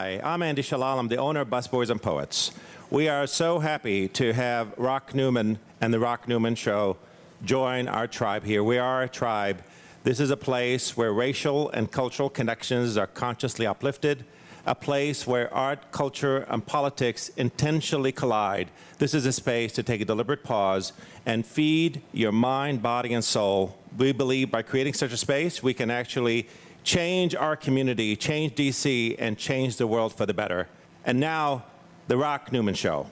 Hi, I'm Andy Shalal. I'm the owner of Busboys and Poets. We are so happy to have Rock Newman and the Rock Newman Show join our tribe here. We are a tribe. This is a place where racial and cultural connections are consciously uplifted, a place where art, culture, and politics intentionally collide. This is a space to take a deliberate pause and feed your mind, body, and soul. We believe by creating such a space, we can actually change our community, change DC, and change the world for the better. And now, the Rock Newman Show.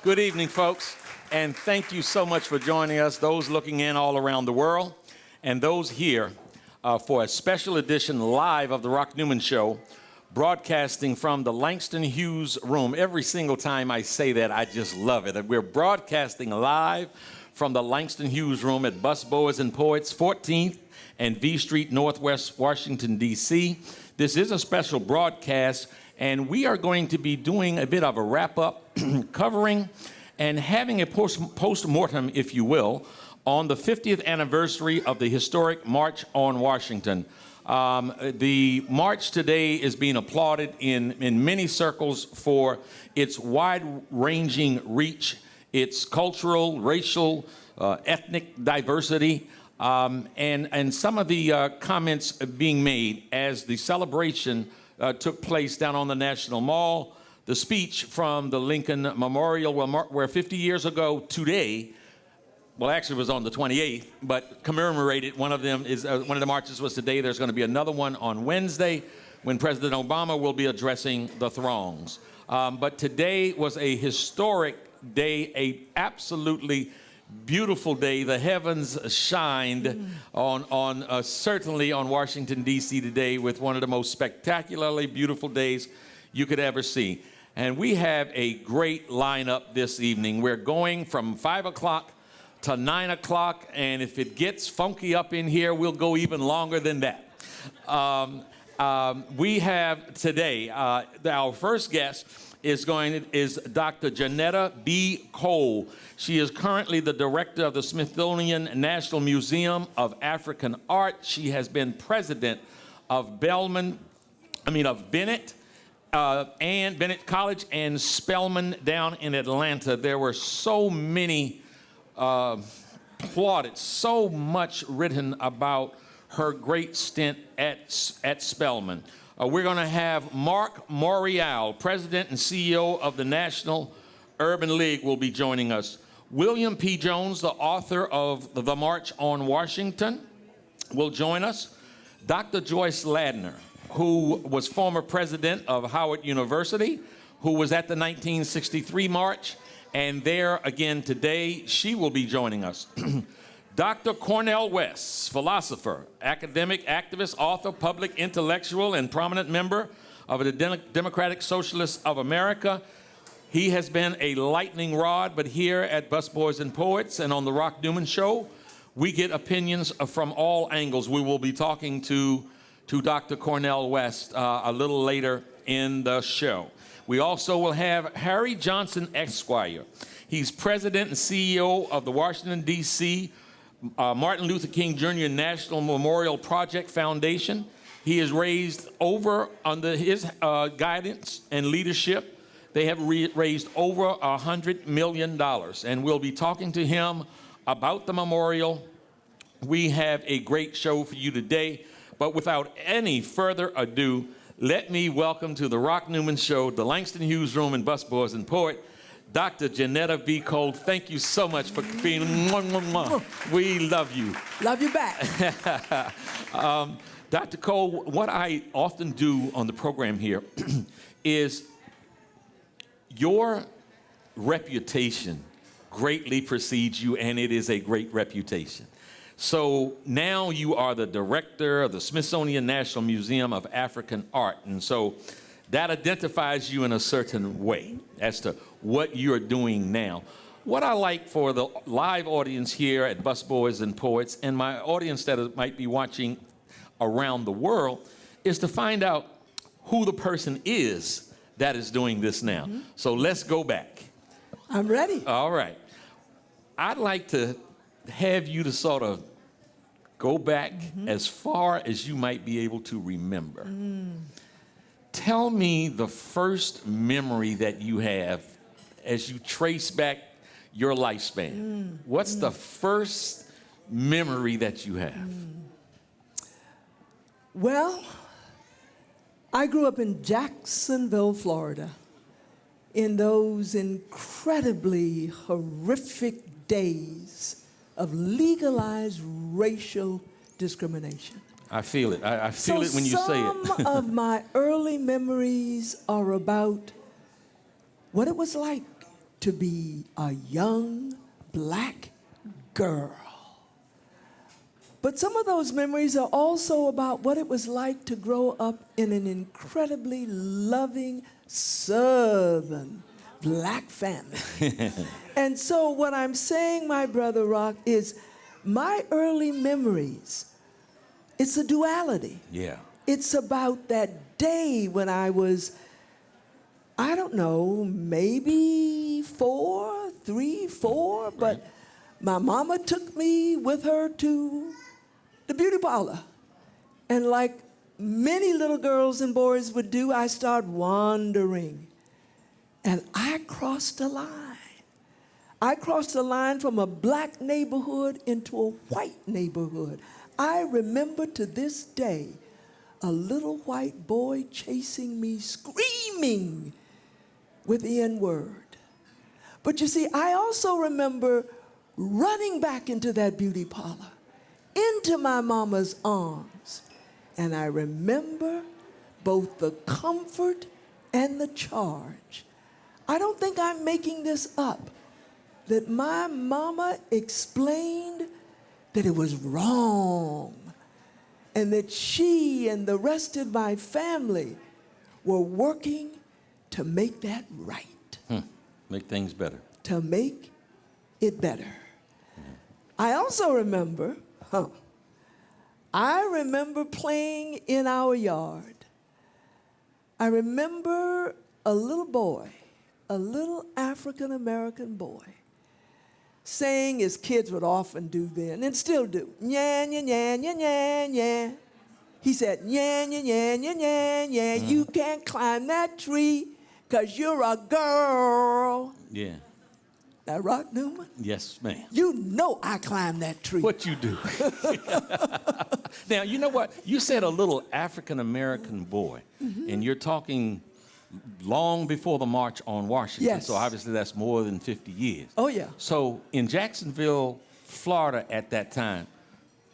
Good evening, folks, and thank you so much for joining us, those looking in all around the world, and those here for a special edition live of the Rock Newman Show, broadcasting from the Langston Hughes Room. Every single time I say that, I just love it. We're broadcasting live from the Langston Hughes Room at Busboys and Poets, 14th and V Street, Northwest Washington, D.C. This is a special broadcast, and we are going to be doing a bit of a wrap-up, covering and having a post-mortem, if you will, on the 50th anniversary of the historic March on Washington. The march today is being applauded in many circles for its wide-ranging reach, its cultural, racial, ethnic diversity, and some of the comments being made as the celebration took place down on the National Mall. The speech from the Lincoln Memorial, where 50 years ago today, well, actually it was on the 28th, but commemorated. One of the marches was today. There's going to be another one on Wednesday when President Obama will be addressing the throngs. But today was a historic day, a absolutely beautiful day. The heavens shined on certainly on Washington, D.C. today with one of the most spectacularly beautiful days you could ever see. And we have a great lineup this evening. We're going from 5 o'clock to 9 o'clock, and if it gets funky up in here, we'll go even longer than that. We have today, our first guest is Dr. Janetta B. Cole. She is currently the director of the Smithsonian National Museum of African Art. She has been president of Bennett College and Spelman down in Atlanta. There were so many plaudits, so much written about her great stint at Spelman. We're going to have Mark Morial, president and CEO of the National Urban League, will be joining us. William P. Jones, the author of The March on Washington, will join us. Dr. Joyce Ladner, who was former president of Howard University, who was at the 1963 March, and there again today, she will be joining us. Dr. Cornel West, philosopher, academic, activist, author, public intellectual, and prominent member of the Democratic Socialists of America. He has been a lightning rod, but here at Busboys and Poets and on the Rock Newman Show, we get opinions from all angles. We will be talking to Dr. Cornel West a little later in the show. We also will have Harry Johnson, Esquire. He's president and CEO of the Washington, D.C. Martin Luther King Jr. National Memorial Project Foundation. He has raised under his guidance and leadership, they have raised over $100 million. And we'll be talking to him about the memorial. We have a great show for you today. But without any further ado, let me welcome to the Rock Newman Show, the Langston Hughes Room and Busboys and Poets, Dr. Janetta B. Cole. Thank you so much for being, we love you. Love you back. Dr. Cole, what I often do on the program here is your reputation greatly precedes you, and it is a great reputation. So now you are the director of the Smithsonian National Museum of African Art, and so that identifies you in a certain way as to what you're doing now. What I like for the live audience here at Busboys and Poets, and my audience that might be watching around the world, is to find out who the person is that is doing this now. Mm-hmm. So let's go back. I'm ready. All right. I'd like to have you to sort of go back as far as you might be able to remember. Tell me the first memory that you have as you trace back your lifespan. What's the first memory that you have? Well, I grew up in Jacksonville, Florida, in those incredibly horrific days of legalized racial discrimination. I feel it. I feel it when you say it. Some of my early memories are about what it was like to be a young black girl. But some of those memories are also about what it was like to grow up in an incredibly loving Southern black family. And so what I'm saying, my brother Rock, is my early memories, it's a duality. Yeah. It's about that day when I was, I don't know, maybe 3, 4, but my mama took me with her to the beauty parlor. And like many little girls and boys would do, I started wandering. And I crossed a line. I crossed a line from a black neighborhood into a white neighborhood. I remember to this day a little white boy chasing me, screaming with the N-word. But you see, I also remember running back into that beauty parlor, into my mama's arms. And I remember both the comfort and the charge. I don't think I'm making this up, that my mama explained that it was wrong and that she and the rest of my family were working to make that right. Make things better. To make it better. I also remember, I remember playing in our yard. I remember a little boy, a little African-American boy, saying, as kids would often do then, and still do, nya, nya, nya, nya, nya, nya. He said, nya, nya, nya, nya, nya, nya, you can't climb that tree because you're a girl. Yeah. Now, Rock Newman, Yes, ma'am. you know I climbed that tree. What you do? Now, you know what? You said a little African-American boy, and you're talking long before the March on Washington. Yes. So obviously that's more than 50 years. Oh, yeah. So in Jacksonville, Florida at that time,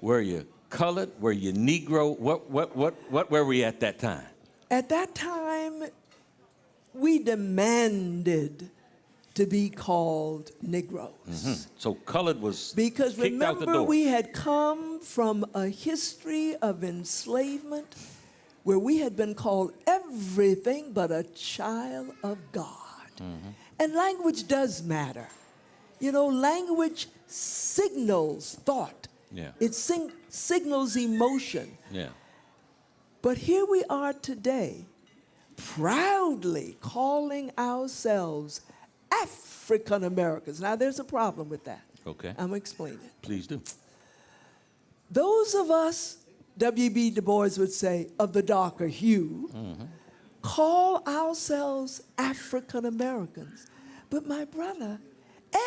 were you colored? Were you Negro? What were we at that time? At that time, we demanded to be called Negroes. So colored was Because kicked out the remember, door. we had come from a history of enslavement where we had been called everything but a child of God. And language does matter. You know, language signals thought. Yeah. It signals emotion. Yeah. But here we are today, proudly calling ourselves African Americans. Now, there's a problem with that. Okay. I'm going to explain it. Please do. Those of us, W.B. Du Bois would say, of the darker hue, call ourselves African Americans. But my brother,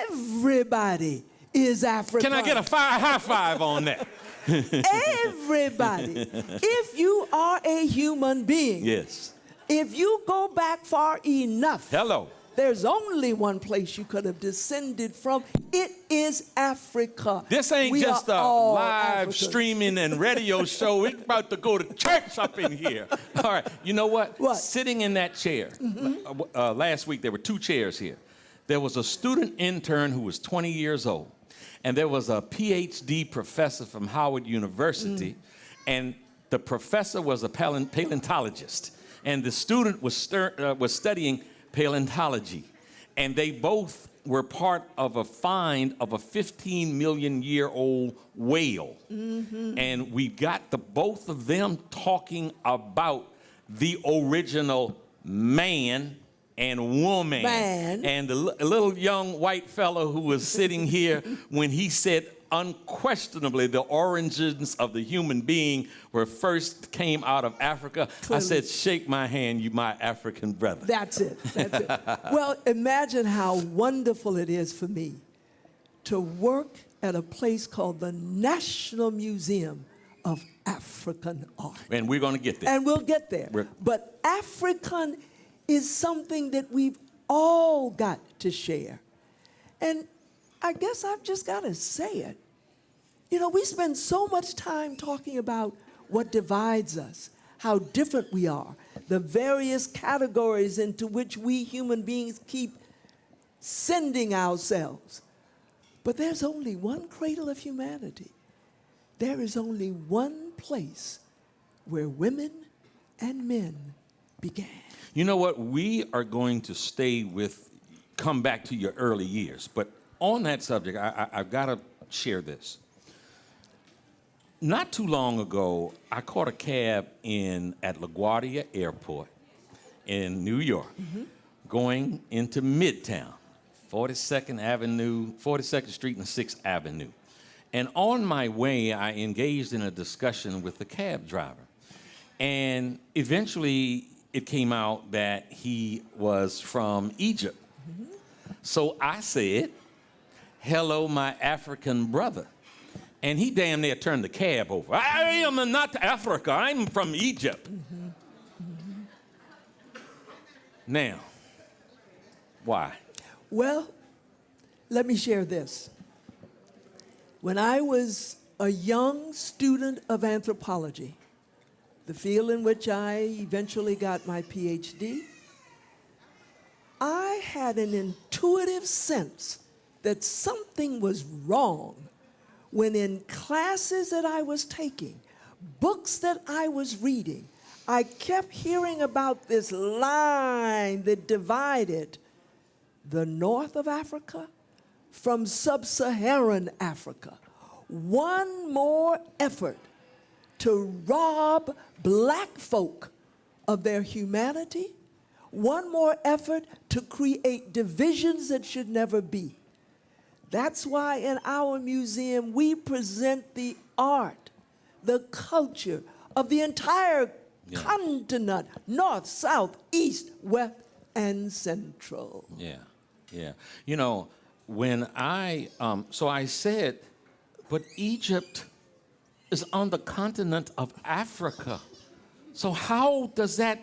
everybody is African. Can I get a high five on that? Everybody. If you are a human being, Yes. if you go back far enough, Hello. there's only one place you could have descended from. It is Africa. This ain't We just are a all live Africans. streaming and radio show. We're about to go to church up in here. All right. You know what? What? Sitting in that chair, last week there were 2 chairs here. There was a student intern who was 20 years old, and there was a PhD professor from Howard University, and the professor was a paleontologist, and the student was studying paleontology, and they both were part of a find of a 15 million year old whale. And we got the both of them talking about the original man and woman. Man. And the little young white fellow who was sitting here, when he said unquestionably the origins of the human being were first came out of Africa. Clearly. I said, shake my hand, you my African brother. That's it. That's it. Well, imagine how wonderful it is for me to work at a place called the National Museum of African Art. And we're going to get there. And we'll get there. But African is something that we've all got to share. And I guess I've just got to say it. You know, we spend so much time talking about what divides us, how different we are, the various categories into which we human beings keep sending ourselves. But there's only one cradle of humanity. There is only one place where women and men began. You know what? We are going to come back to your early years. But on that subject, I've got to share this. Not too long ago, I caught a cab at LaGuardia Airport in New York, going into Midtown, 42nd Street and 6th Avenue. And on my way, I engaged in a discussion with the cab driver. And eventually, it came out that he was from Egypt. So I said, hello, my African brother. And he damn near turned the cab over. I am not Africa, I'm from Egypt. Now, why? Well, let me share this. When I was a young student of anthropology, the field in which I eventually got my PhD, I had an intuitive sense that something was wrong when in classes that I was taking, books that I was reading, I kept hearing about this line that divided the north of Africa from sub-Saharan Africa. One more effort to rob black folk of their humanity, one more effort to create divisions that should never be. That's why in our museum we present the art, the culture of the entire continent, north, south, east, west, and central. Yeah. You know, when so I said, but Egypt is on the continent of Africa. So how does that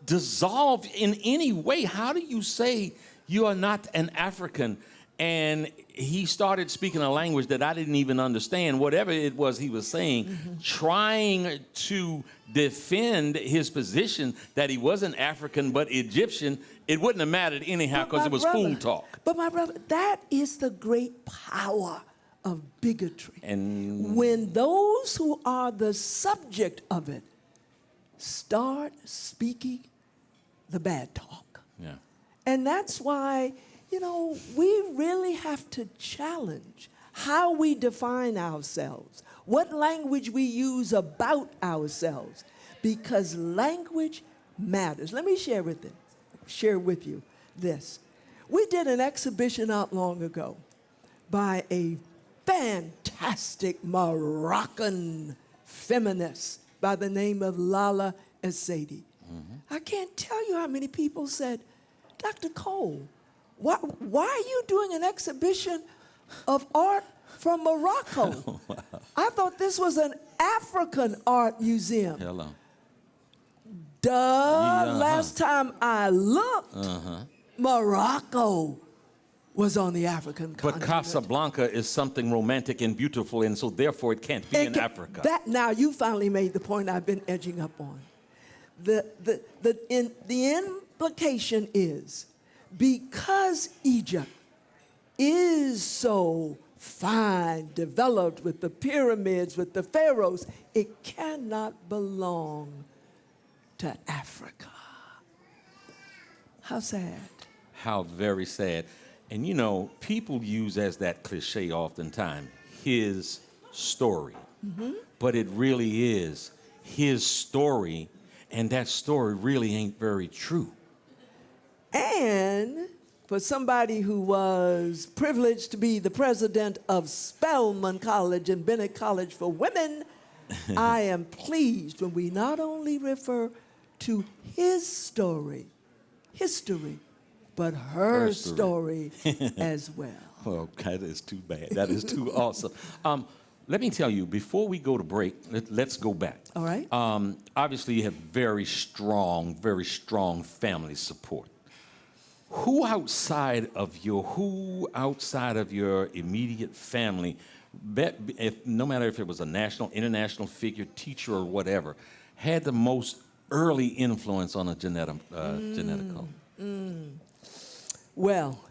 dissolve in any way? How do you say you are not an African? And he started speaking a language that I didn't even understand, whatever it was he was saying, trying to defend his position that he wasn't African but Egyptian. It wouldn't have mattered anyhow because it was fool talk. But my brother, that is the great power of bigotry. And when those who are the subject of it start speaking the bad talk. Yeah. And that's why, you know, we really have to challenge how we define ourselves, what language we use about ourselves, because language matters. Let me share with you this. We did an exhibition not long ago by a fantastic Moroccan feminist by the name of Lala Essaidi. I can't tell you how many people said, Dr. Cole, why are you doing an exhibition of art from Morocco? I thought this was an African art museum. Hello. Last time I looked, Morocco was on the African continent. But Casablanca is something romantic and beautiful, and so therefore it can't be in Africa. Now you finally made the point I've been edging up on. The implication is, because Egypt is so fine, developed with the pyramids, with the pharaohs, it cannot belong to Africa. How sad. How very sad. And you know, people use as that cliche oftentimes, his story. But it really is his story, and that story really ain't very true. And for somebody who was privileged to be the president of Spelman College and Bennett College for Women, I am pleased when we not only refer to his story, history, but her story as well. Oh, that is too bad. That is too awesome. Let me tell you, before we go to break, let's go back. All right. Obviously, you have very strong family support. Who outside of your immediate family, no matter if it was a national, international figure, teacher, or whatever, had the most early influence on a genetic code? Well,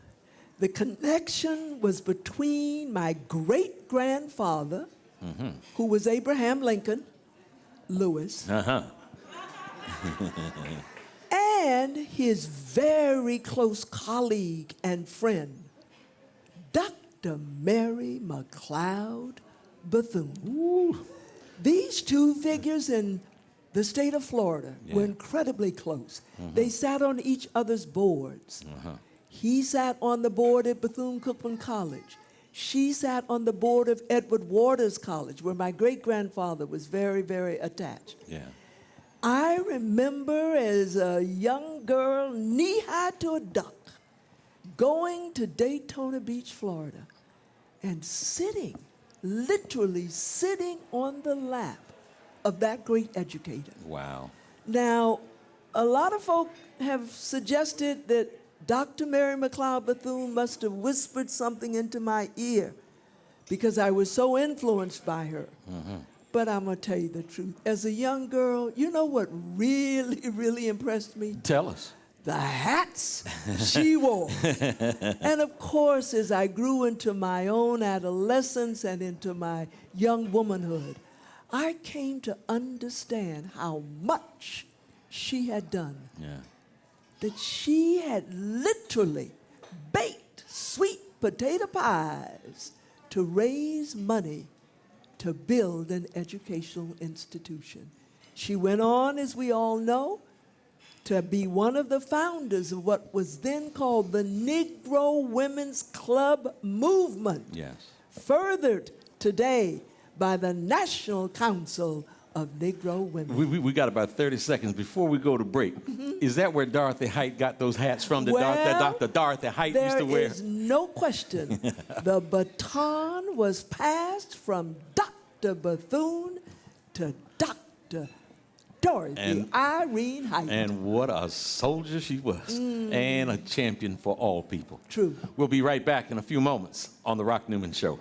the connection was between my great-grandfather, who was Abraham Lincoln Lewis, and his very close colleague and friend, Dr. Mary McLeod Bethune. Ooh. These two figures in the state of Florida were incredibly close. They sat on each other's boards. He sat on the board at Bethune-Cookman College. She sat on the board of Edward Waters College, where my great-grandfather was very, very attached. Yeah. I remember as a young girl, knee-high to a duck, going to Daytona Beach, Florida, and literally sitting on the lap of that great educator. Wow. Now, a lot of folk have suggested that Dr. Mary McLeod Bethune must have whispered something into my ear because I was so influenced by her. But I'm going to tell you the truth. As a young girl, you know what really, really impressed me? Tell us. The hats she wore. And of course, as I grew into my own adolescence and into my young womanhood, I came to understand how much she had done. Yeah. That she had literally baked sweet potato pies to raise money to build an educational institution. She went on, as we all know, to be one of the founders of what was then called the Negro Women's Club movement. Yes. Furthered today by the National Council of Negro Women. We got about 30 seconds before we go to break. Is that where Dorothy Height got those hats from that Dr. Dorothy Height used to wear? There is no question. The baton was passed from Dr. Bethune to Dr. Dorothy Irene Height. And what a soldier she was, and a champion for all people. True. We'll be right back in a few moments on The Rock Newman Show.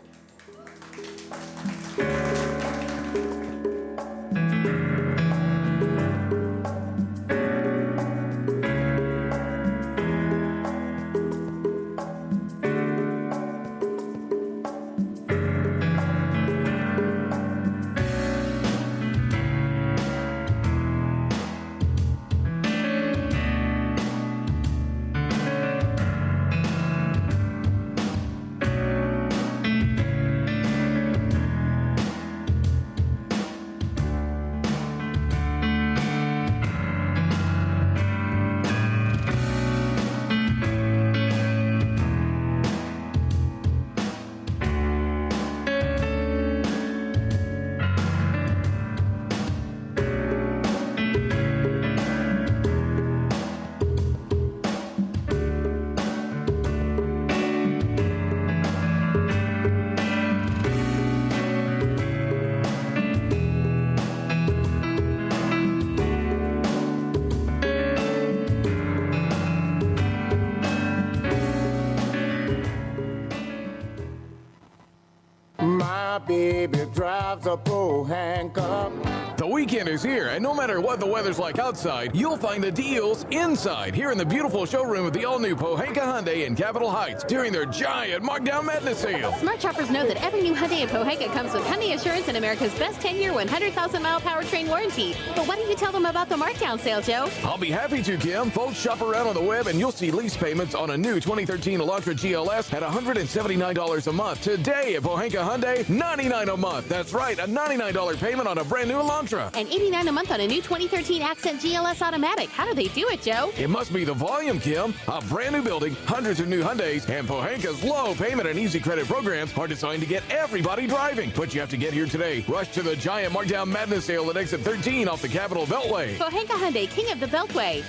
My baby drives a Pohanka. The weekend is here, and no matter what the weather's like outside, you'll find the deals inside here in the beautiful showroom of the all-new Pohanka Hyundai in Capitol Heights during their giant Markdown Madness sale. Smart shoppers know that every new Hyundai in Pohanka comes with Hyundai Assurance and America's best 10-year, 100,000-mile powertrain warranty. But why don't you tell them about the Markdown sale, Joe? I'll be happy to, Kim. Folks, shop around on the web, and you'll see lease payments on a new 2013 Elantra GLS at $179 a month. Today at Pohanka Hyundai, $99 a month. That's right, a $99 payment on a brand new Elantra. And $89 a month on a new 2013 Accent GLS Automatic. How do they do it, Joe? It must be the volume, Kim. A brand new building, hundreds of new Hyundais, and Pohanka's low payment and easy credit programs are designed to get everybody driving. But you have to get here today. Rush to the giant Markdown Madness sale at exit 13 off the Capitol Beltway. Pohanka Hyundai, king of the Beltway.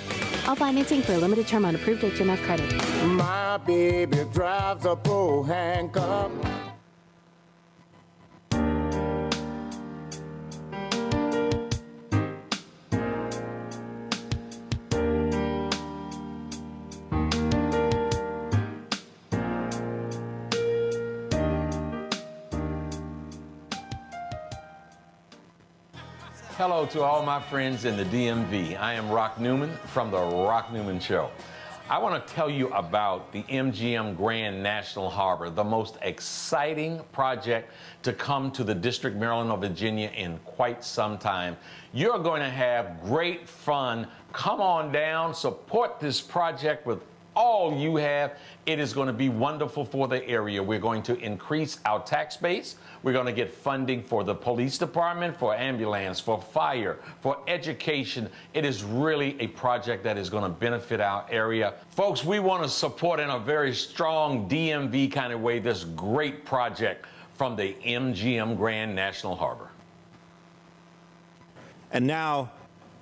All financing for a limited term on approved HMF credit. My baby drives a Pohanka. Hello to all my friends in the DMV. I am Rock Newman from the Rock Newman Show. I want to tell you about the MGM Grand National Harbor, the most exciting project to come to the District, Maryland, or Virginia in quite some time. You're going to have great fun. Come on down, support this project with all you have. It is going to be wonderful for the area. We're going to increase our tax base. We're going to get funding for the police department, for ambulance, for fire, for education. It is really a project that is going to benefit our area. Folks, we want to support in a very strong DMV kind of way this great project from the MGM Grand National Harbor. And now,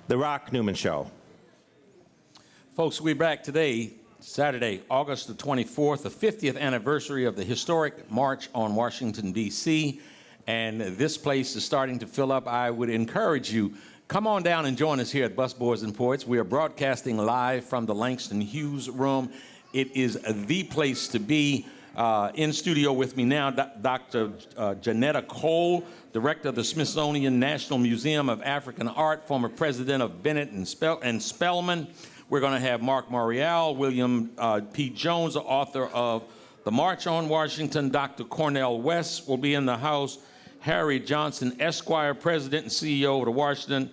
the Rock Newman Show. Folks, we're back today, Saturday, August the 24th, the 50th anniversary of the historic March on Washington, D.C., and this place is starting to fill up. I would encourage you, come on down and join us here at Busboys and Poets. We are broadcasting live from the Langston Hughes Room. It is the place to be. In studio with me now, Dr. Janetta Cole, director of the Smithsonian National Museum of African Art, former president of Bennett and Spelman. We're going to have Mark Morial, William P. Jones, the author of The March on Washington. Dr. Cornel West will be in the house. Harry Johnson, Esquire, president and CEO of the Washington,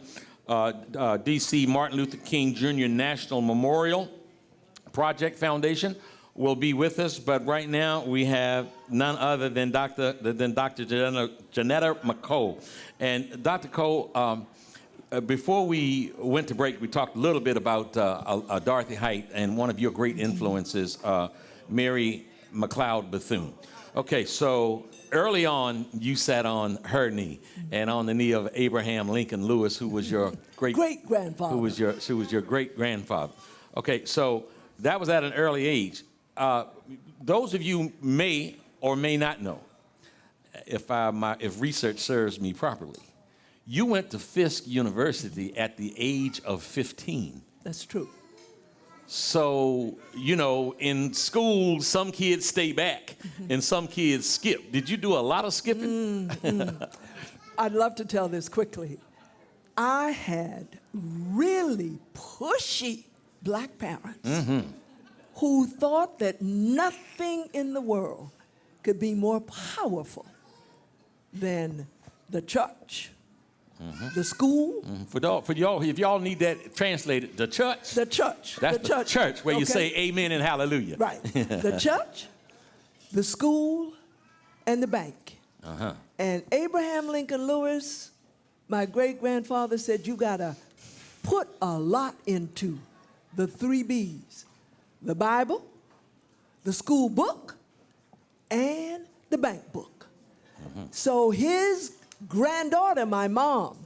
D.C. Martin Luther King Jr. National Memorial Project Foundation will be with us. But right now we have none other than Dr. Janetta McCole. And Dr. Cole, before we went to break, we talked a little bit about Dorothy Height and one of your great influences, Mary McLeod Bethune. Okay, so early on, you sat on her knee and on the knee of Abraham Lincoln Lewis, who was your great-grandfather. Who was your great-grandfather. Okay, so that was at an early age. Those of you may or may not know, if research serves me properly, you went to Fisk University at the age of 15. That's true. So, you know, in school, some kids stay back and some kids skip. Did you do a lot of skipping? I'd love to tell this quickly. I had really pushy black parents who thought that nothing in the world could be more powerful than the church. The school. For y'all, if y'all need that translated, the church. The church. That's the church where you Okay. say amen and hallelujah. Right. The church, the school, and the bank. And Abraham Lincoln Lewis, my great-grandfather, said you got to put a lot into the 3 B's. The Bible, the school book, and the bank book. So his granddaughter, my mom,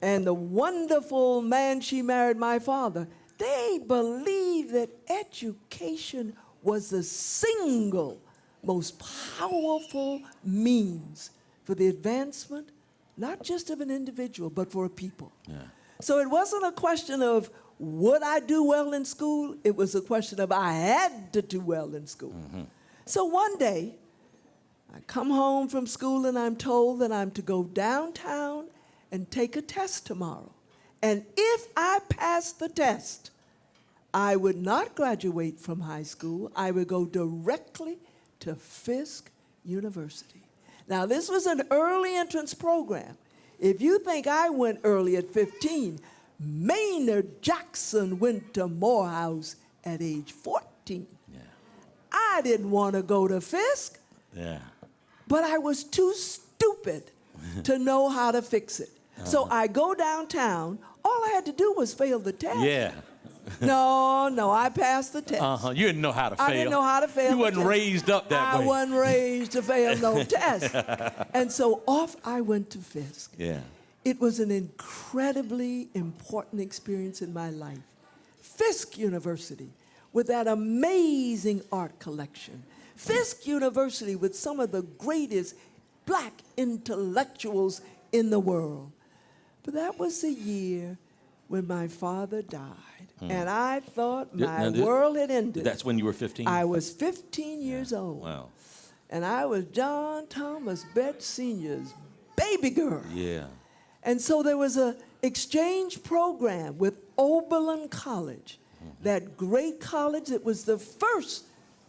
and the wonderful man she married, my father, they believed that education was the single most powerful means for the advancement, not just of an individual, but for a people. So it wasn't a question of would I do well in school? It was a question of I had to do well in school. So one day, I come home from school and I'm told that I'm to go downtown and take a test tomorrow. And if I passed the test, I would not graduate from high school. I would go directly to Fisk University. Now, this was an early entrance program. If you think I went early at 15, Maynard Jackson went to Morehouse at age 14. I didn't want to go to Fisk. But I was too stupid stupid to know how to fix it. So I go downtown. All I had to do was fail the test. Yeah. No, I passed the test. You didn't know how to fail. I didn't know how to fail. You the wasn't test. raised up that way. I wasn't raised to fail no test. And so off I went to Fisk. Yeah. It was an incredibly important experience in my life. Fisk University, with that amazing art collection. Fisk University with some of the greatest black intellectuals in the world. But that was the year when my father died. And I thought my world had ended. That's when you were 15? I was 15 years old. Wow. And I was John Thomas Betts Sr.'s baby girl. Yeah. And so there was an exchange program with Oberlin College, that great college that was the first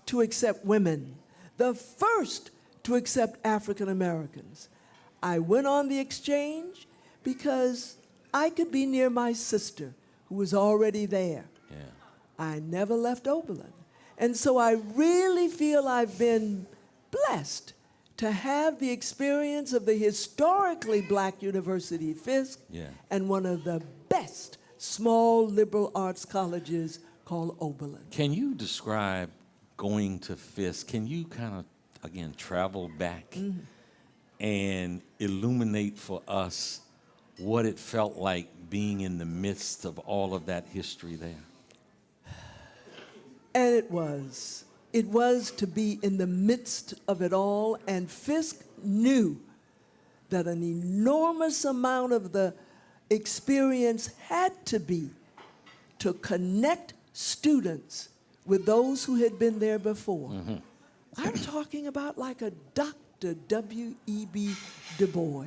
to accept women, the first to accept African Americans. I went on the exchange because I could be near my sister, who was already there. Yeah. I never left Oberlin. And so I really feel I've been blessed to have the experience of the historically black university, Fisk, and one of the best small liberal arts colleges called Oberlin. Can you describe going to Fisk? Can you kind of, again, travel back and illuminate for us what it felt like being in the midst of all of that history there? And it was. It was to be in the midst of it all, and Fisk knew that an enormous amount of the experience had to be to connect students with those who had been there before. I'm talking about like a Dr. W.E.B. Du Bois.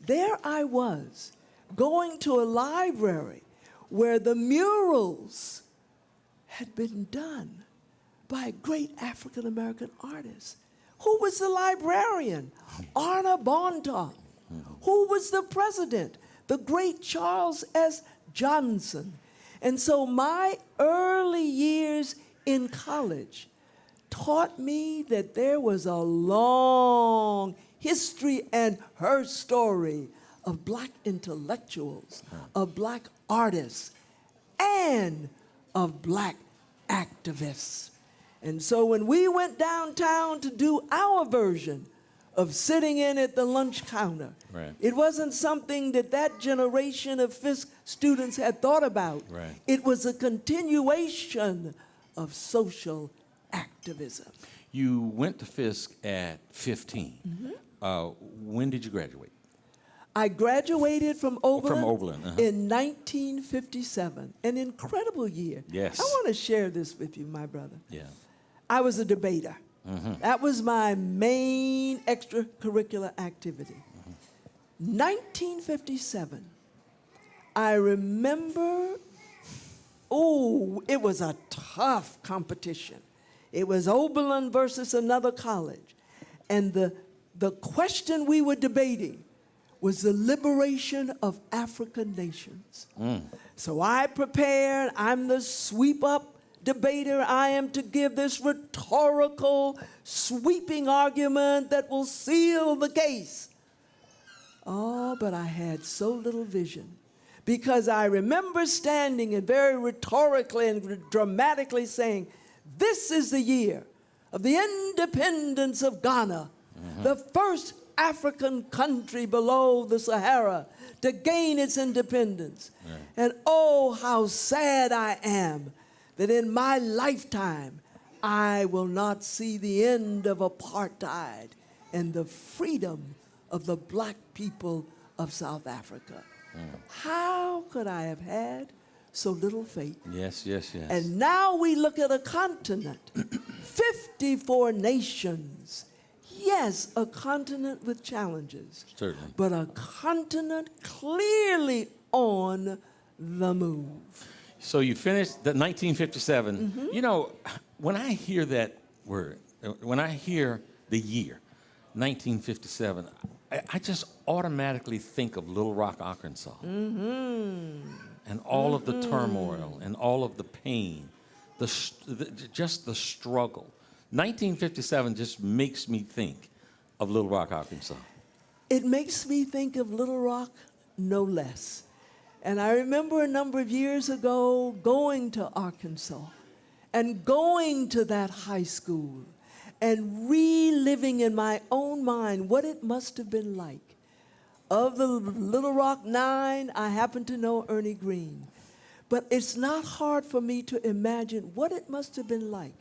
There I was, going to a library where the murals had been done by a great African American artist. Who was the librarian? Arna Bonta. Who was the president? The great Charles S. Johnson. And so my early years in college taught me that there was a long history and her story of black intellectuals, of black artists, and of black activists. And so when we went downtown to do our version of sitting in at the lunch counter, it wasn't something that that generation of Fisk students had thought about. It was a continuation of social activism. You went to Fisk at 15. When did you graduate? I graduated from Oberlin, in 1957, an incredible year. Yes. I want to share this with you, my brother. Yeah. I was a debater. That was my main extracurricular activity. 1957, I remember, it was a tough competition. It was Oberlin versus another college. And the question we were debating was the liberation of African nations. So I prepared, I'm the sweep-up debater. I am to give this rhetorical, sweeping argument that will seal the case. Oh, but I had so little vision, because I remember standing and very rhetorically and dramatically saying, this is the year of the independence of Ghana, the first African country below the Sahara to gain its independence. And oh, how sad I am that in my lifetime I will not see the end of apartheid and the freedom of the black people of South Africa. How could I have had so little faith? Yes. And now we look at a continent, 54 nations. Yes, a continent with challenges. Certainly. But a continent clearly on the move. So you finished the 1957. You know, when I hear that word, when I hear the year, 1957, I just automatically think of Little Rock, Arkansas. And all of the turmoil and all of the pain, just the struggle. 1957 just makes me think of Little Rock, Arkansas. it makes me think of Little Rock no less. And I remember a number of years ago going to Arkansas and going to that high school and reliving in my own mind what it must have been like. Of the Little Rock Nine, I happen to know Ernie Green. But it's not hard for me to imagine what it must have been like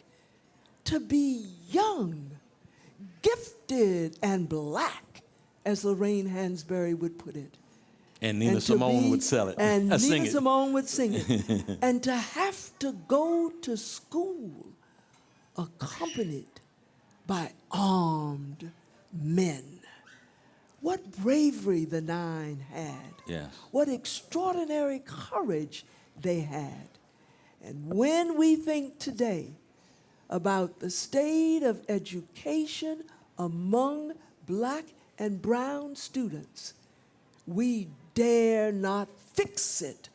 to be young, gifted, and black, as Lorraine Hansberry would put it. And Nina Simone would sell it. And sing Nina it. Simone would sing it. And to have to go to school accompanied by armed men. What bravery the Nine had. Yes. What extraordinary courage they had. And when we think today about the state of education among black and brown students, we dare not fix it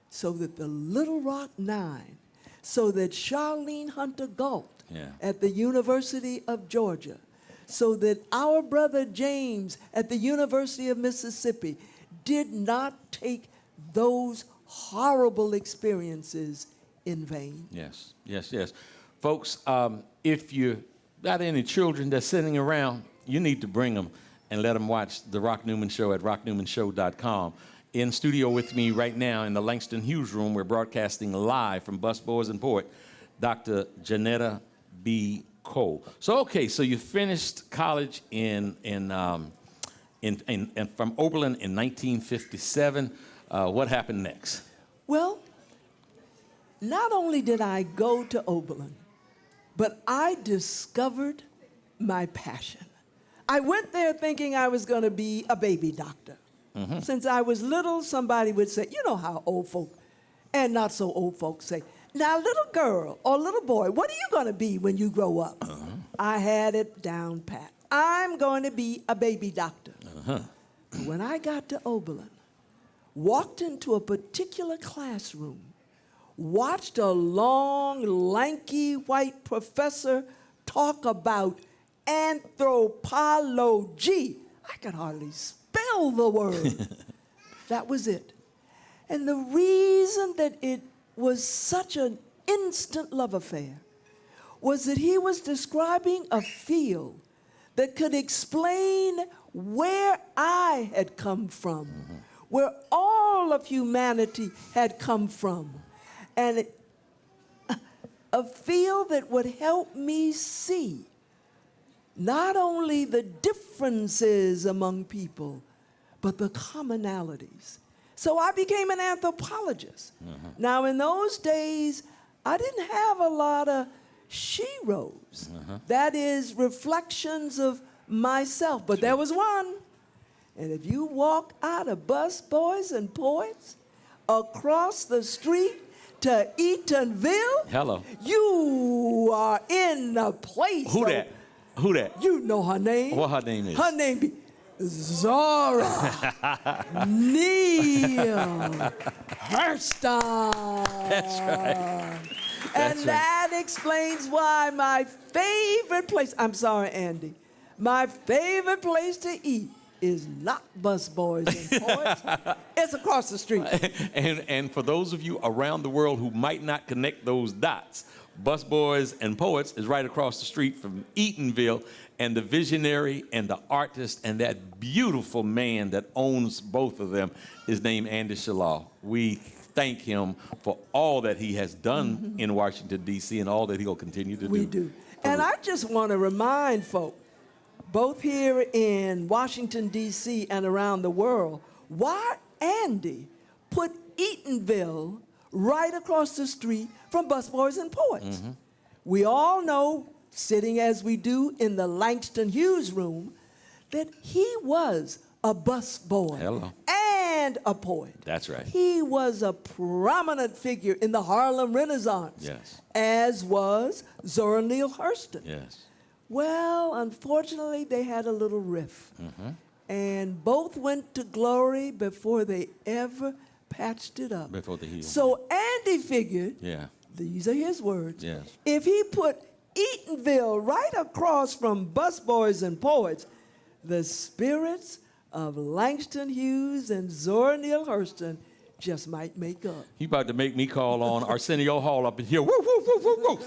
so that the Little Rock Nine, so that Charlene Hunter Galt at the University of Georgia, so that our brother James at the University of Mississippi did not take those horrible experiences in vain. Yes, yes, yes. Folks, if you got any children that's sitting around, you need to bring them and let them watch the Rock Newman Show at rocknewmanshow.com. In studio with me right now in the Langston Hughes Room, we're broadcasting live from Busboys and Poets, Dr. Janetta B. Cole. So, okay, so you finished college from Oberlin in 1957. What happened next? Well, not only did I go to Oberlin, but I discovered my passion. I went there thinking I was going to be a baby doctor. Mm-hmm. Since I was little, somebody would say, you know how old folk and not so old folks say, now, little girl or little boy, what are you going to be when you grow up? Uh-huh. I had it down pat. I'm going to be a baby doctor. Uh-huh. When I got to Oberlin, walked into a particular classroom, watched a long, lanky white professor talk about anthropology. I could hardly spell the word. That was it. And the reason that it was such an instant love affair was that he was describing a field that could explain where I had come from, where all of humanity had come from, and a field that would help me see not only the differences among people, but the commonalities. So I became an anthropologist. Now, in those days, I didn't have a lot of sheroes. That is, reflections of myself. But there was one. And if you walk out of Busboys and Poets across the street to Eatonville, hello, you are in a place. Who that? Who that? You know her name. What her name is? Her name be Zora Neale Hurston. That's right. And that explains why my favorite place, I'm sorry, Andy, my favorite place to eat is not Busboys and Poets. It's across the street. And for those of you around the world who might not connect those dots, Busboys and Poets is right across the street from Eatonville, and the visionary and the artist and that beautiful man that owns both of them is named Andy Shalal. We thank him for all that he has done in Washington, D.C., and all that he'll continue to do. We do. And I just want to remind folk, both here in Washington, D.C. and around the world, why Andy put Eatonville right across the street from Busboys and Poets. We all know, sitting as we do in the Langston Hughes Room, that he was a busboy and a poet. That's right. He was a prominent figure in the Harlem Renaissance, yes, as was Zora Neale Hurston. Yes. Well, unfortunately, they had a little riff. And both went to glory before they ever patched it up. Before the heel. So Andy figured, these are his words, if he put Eatonville right across from Busboys and Poets, the spirits of Langston Hughes and Zora Neale Hurston just might make up. You about to make me call on Arsenio Hall up in here. Woo, woo, woo, woo, woo.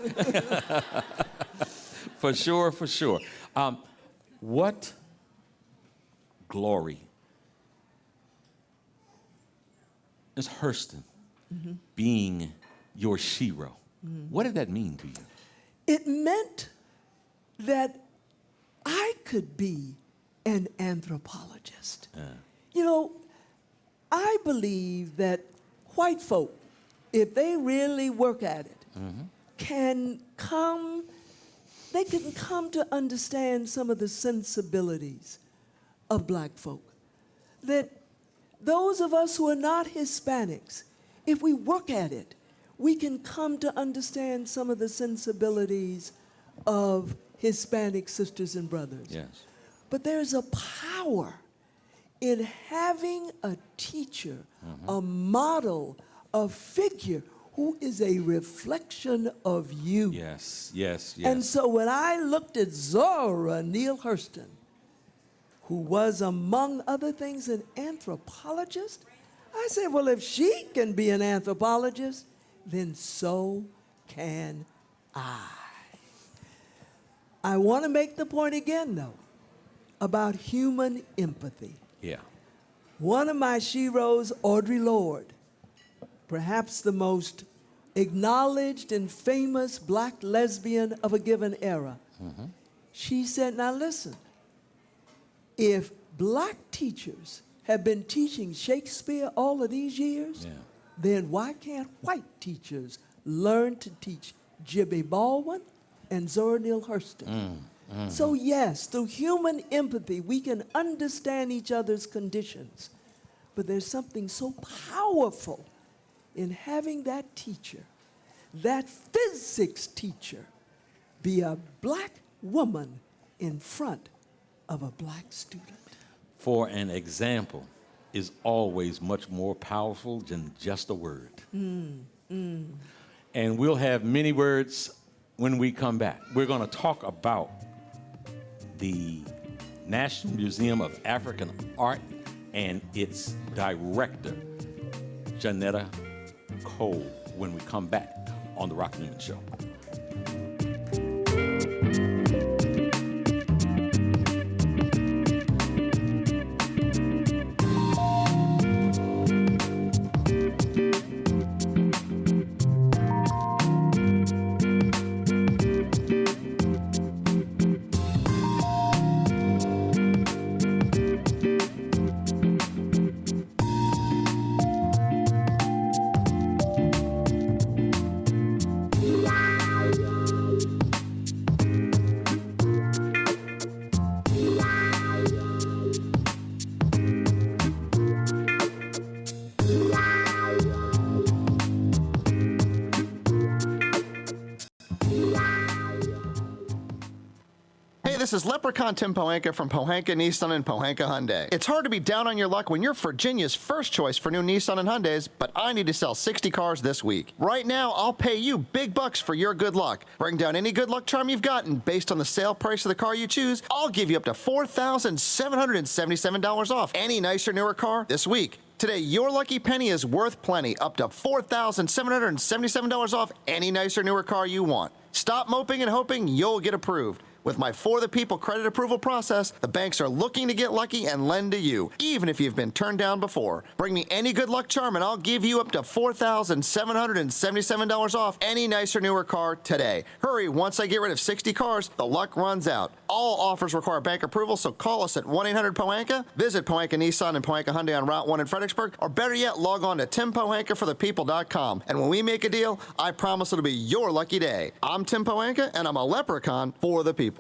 For sure, for sure. What glory is Hurston being your shero? What did that mean to you? It meant that I could be an anthropologist. You know, I believe that white folk, if they really work at it, can come to understand some of the sensibilities of black folk. That those of us who are not Hispanics, if we work at it, we can come to understand some of the sensibilities of Hispanic sisters and brothers. Yes. But there's a power in having a teacher, a model, a figure who is a reflection of you. Yes, yes, yes. And so when I looked at Zora Neale Hurston, who was, among other things, an anthropologist, I said, well, if she can be an anthropologist, then so can I. I want to make the point again, though, about human empathy. Yeah. One of my sheroes, Audre Lorde, perhaps the most acknowledged and famous black lesbian of a given era, she said, now listen, if black teachers have been teaching Shakespeare all of these years, then why can't white teachers learn to teach Jibby Baldwin and Zora Neale Hurston? So yes, through human empathy, we can understand each other's conditions. But there's something so powerful in having that teacher, that physics teacher, be a black woman in front of a black student. For an example is always much more powerful than just a word. And we'll have many words when we come back. We're going to talk about the National Museum of African Art and its director, Janetta Cole, when we come back on The Rock Newman Show. This is Leprechaun Tim Pohanka from Pohanka Nissan and Pohanka Hyundai. It's hard to be down on your luck when you're Virginia's first choice for new Nissan and Hyundais, but I need to sell 60 cars this week. Right now, I'll pay you big bucks for your good luck. Bring down any good luck charm you've gotten based on the sale price of the car you choose. I'll give you up to $4,777 off any nicer, newer car this week. Today, your lucky penny is worth plenty, up to $4,777 off any nicer, newer car you want. Stop moping and hoping you'll get approved. With my For the People credit approval process, the banks are looking to get lucky and lend to you, even if you've been turned down before. Bring me any good luck charm and I'll give you up to $4,777 off any nicer, newer car today. Hurry, once I get rid of 60 cars, the luck runs out. All offers require bank approval, so call us at 1-800-POHANKA, visit Pohanka Nissan and Pohanka Hyundai on Route 1 in Fredericksburg, or better yet, log on to TimPohankaForThePeople.com. And when we make a deal, I promise it'll be your lucky day. I'm Tim Pohanka, and I'm a leprechaun for the people.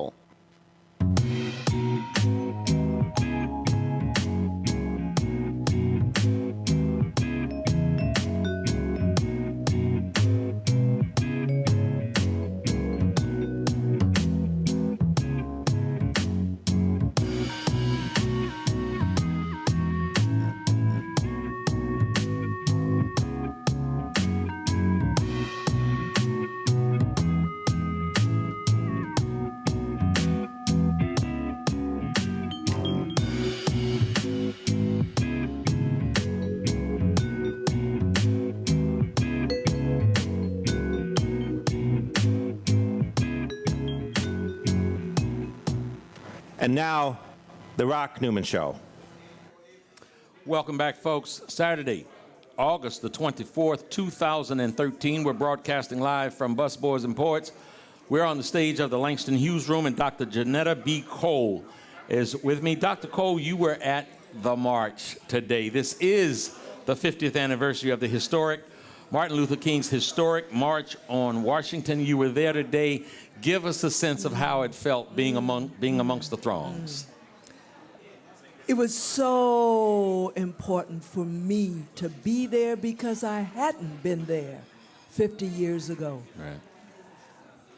And now, the Rock Newman Show. Welcome back, folks. Saturday, August the 24th, 2013. We're broadcasting live from Busboys and Poets. We're on the stage of the Langston Hughes Room, and Dr. Janetta B. Cole is with me. Dr. Cole, you were at the march today. This is the 50th anniversary of the historic Martin Luther King's historic March on Washington. You were there today. Give us a sense of how it felt being amongst the throngs. It was so important for me to be there because I hadn't been there 50 years ago. Right.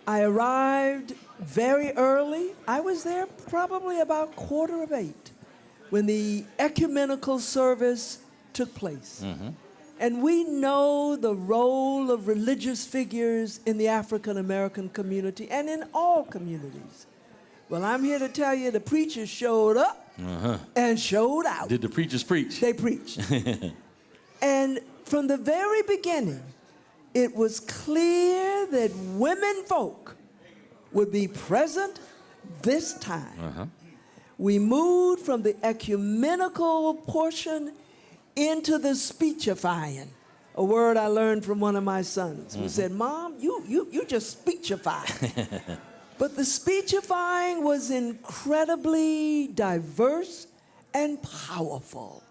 I arrived very early. I was there probably about 7:45 when the ecumenical service took place. And we know the role of religious figures in the African American community and in all communities. Well, I'm here to tell you the preachers showed up and showed out. Did the preachers preach? They preached. And from the very beginning, it was clear that women folk would be present this time. We moved from the ecumenical portion into the speechifying, a word I learned from one of my sons who said, "Mom, you just speechify." But the speechifying was incredibly diverse and powerful.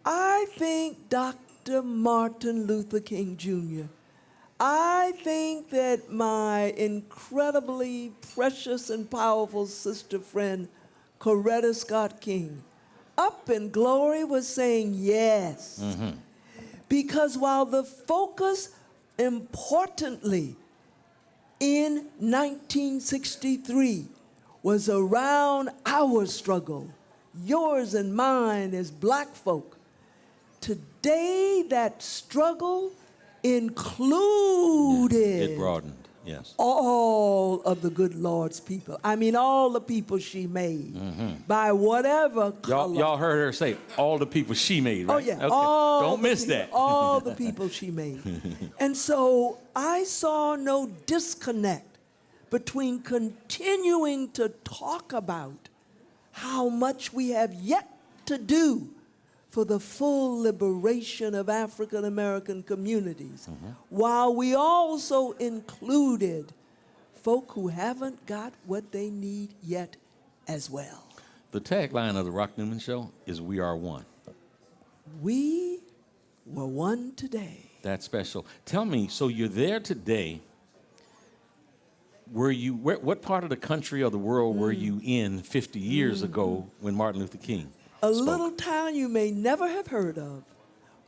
I think Dr. Martin Luther King Jr., I think that my incredibly precious and powerful sister friend, Coretta Scott King, up in glory was saying yes. Because while the focus importantly in 1963 was around our struggle, yours and mine as black folk, today that struggle included It broadened, yes. all of the good Lord's people. I mean, all the people she made, by whatever color. Y'all heard her say, all the people she made, right? Oh, yeah. Okay. All Don't the miss people, that. all the people she made. And so I saw no disconnect between continuing to talk about how much we have yet to do for the full liberation of African American communities, while we also included folk who haven't got what they need yet as well. The tagline of the Rock Newman Show is "We Are One." We were one today. That's special. Tell me, so you're there today. What part of the country or the world were you in 50 years ago when Martin Luther King A spoke? little town you may never have heard of,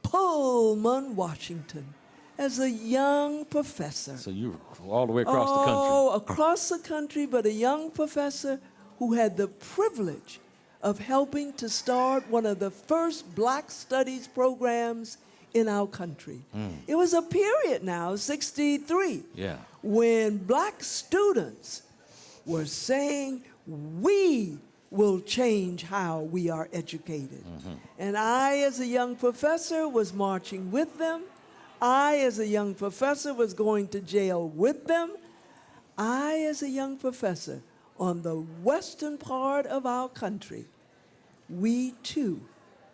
Pullman, Washington, as a young professor. So you were all the way across the country. Oh, across the country, but a young professor who had the privilege of helping to start one of the first black studies programs in our country. It was a period now, 63, Yeah. when black students were saying, we will change how we are educated. And I, as a young professor, was marching with them. I, as a young professor, was going to jail with them. I, as a young professor, on the western part of our country, we too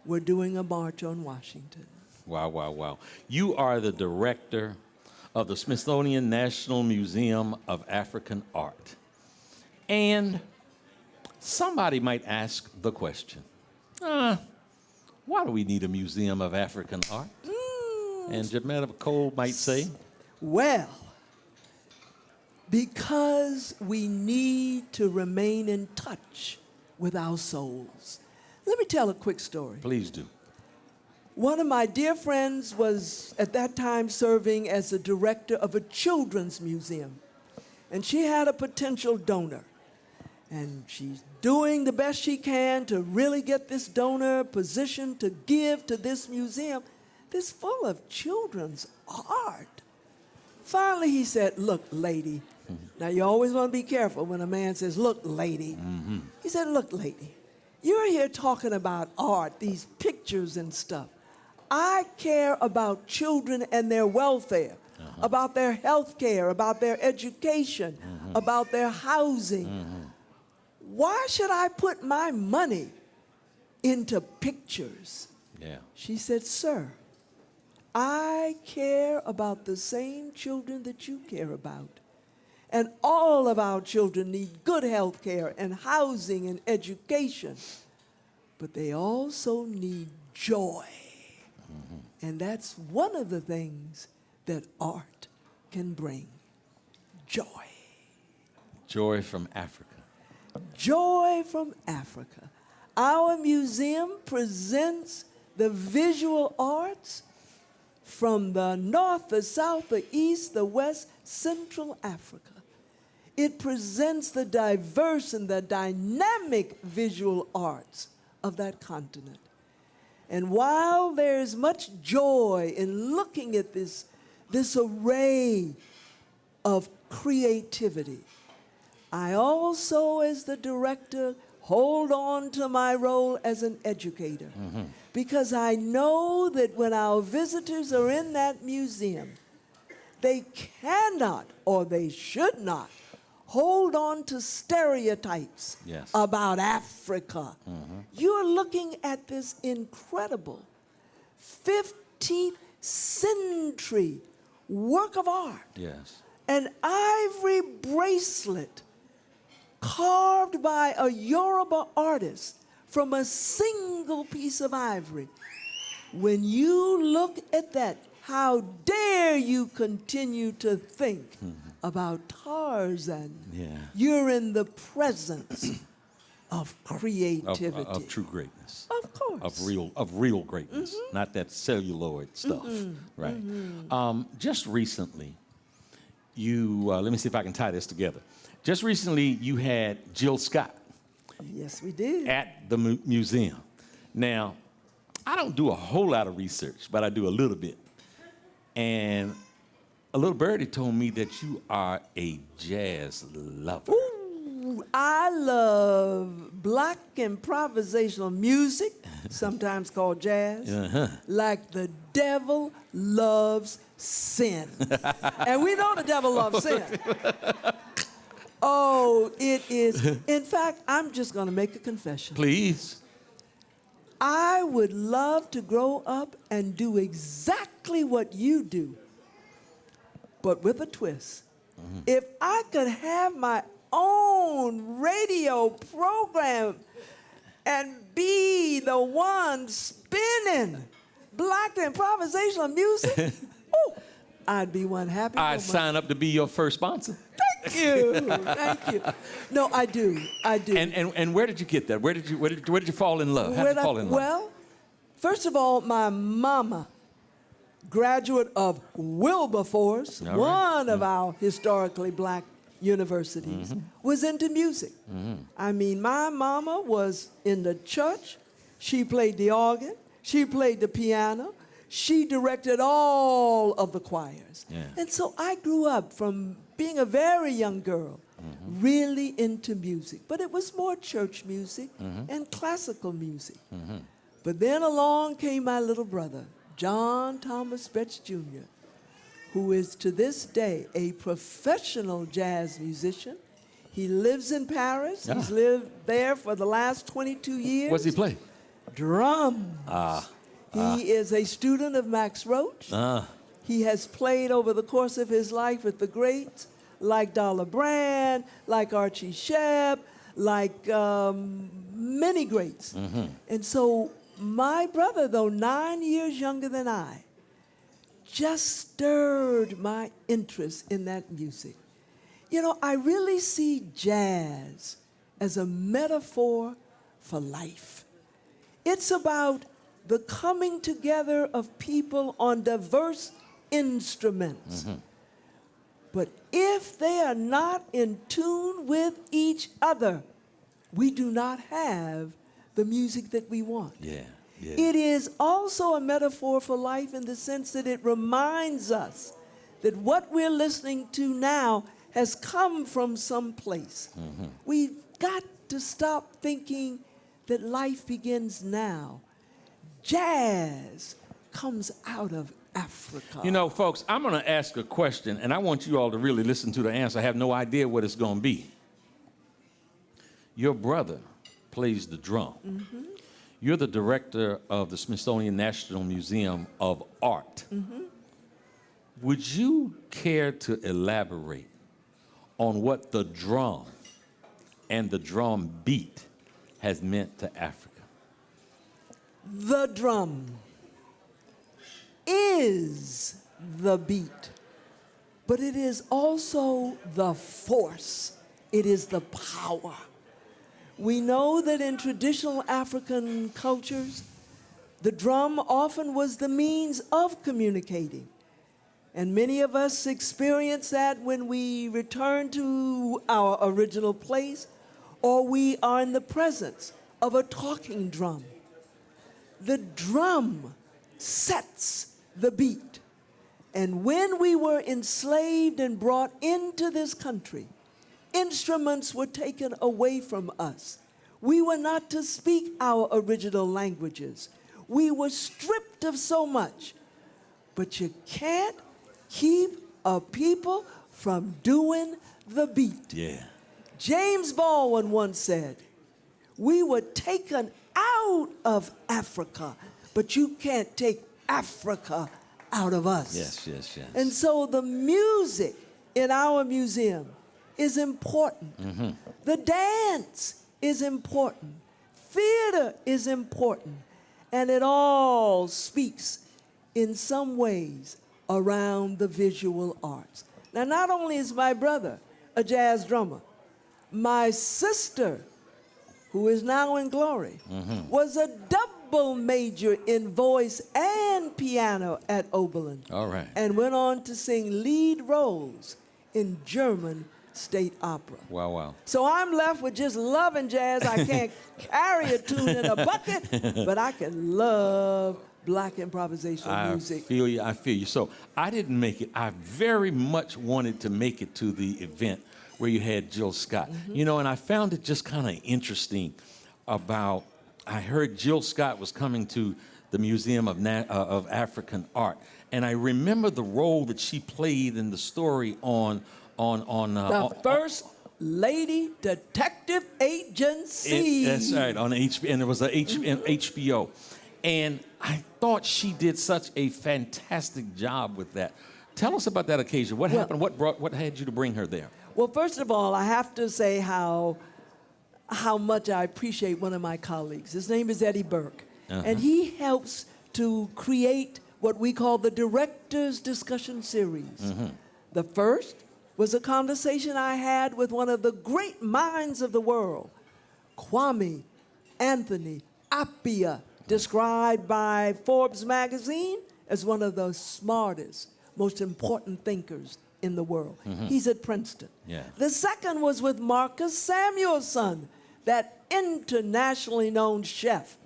were doing a march on Washington. Wow, wow, wow. You are the director of the Smithsonian National Museum of African Art. And somebody might ask the question, why do we need a museum of African art? And Janetta Cole might say, well, because we need to remain in touch with our souls. Let me tell a quick story. please do. One of my dear friends was at that time serving as the director of a children's museum. And she had a potential donor. And she's doing the best she can to really get this donor positioned to give to this museum that's full of children's art. Finally, he said, look, lady. Now, you always want to be careful when a man says, look, lady. He said, look, lady, you're here talking about art, these pictures and stuff. I care about children and their welfare, about their health care, about their education, about their housing. why should I put my money into pictures? Yeah. She said, sir, I care about the same children that you care about. And all of our children need good health care and housing and education. But they also need joy. And that's one of the things that art can bring. Joy. Joy from Africa. Joy from Africa. Our museum presents the visual arts from the north, the south, the east, the west, Central Africa. It presents the diverse and the dynamic visual arts of that continent. And while there's much joy in looking at this array of creativity, I also, as the director, hold on to my role as an educator. Because I know that when our visitors are in that museum, they cannot or they should not hold on to stereotypes about Africa. You're looking at this incredible 15th century work of art. Yes. An ivory bracelet carved by a Yoruba artist from a single piece of ivory. When you look at that, how dare you continue to think about Tarzan? Yeah. You're in the presence of creativity. Of true greatness. Of course. Of real greatness, not that celluloid stuff. Right. Just recently, you, let me see if I can tie this together. Just recently, you had Jill Scott. Yes, we did. At the museum. Now, I don't do a whole lot of research, but I do a little bit. And a little birdie told me that you are a jazz lover. Ooh, I love black improvisational music, sometimes called jazz, like the devil loves sin. And we know the devil loves sin. Oh, it is. In fact, I'm just going to make a confession. Please. I would love to grow up and do exactly what you do, but with a twist. If I could have my own radio program and be the one spinning black improvisational music, oh, I'd be one happy woman. I'd sign up to be your first sponsor. Thank you. Thank you. No, I do. I do. And where did you get that? Where did you fall in love? How did you fall in love? Well, first of all, my mama, graduate of Wilberforce, one of our historically black universities, was into music. I mean, my mama was in the church. She played the organ. She played the piano. She directed all of the choirs. Yeah. And so I grew up from being a very young girl, really into music. But it was more church music and classical music. But then along came my little brother, John Thomas Betts Jr., who is to this day a professional jazz musician. He lives in Paris. He's lived there for the last 22 years. What does he play? Drums. He is a student of Max Roach. He has played over the course of his life with the greats like Dollar Brand, like Archie Shepp, like many greats. And so my brother, though 9 years younger than I, just stirred my interest in that music. You know, I really see jazz as a metaphor for life. It's about the coming together of people on diverse instruments. But if they are not in tune with each other, we do not have the music that we want. It is also a metaphor for life in the sense that it reminds us that what we're listening to now has come from some place. We've got to stop thinking that life begins now. Jazz comes out of Africa. You know, folks, I'm going to ask a question, and I want you all to really listen to the answer. I have no idea what it's going to be. Your brother plays the drum. Mm-hmm. You're the director of the Smithsonian National Museum of Art. Mm-hmm. Would you care to elaborate on what the drum and the drum beat has meant to Africa? The drum is the beat, but it is also the force. It is the power. We know that in traditional African cultures, the drum often was the means of communicating. And many of us experience that when we return to our original place or we are in the presence of a talking drum. The drum sets the beat. And when we were enslaved and brought into this country, instruments were taken away from us. We were not to speak our original languages. We were stripped of so much. But you can't keep a people from doing the beat. Yeah. James Baldwin once said, "We were taken out of Africa, but you can't take Africa out of us." Yes, yes, yes. And so the music in our museum is important. Mm-hmm. The dance is important. Theater is important. And it all speaks in some ways around the visual arts. Now, not only is my brother a jazz drummer, my sister, who is now in glory, was a double major in voice and piano at Oberlin. All right. And went on to sing lead roles in German state opera. Wow, wow. So I'm left with just loving jazz. I can't carry a tune in a bucket, but I can love black improvisational music. I feel you, I feel you. So I didn't make it. I very much wanted to make it to the event where you had Jill Scott. You know, and I found it just kind of interesting about, I heard Jill Scott was coming to the Museum of African Art. And I remember the role that she played in the story on The First Lady Detective Agency. That's right, on HBO, and there was a HBO. And I thought she did such a fantastic job with that. Tell us about that occasion. What happened? What had you to bring her there? Well, first of all, I have to say how much I appreciate one of my colleagues. His name is Eddie Burke. And he helps to create what we call the Director's Discussion Series. The first was a conversation I had with one of the great minds of the world, Kwame Anthony Appiah, described by Forbes magazine as one of the smartest, most important thinkers in the world. He's at Princeton. Yeah. The second was with Marcus Samuelsson, that internationally known chef,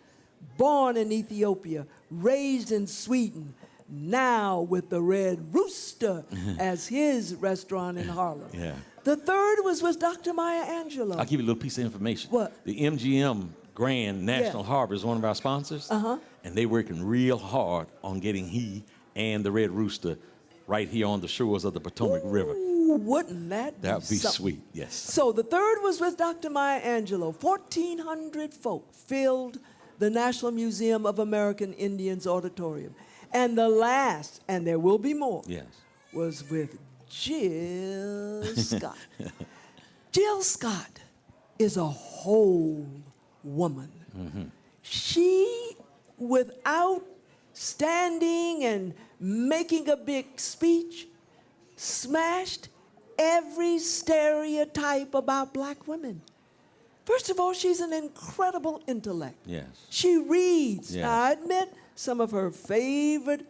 born in Ethiopia, raised in Sweden, now with the Red Rooster as his restaurant in Harlem. Yeah. The third was with Dr. Maya Angelou. I'll give you a little piece of information. What? The MGM Grand National Harbor is one of our sponsors. And they're working real hard on getting he and the Red Rooster right here on the shores of the Potomac River. Ooh, wouldn't that be That would be something? sweet, yes. So the third was with Dr. Maya Angelou. 1,400 folk filled the National Museum of American Indians Auditorium. And the last, and there will be more, Yes. was with Jill Scott. Jill Scott is a whole woman. She, without standing and making a big speech, smashed every stereotype about black women. First of all, she's an incredible intellect. Yes. She reads. Yes. Now, I admit some of her favorite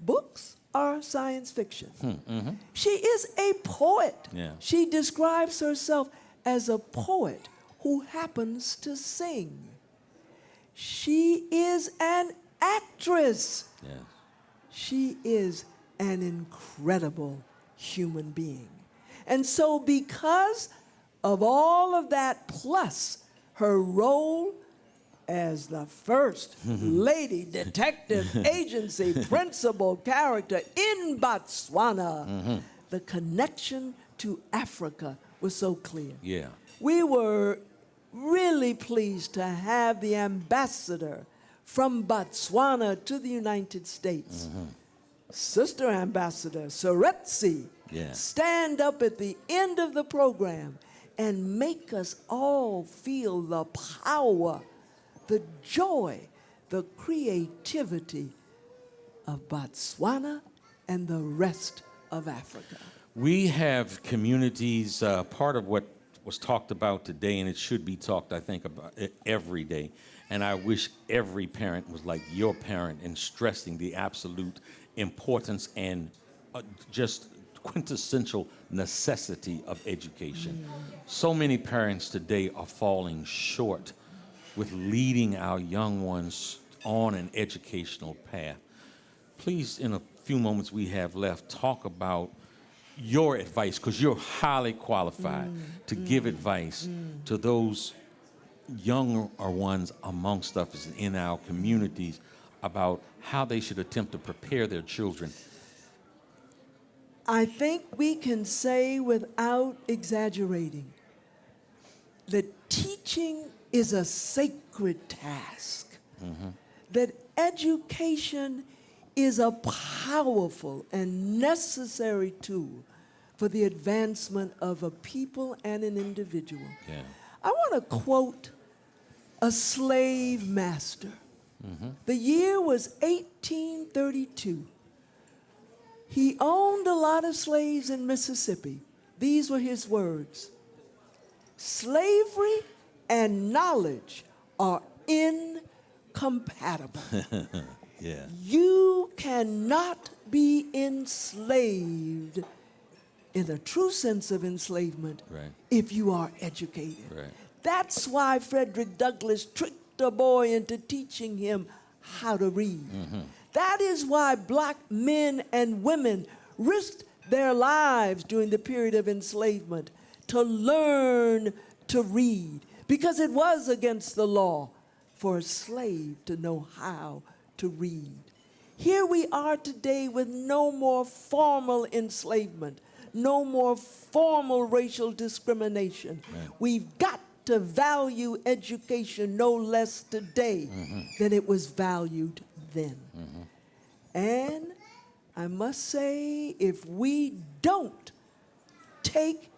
books are science fiction. She is a poet. Yeah. She describes herself as a poet who happens to sing. She is an actress. Yes. She is an incredible human being. And so because of all of that, plus her role as the first lady detective agency principal character in Botswana, the connection to Africa was so clear. Yeah. We were really pleased to have the ambassador from Botswana to the United States, Sister Ambassador Soretsi, stand up at the end of the program and make us all feel the power, the joy, the creativity of Botswana and the rest of Africa. We have communities, part of what was talked about today, and it should be talked, I think, about it every day. And I wish every parent was like your parent in stressing the absolute importance and just quintessential necessity of education. So many parents today are falling short with leading our young ones on an educational path. Please, in a few moments we have left, talk about your advice, because you're highly qualified to give advice to those younger ones amongst us in our communities about how they should attempt to prepare their children. I think we can say without exaggerating that teaching is a sacred task, that education is a powerful and necessary tool for the advancement of a people and an individual. I want to quote a slave master. The year was 1832. He owned a lot of slaves in Mississippi. These were his words: "Slavery and knowledge are incompatible." You cannot be enslaved in the true sense of enslavement if you are educated. That's why Frederick Douglass tricked a boy into teaching him how to read. That is why black men and women risked their lives during the period of enslavement to learn to read, because it was against the law for a slave to know how to read. Here we are today with no more formal enslavement, no more formal racial discrimination. We've got to value education no less today than it was valued then. And I must say, if we don't take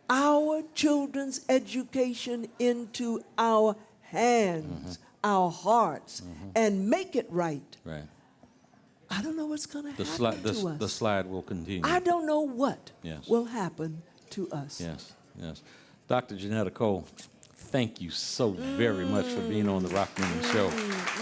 our children's education into our hands, our hearts, and make it right, I don't know what's going to happen to us. The slide will continue. I don't know what will happen to us. Dr. Janetta Cole, thank you so very much for being on the Rock Newman Show.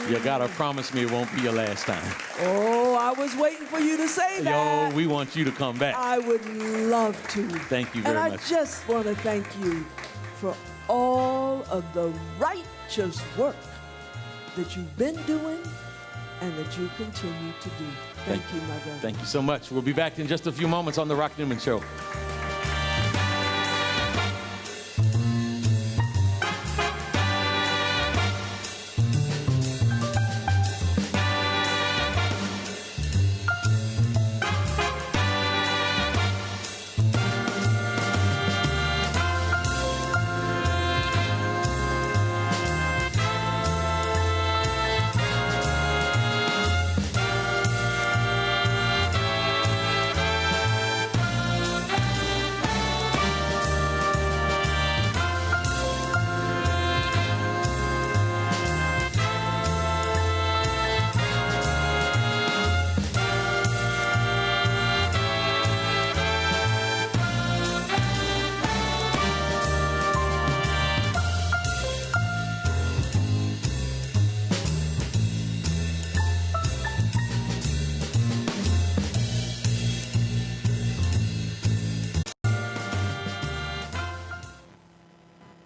You gotta promise me it won't be your last time. Oh, I was waiting for you to say that. Yo, we want you to come back. I would love to. Thank you very much. And I just want to thank you for all of the righteous work that you've been doing and that you continue to do. Thank you, my brother. Thank you so much. We'll be back in just a few moments on the Rock Newman Show.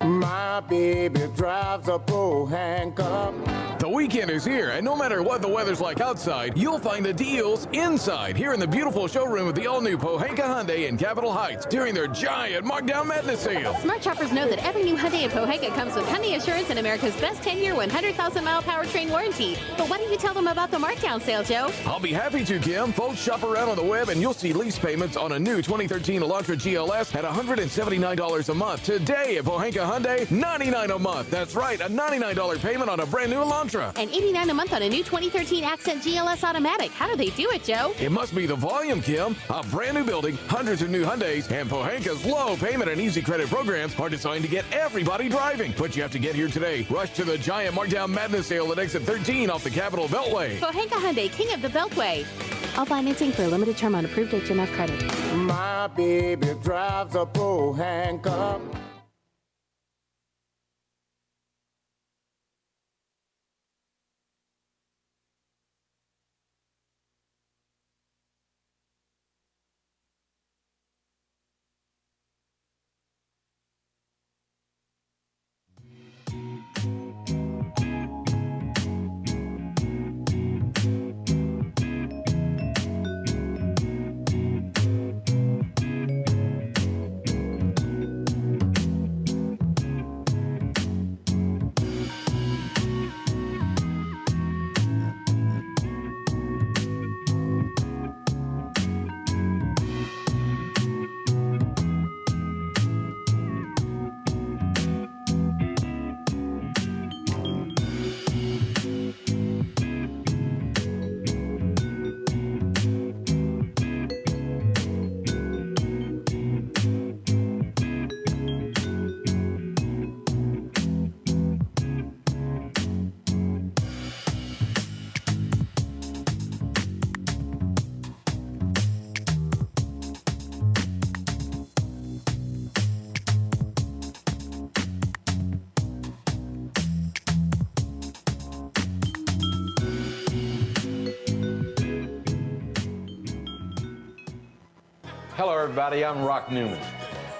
My baby drives a bull handcuff. The weekend is here, and no matter what the weather's like outside, you'll find the deals inside here in the beautiful showroom of the all-new Pohanka Hyundai in Capitol Heights during their giant Markdown Madness sale. Smart shoppers know that every new Hyundai in Pohanka comes with Hyundai Assurance and America's best 10-year, 100,000-mile powertrain warranty. But why don't you tell them about the markdown sale, Joe? I'll be happy to, Kim. Folks, shop around on the web, and you'll see lease payments on a new 2013 Elantra GLS at $179 a month today at Pohanka Hyundai. $99 a month. That's right, a $99 payment on a brand new Elantra. And $89 a month on a new 2013 Accent GLS Automatic. How do they do it, Joe? It must be the volume, Kim. A brand new building, hundreds of new Hyundais, and Pohanka's low payment and easy credit programs are designed to get everybody driving. But you have to get here today. Rush to the giant Markdown Madness sale at exit 13 off the Capitol Beltway. Pohanka Hyundai, king of the Beltway. All financing for a limited term on approved HMF credit. My baby drives a Pohanka. Hello, everybody. I'm Rock Newman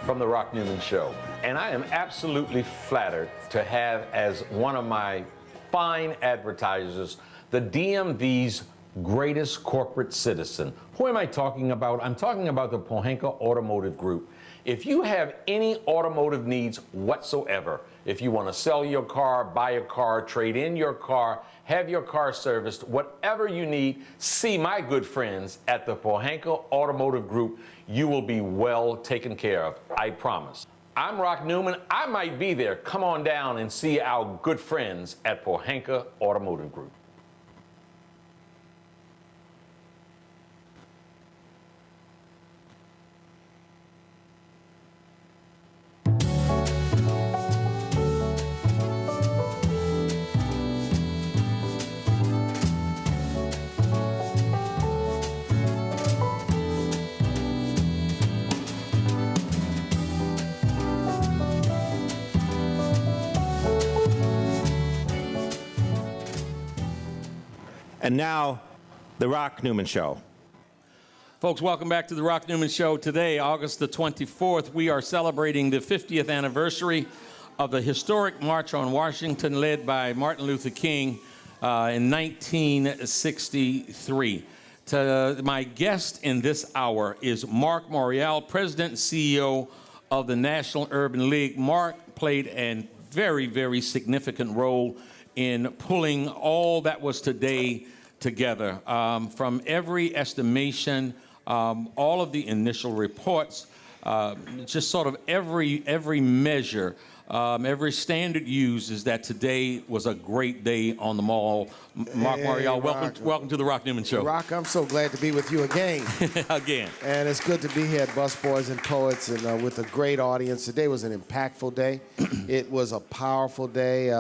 from The Rock Newman Show. And I am absolutely flattered to have as one of my fine advertisers the DMV's greatest corporate citizen. Who am I talking about? I'm talking about the Pohanka Automotive Group. If you have any automotive needs whatsoever, if you want to sell your car, buy a car, trade in your car, have your car serviced, whatever you need, see my good friends at the Pohanka Automotive Group. You will be well taken care of, I promise. I'm Rock Newman. I might be there. Come on down and see our good friends at Pohanka Automotive Group. And now, The Rock Newman Show. Folks, welcome back to the Rock Newman Show. Today, August the 24th, we are celebrating the 50th anniversary of the historic March on Washington led by Martin Luther King in 1963. My guest in this hour is Mark Morial, President and CEO of the National Urban League. Mark played a very, very significant role in pulling all that was today together. From every estimation, all of the initial reports, just sort of every measure, every standard used is that today was a great day on the mall. Mark Morial, welcome to the Rock Newman Show. Rock, I'm so glad to be with you again. Again. And it's good to be here at Busboys and Poets and with a great audience. Today was an impactful day. It was a powerful day.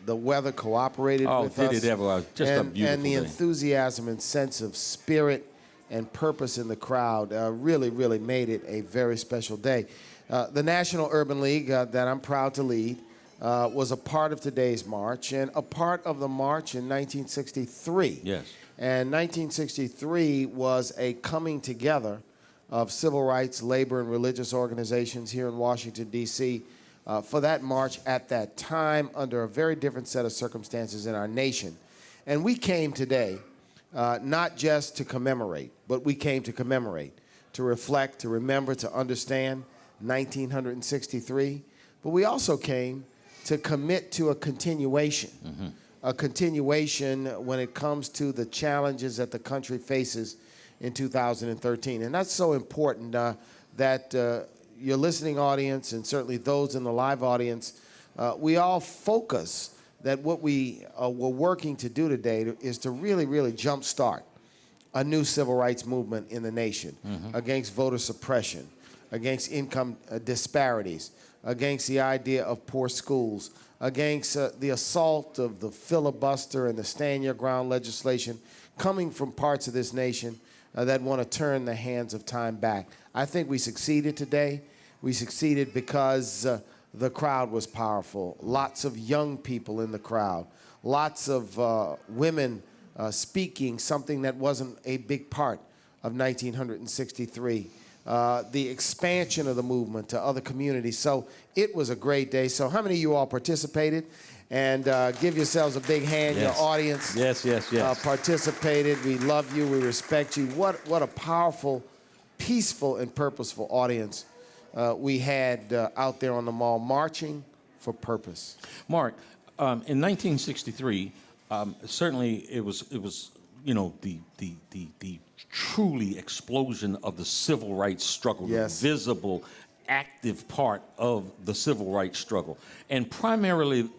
The weather cooperated with us. Oh, did it ever. Just a beautiful And the day. enthusiasm and sense of spirit and purpose in the crowd really, really made it a very special day. The National Urban League that I'm proud to lead was a part of today's march and a part of the march in 1963. Yes. And 1963 was a coming together of civil rights, labor, and religious organizations here in Washington, D.C., for that march at that time under a very different set of circumstances in our nation. And we came today not just to commemorate, but we came to commemorate, to reflect, to remember, to understand 1963. But we also came to commit to a continuation, a continuation when it comes to the challenges that the country faces in 2013. And that's so important that your listening audience and certainly those in the live audience we all focus that what we were working to do today is to really, really jumpstart a new civil rights movement in the nation against voter suppression, against income disparities, against the idea of poor schools, against the assault of the filibuster and the stand your ground legislation coming from parts of this nation that want to turn the hands of time back. I think we succeeded today. We succeeded because the crowd was powerful. Lots of young people in the crowd. Lots of women speaking something that wasn't a big part of 1963. The expansion of the movement to other communities. So it was a great day. So how many of you all participated? And give yourselves a big hand, Yes. your audience. Yes. Participated. We love you. We respect you. What a powerful, peaceful, and purposeful audience we had out there on the mall marching for purpose. Mark, in 1963, certainly it was the truly explosion of the civil rights struggle, Yes. the visible, active part of the civil rights struggle. And primarily,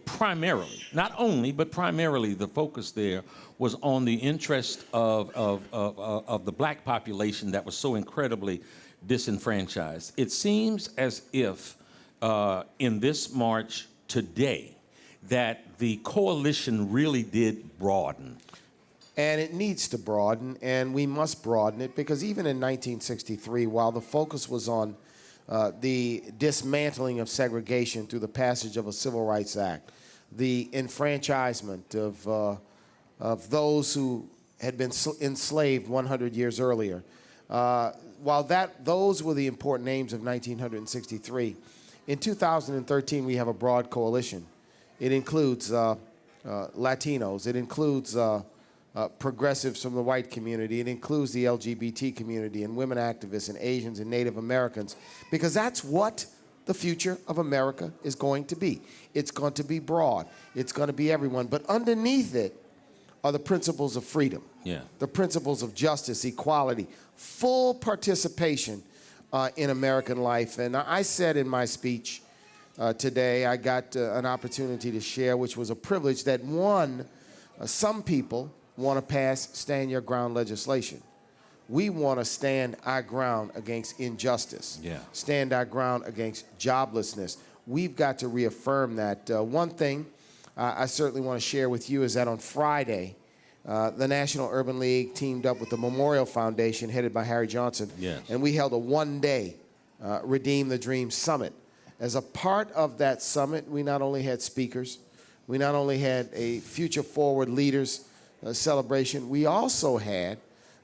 not only, but primarily the focus there was on the interest of the black population that was so incredibly disenfranchised. It seems as if in this march today that the coalition really did broaden. And it needs to broaden, and we must broaden it, because even in 1963, while the focus was on the dismantling of segregation through the passage of a Civil Rights Act, the enfranchisement of those who had been enslaved 100 years earlier, while those were the important names of 1963, in 2013 we have a broad coalition. It includes Latinos. It includes progressives from the white community. It includes the LGBT community and women activists and Asians and Native Americans, because that's what the future of America is going to be. It's going to be broad. It's going to be everyone. But underneath it are the principles of freedom, the principles of justice, equality, full participation in American life. And I said in my speech today, I got an opportunity to share, which was a privilege, that some people want to pass stand your ground legislation. We want to stand our ground against injustice, stand our ground against joblessness. We've got to reaffirm that. One thing I certainly want to share with you is that on Friday, the National Urban League teamed up with the Memorial Foundation, headed by Harry Johnson, and we held a one-day Redeem the Dream Summit. As a part of that summit, we not only had speakers, we not only had a Future Forward Leaders celebration, we also had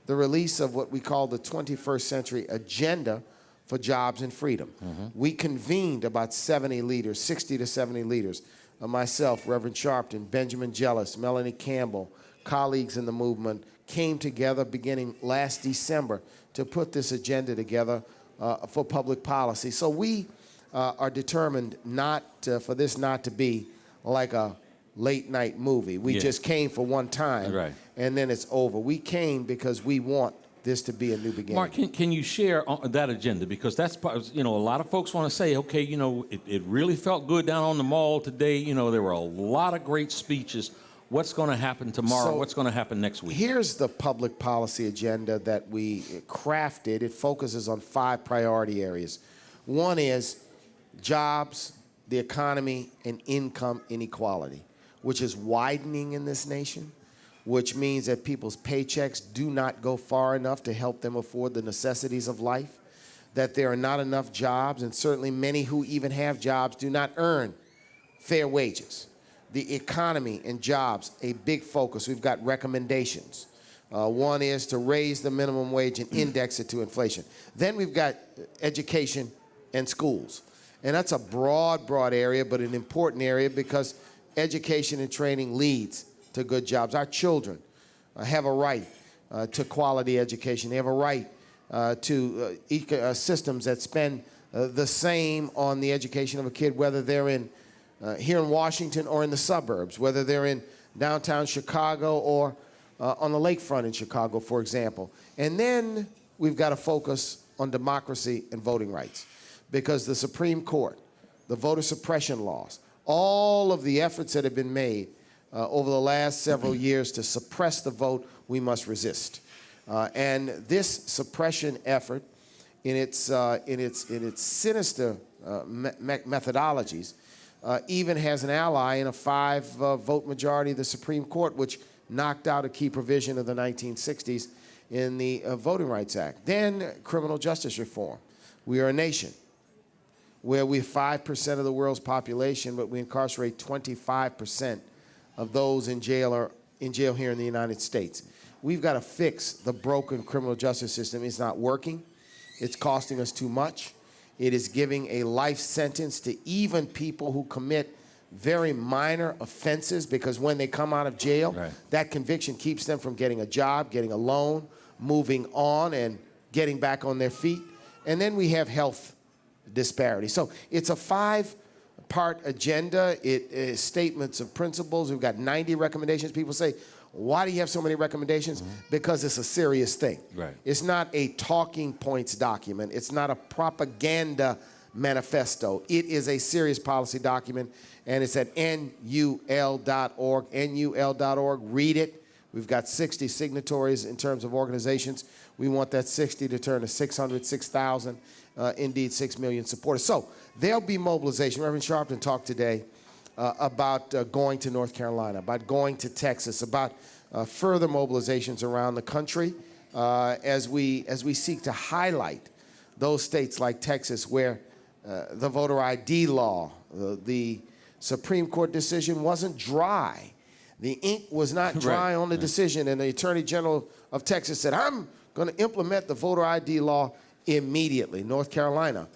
the release of what we call the 21st Century Agenda for Jobs and Freedom. We convened about 70 leaders, 60 to 70 leaders, myself, Reverend Sharpton, Benjamin Jellis, Melanie Campbell, colleagues in the movement, came together beginning last December to put this agenda together for public policy. So we are determined for this not to be like a late night movie. We just came for one time, and then it's over. We came because we want this to be a new beginning. Mark, can you share that agenda? Because that's part, a lot of folks want to say, okay, it really felt good down on the mall today. There were a lot of great speeches. What's going to happen tomorrow? What's going to happen next week? Here's the public policy agenda that we crafted. It focuses on 5 priority areas. One is jobs, the economy, and income inequality, which is widening in this nation, which means that people's paychecks do not go far enough to help them afford the necessities of life, that there are not enough jobs, and certainly many who even have jobs do not earn fair wages. The economy and jobs, a big focus. We've got recommendations. One is to raise the minimum wage and index it to inflation. Then we've got education and schools. And that's a broad area, but an important area, because education and training leads to good jobs. Our children have a right to quality education. They have a right to systems that spend the same on the education of a kid, whether they're here in Washington or in the suburbs, whether they're in downtown Chicago or on the lakefront in Chicago, for example. And then we've got to focus on democracy and voting rights, because the Supreme Court, the voter suppression laws, all of the efforts that have been made over the last several years to suppress the vote, we must resist. And this suppression effort, in its sinister methodologies, even has an ally in a 5-vote majority of the Supreme Court, which knocked out a key provision of the 1960s in the Voting Rights Act. Then criminal justice reform. We are a nation where we have 5% of the world's population, but we incarcerate 25% of those in jail here in the United States. We've got to fix the broken criminal justice system. It's not working. It's costing us too much. It is giving a life sentence to even people who commit very minor offenses, because when they come out of jail, that conviction keeps them from getting a job, getting a loan, moving on, and getting back on their feet. And then we have health disparity. So it's a 5-part agenda. It is statements of principles. We've got 90 recommendations. People say, why do you have so many recommendations? Because it's a serious thing. It's not a talking points document. It's not a propaganda manifesto. It is a serious policy document, and it's at nul.org, nul.org. Read it. We've got 60 signatories in terms of organizations. We want that 60 to turn to 600, 6,000, indeed 6 million supporters. So there'll be mobilization. Reverend Sharpton talked today about going to North Carolina, about going to Texas, about further mobilizations around the country as we seek to highlight those states like Texas where the voter ID law, the Supreme Court decision wasn't dry. The ink was not dry on the decision, and the Attorney General of Texas said, I'm going to implement the voter ID law immediately. North Carolina,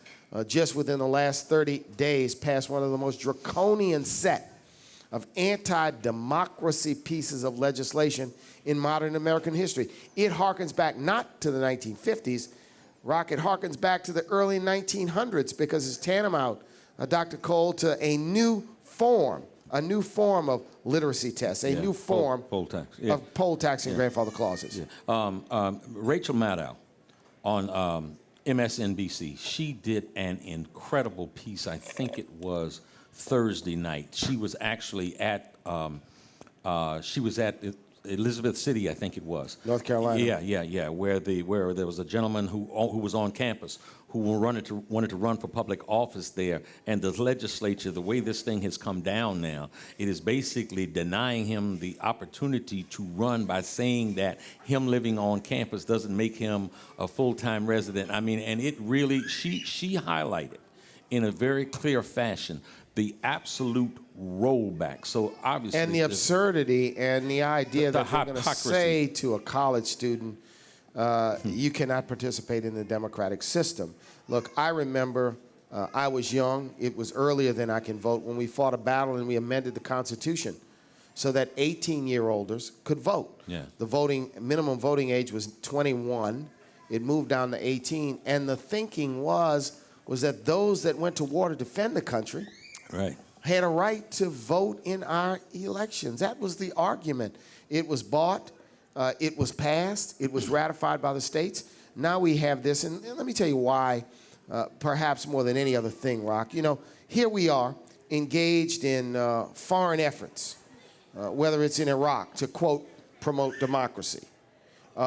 just within the last 30 days, passed one of the most draconian set of anti-democracy pieces of legislation in modern American history. It harkens back not to the 1950s, Rock, it harkens back to the early 1900s, because it's tantamount, Dr. Cole, to a new form of literacy tests, a new form poll tax, of poll tax and grandfather clauses. Rachel Maddow on MSNBC, she did an incredible piece. I think it was Thursday night. She was actually at Elizabeth City, I think it was. North Carolina. Yeah. Where there was a gentleman who was on campus who wanted to run for public office there, and the legislature, the way this thing has come down now, it is basically denying him the opportunity to run by saying that him living on campus doesn't make him a full-time resident. I mean, and it really, she highlighted in a very clear fashion the absolute rollback. So obviously, and the absurdity and the idea that we're going to say to a college student, you cannot participate in the democratic system. Look, I remember I was young. It was earlier than I can vote when we fought a battle and we amended the Constitution so that 18-year-olders could vote. The minimum voting age was 21. It moved down to 18, and the thinking was that those that went to war to defend the country had a right to vote in our elections. That was the argument. It was bought, it was passed, it was ratified by the states. Now we have this, and let me tell you why, perhaps more than any other thing, Rock. You know, here we are engaged in foreign efforts, whether it's in Iraq to, quote, promote democracy,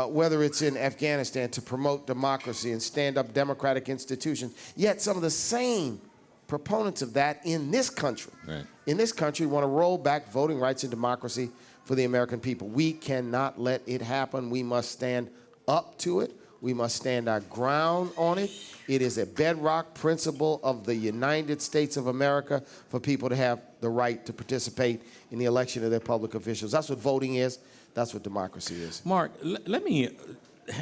whether it's in Afghanistan to promote democracy and stand up democratic institutions, yet some of the same proponents of that in this country, want to roll back voting rights and democracy for the American people. We cannot let it happen. We must stand up to it. We must stand our ground on it. It is a bedrock principle of the United States of America for people to have the right to participate in the election of their public officials. That's what voting is. That's what democracy is. Mark, let me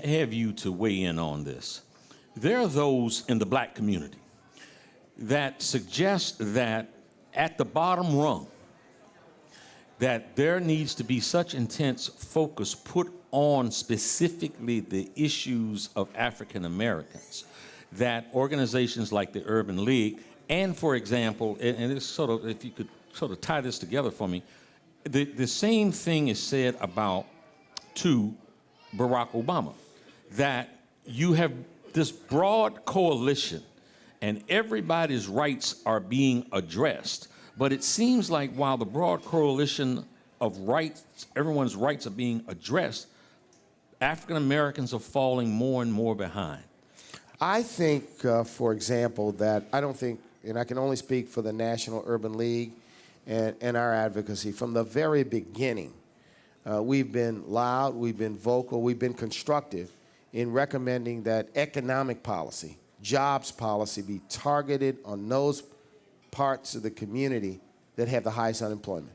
have you to weigh in on this. There are those in the black community that suggest that at the bottom rung, that there needs to be such intense focus put on specifically the issues of African Americans, that organizations like the Urban League, and for example, and it's sort of, if you could sort of tie this together for me, the same thing is said about to Barack Obama, that you have this broad coalition and everybody's rights are being addressed, But it seems like while the broad coalition of rights, everyone's rights are being addressed, African Americans are falling more and more behind. I think, for example, that I don't think, and I can only speak for the National Urban League and our advocacy, from the very beginning, we've been loud, we've been vocal, we've been constructive in recommending that economic policy, jobs policy be targeted on those parts of the community that have the highest unemployment.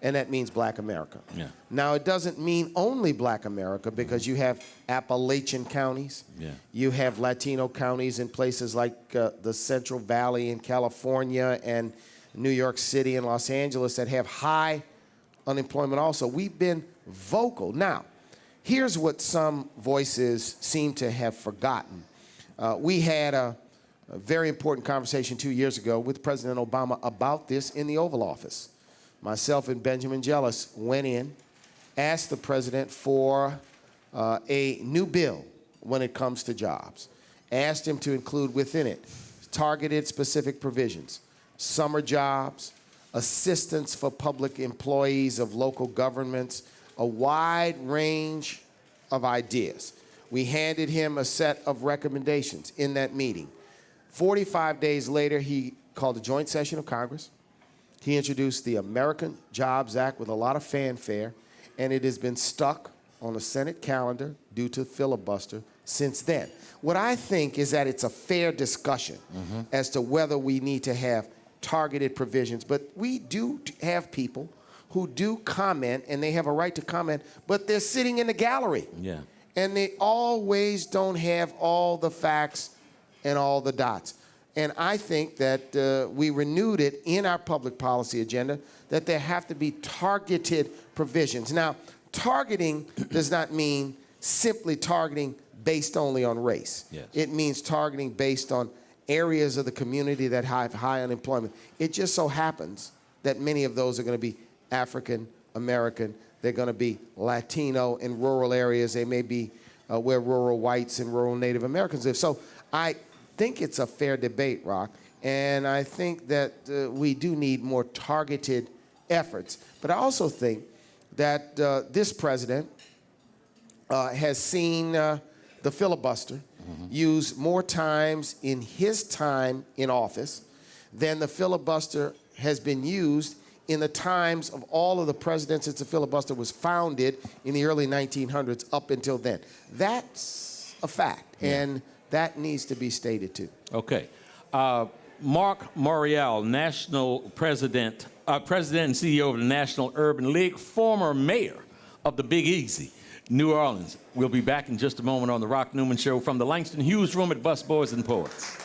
And that means Black America. Yeah. Now, it doesn't mean only Black America, because you have Appalachian counties. Yeah. You have Latino counties in places like the Central Valley in California and New York City and Los Angeles that have high unemployment also. We've been vocal. Now, here's what some voices seem to have forgotten. We had a very important conversation 2 years ago with President Obama about this in the Oval Office. Myself and Benjamin Jealous went in, asked the president for a new bill when it comes to jobs, asked him to include within it targeted specific provisions, summer jobs, assistance for public employees of local governments, a wide range of ideas. We handed him a set of recommendations in that meeting. 45 days later, he called a joint session of Congress. He introduced the American Jobs Act with a lot of fanfare, and it has been stuck on the Senate calendar due to filibuster since then. What I think is that it's a fair discussion as to whether we need to have targeted provisions, but we do have people who do comment, and they have a right to comment, but they're sitting in the gallery. Yeah. And they always don't have all the facts and all the dots. And I think that we renewed it in our public policy agenda, that there have to be targeted provisions. Now, targeting does not mean simply targeting based only on race. Yes. It means targeting based on areas of the community that have high unemployment. It just so happens that many of those are going to be African American. They're going to be Latino in rural areas. They may be where rural whites and rural Native Americans live. So I think it's a fair debate, Rock, and I think that we do need more targeted efforts. But I also think that this president has seen the filibuster used more times in his time in office than the filibuster has been used in the times of all of the presidents since the filibuster was founded in the early 1900s up until then. That's a fact, and that needs to be stated too. Okay. Mark Morial, National President and CEO of the National Urban League, former mayor of the Big Easy, New Orleans. We'll be back in just a moment on the Rock Newman Show from the Langston Hughes Room at Busboys and Poets.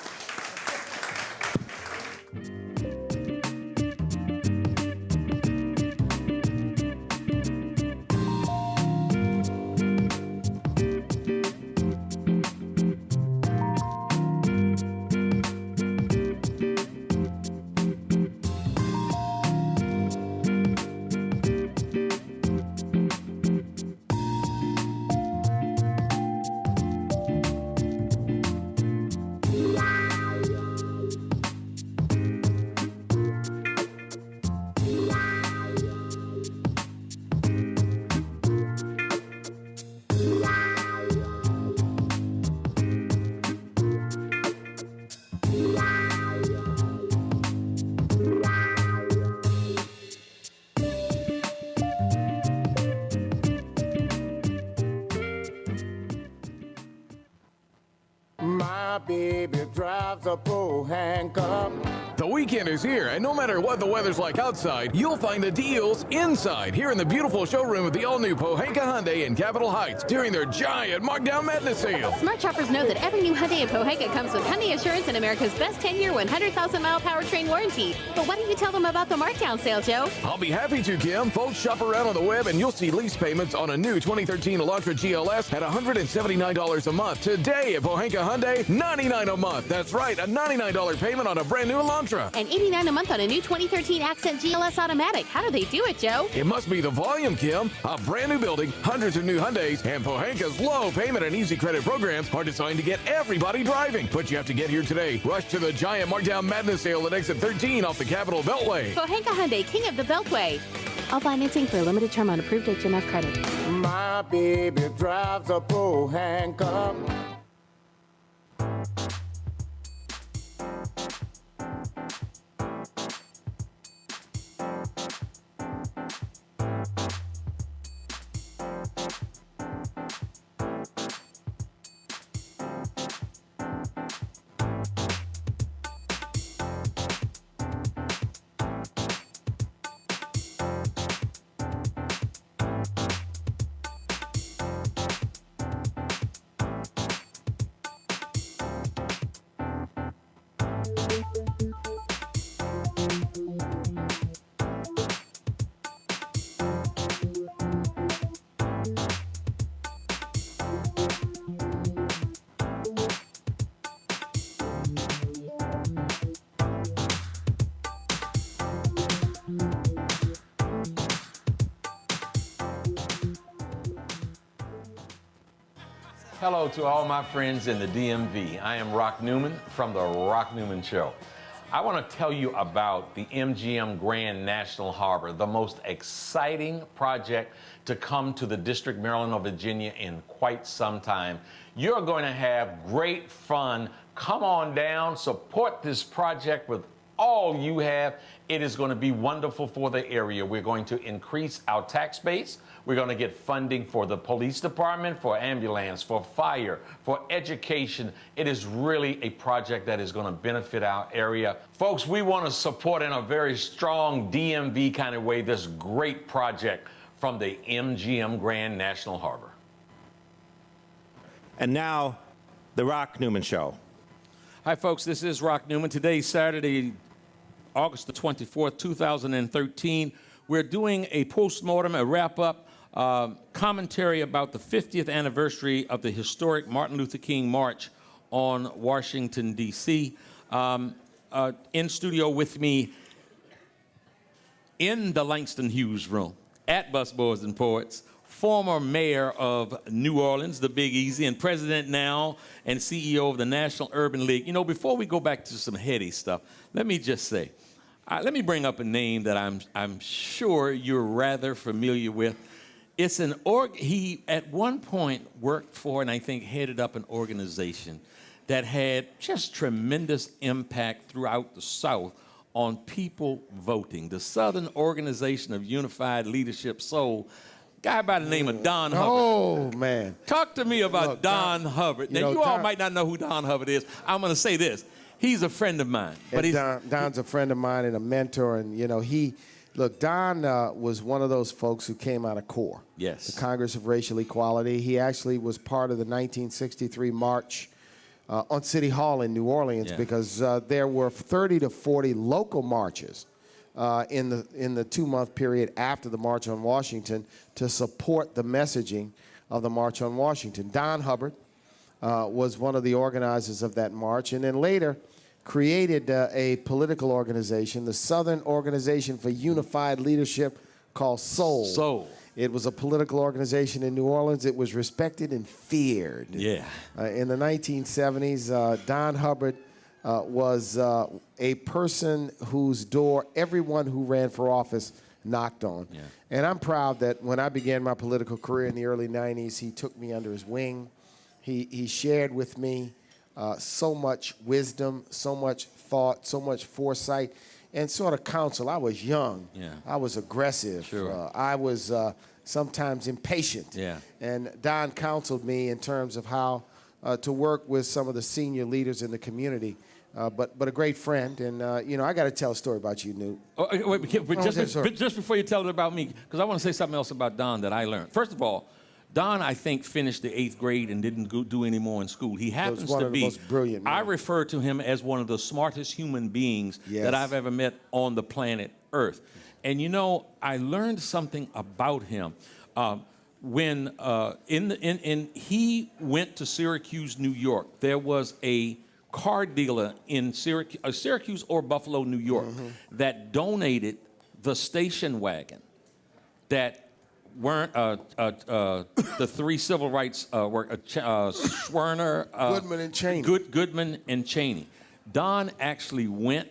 My baby drives a pro handcuff. The weekend is here, and no matter what the weather's like outside, you'll find the deals inside here in the beautiful showroom of the all-new Pohanka Hyundai in Capitol Heights during their giant Markdown Madness sale. Smart shoppers know that every new Hyundai in Pohanka comes with Hyundai Assurance and America's best 10-year, 100,000-mile powertrain warranty. But why don't you tell them about the markdown sale, Joe? I'll be happy to, Kim. Folks, shop around on the web, and you'll see lease payments on a new 2013 Elantra GLS at $179 a month. Today at Pohanka Hyundai, $99 a month. That's right, a $99 payment on a brand new Elantra. extra. And $89 a month on a new 2013 Accent GLS Automatic. How do they do it, Joe? It must be the volume, Kim. A brand new building, hundreds of new Hyundais, and Pohanka's low payment and easy credit programs are designed to get everybody driving. But you have to get here today. Rush to the giant Markdown Madness sale at exit 13 off the Capitol Beltway. Pohanka Hyundai, king of the Beltway. All financing for a limited term on approved HMF credit. My baby drives a Pohanka. Hello to all my friends in the DMV. I am Rock Newman from the Rock Newman Show. I want to tell you about the MGM Grand National Harbor, the most exciting project to come to the District, Maryland, or Virginia in quite some time. You're going to have great fun. Come on down, support this project with all you have. It is going to be wonderful for the area. We're going to increase our tax base. We're going to get funding for the police department, for ambulance, for fire, for education. It is really a project that is going to benefit our area. Folks, we want to support in a very strong DMV kind of way this great project from the MGM Grand National Harbor. And now, the Rock Newman Show. Hi, folks. This is Rock Newman. Today, Saturday, August the 24th, 2013. We're doing a postmortem, a wrap-up commentary about the 50th anniversary of the historic Martin Luther King March on Washington, D.C. In studio with me in the Langston Hughes room at Busboys and Poets, former mayor of New Orleans, the Big Easy, and president now and CEO of the National Urban League. You know, before we go back to some heady stuff, let me just say, let me bring up a name that I'm sure you're rather familiar with. It's he at one point worked for and I think headed up an organization that had just tremendous impact throughout the South on people voting. The Southern Organization of Unified Leadership Soul, guy by the name of Don Hubbard. Oh, man. Talk to me about Look, Don Hubbard. Now, you all might not know who Don Hubbard is. I'm going to say this. He's a friend of mine. But Don's a friend of mine and a mentor. And, you know, Don was one of those folks who came out of CORE. Yes. The Congress of Racial Equality. He actually was part of the 1963 march on City Hall in New Orleans because there were 30 to 40 local marches in the 2-month period after the March on Washington to support the messaging of the March on Washington. Don Hubbard was one of the organizers of that march, and then later created a political organization, the Southern Organization for Unified Leadership, called SOUL. SOUL. It was a political organization in New Orleans. It was respected and feared. Yeah. In the 1970s, Don Hubbard was a person whose door everyone who ran for office knocked on. Yeah. And I'm proud that when I began my political career in the early 90s, he took me under his wing. He shared with me so much wisdom, so much thought, so much foresight, and sort of counsel. I was young. Yeah. I was aggressive. Sure. I was sometimes impatient. Yeah. And Don counseled me in terms of how to work with some of the senior leaders in the community. But a great friend, and you know, I got to tell a story about you, Newt. Just before you tell it about me, because I want to say something else about Don that I learned. First of all, Don, I think, finished the 8th grade and didn't do any more in school. He happens one to of the be, most brilliant men. I refer to him as one of the smartest human beings that I've ever met on the planet Earth. And you know, I learned something about him. When he went to Syracuse, New York, there was a car dealer in Syracuse or Buffalo, New York, that donated the station wagon that weren't the three civil rights Schwerner, Goodman and Cheney. Goodman and Cheney. Don actually went,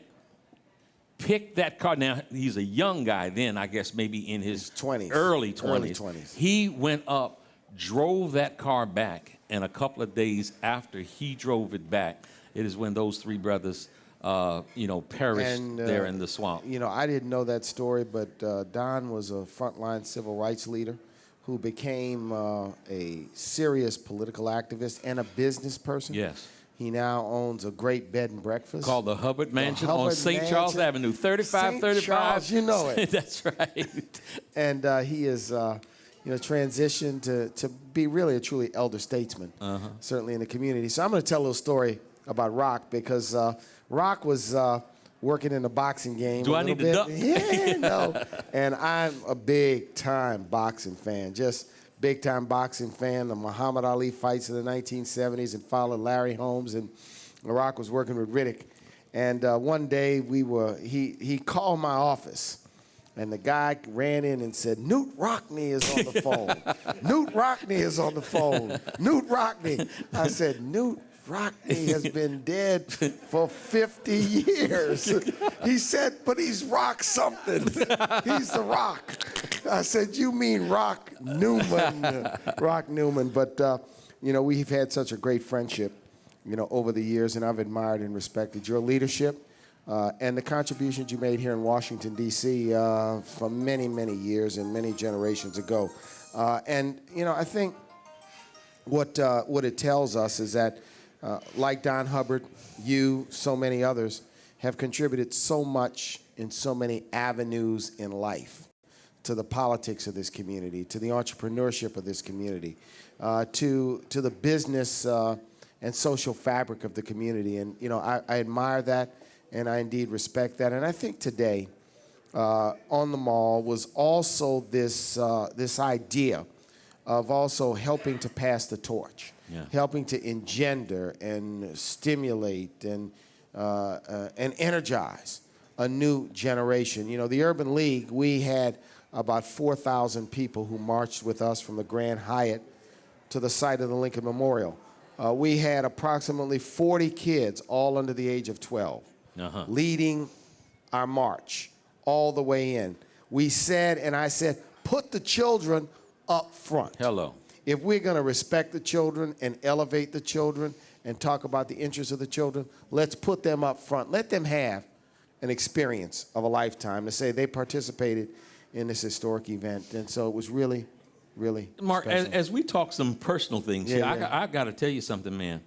picked that car. Now he's a young guy then, I guess maybe in his 20s, early 20s. Early 20s. He went up, drove that car back, and a couple of days after he drove it back, it is when those three brothers, perished there in the swamp. I didn't know that story, but Don was a frontline civil rights leader who became a serious political activist and a business person. Yes. He now owns a great bed and breakfast Called the Hubbard Mansion on Hubbard St. Charles Mansion. Avenue, 3535. St. Charles, you know it. That's right. And he is, transitioned to be really a truly elder statesman, certainly in the community. So I'm going to tell a little story about Rock because Rock was working in the boxing game. Do I need to duck? Yeah, no. And I'm a big-time boxing fan, just big-time boxing fan. The Muhammad Ali fights in the 1970s and followed Larry Holmes, and Rock was working with Riddick. And one day he called my office. And the guy ran in and said, Newt Rockney is on the phone. Newt Rockney is on the phone. Newt Rockney. I said, Newt Rockney has been dead for 50 years. He said, but he's Rock something. He's the Rock. I said, you mean Rock Newman. Rock Newman. But, we've had such a great friendship, over the years, and I've admired and respected your leadership. And the contributions you made here in Washington, D.C. For many, many years and many generations ago. I think what it tells us is that, like Don Hubbard, you, so many others, have contributed so much in so many avenues in life to the politics of this community, to the entrepreneurship of this community, to the business and social fabric of the community. And, I admire that. And I indeed respect that. And I think today on the Mall was also this idea of also helping to pass the torch, helping to engender and stimulate and energize a new generation. The Urban League, we had about 4,000 people who marched with us from the Grand Hyatt to the site of the Lincoln Memorial. We had approximately 40 kids, all under the age of 12. Leading our march all the way in. We said, and I said, put the children up front. Hello. If we're going to respect the children and elevate the children and talk about the interests of the children, let's put them up front. Let them have an experience of a lifetime to say they participated in this historic event. And so it was really, really Mark, special. as we talk some personal things here, I got to tell you something, man.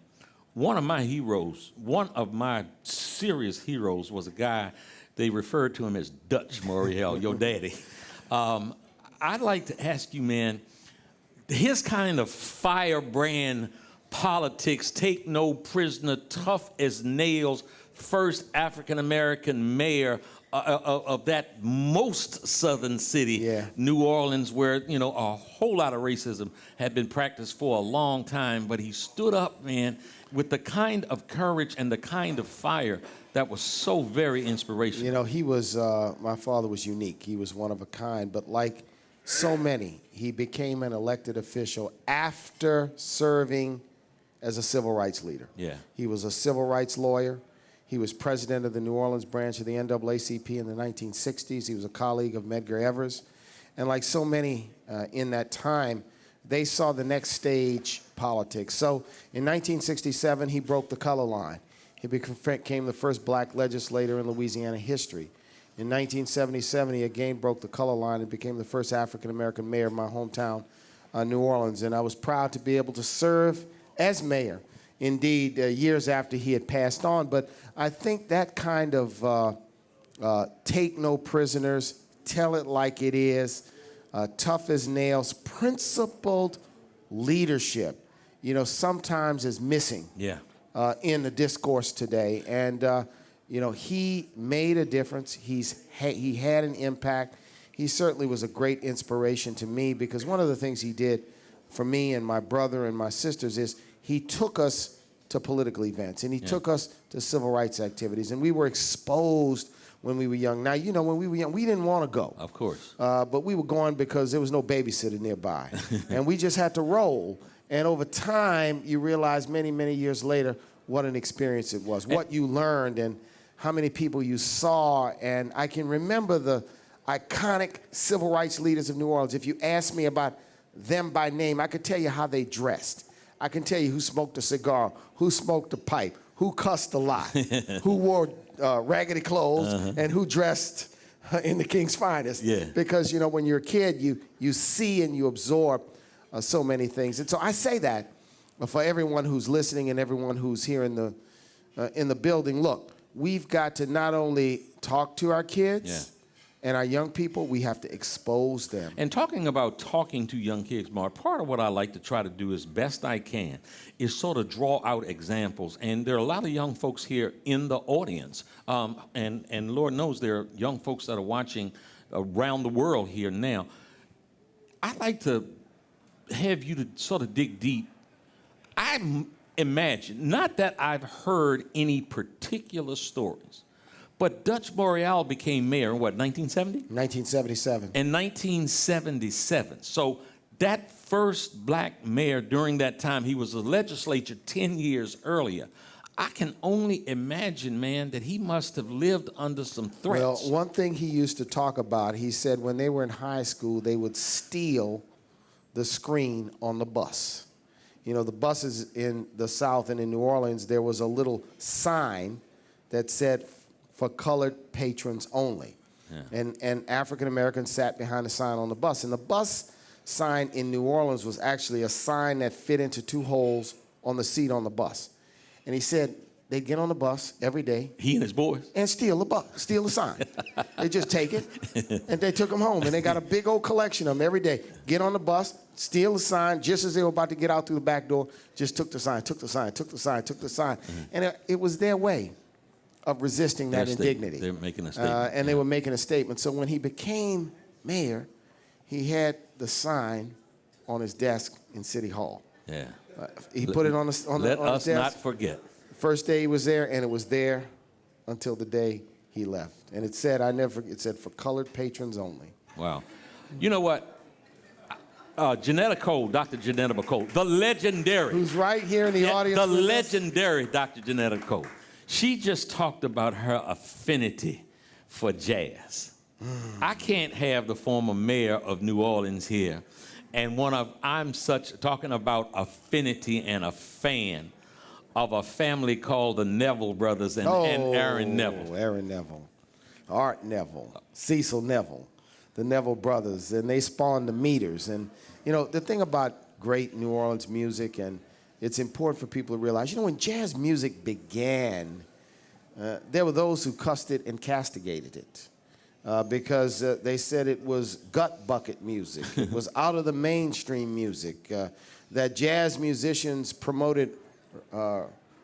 One of my heroes, one of my serious heroes was a guy, they referred to him as Dutch Moriel, your daddy. I'd like to ask you, man, his kind of firebrand politics, take no prisoner, tough as nails, first African-American mayor of that most southern city, New Orleans, where, a whole lot of racism had been practiced for a long time, but he stood up, man, with the kind of courage and the kind of fire that was so very inspirational. He was, my father was unique. He was one of a kind, but like so many, he became an elected official after serving as a civil rights leader. Yeah. He was a civil rights lawyer. He was president of the New Orleans branch of the NAACP in the 1960s. He was a colleague of Medgar Evers. And like so many in that time, they saw the next stage politics. So in 1967, he broke the color line. He became the first black legislator in Louisiana history. In 1977, he again broke the color line and became the first African-American mayor of my hometown, New Orleans. And I was proud to be able to serve as mayor, indeed, years after he had passed on. But I think that kind of take no prisoners, tell it like it is, tough as nails, principled leadership, sometimes is missing in the discourse today. And, he made a difference. He had an impact. He certainly was a great inspiration to me because one of the things he did for me and my brother and my sisters is he took us to political events, and he took us to civil rights activities, and we were exposed when we were young. Now, you know, when we were young, we didn't want to go. Of course. But we were going because there was no babysitter nearby, and we just had to roll. And over time, you realize many, many years later what an experience it was, what you learned, and how many people you saw. And I can remember the iconic civil rights leaders of New Orleans. If you ask me about them by name, I could tell you how they dressed. I can tell you who smoked a cigar, who smoked a pipe, who cussed a lot, who wore raggedy clothes, and who dressed in the king's finest. Yeah. Because, you know, when you're a kid, you see and you absorb so many things. And so I say that for everyone who's listening and everyone who's here in the building. Look, we've got to not only talk to our kids and our young people, we have to expose them. And talking about talking to young kids, Mark, part of what I like to try to do as best I can is sort of draw out examples. And there are a lot of young folks here in the audience. And Lord knows there are young folks that are watching around the world here now. I'd like to have you to sort of dig deep. I imagine, not that I've heard any particular stories, but Dutch Boreal became mayor in what, 1970? 1977. In 1977. So that first black mayor during that time, he was in the legislature 10 years earlier. I can only imagine, man, that he must have lived under some threats. Well, one thing he used to talk about, he said when they were in high school, they would steal the screen on the bus. You know, the buses in the South and in New Orleans, there was a little sign that said, for colored patrons only. And African Americans sat behind the sign on the bus. And the bus sign in New Orleans was actually a sign that fit into 2 holes on the seat on the bus. And he said they'd get on the bus every day. He and his boys? And steal the sign. They just take it, and they took them home. And they got a big old collection of them every day. Get on the bus, steal the sign, just as they were about to get out through the back door, just took the sign, took the sign, took the sign, took the sign. And it was their way of resisting that indignity. They're making a statement. And they were making a statement. So when he became mayor, he had the sign on his desk in City Hall. Yeah. He put it on his Let us desk. not forget. First day he was there, and it was there until the day he left. And it said, it said, for colored patrons only. Wow. You know what? Janetta Cole, Dr. Janetta Cole, the legendary. Who's right here in the audience The with us? legendary Dr. Janetta Cole. She just talked about her affinity for jazz. I can't have the former mayor of New Orleans here, and talking about affinity and a fan of a family called the Neville brothers and Aaron Neville. Aaron Neville, Art Neville, Cecil Neville, the Neville brothers, and they spawned the Meters. And, you know, the thing about great New Orleans music, and it's important for people to realize, you know, when jazz music began, there were those who cussed it and castigated it because they said it was gut bucket music. It was out of the mainstream music, that jazz musicians promoted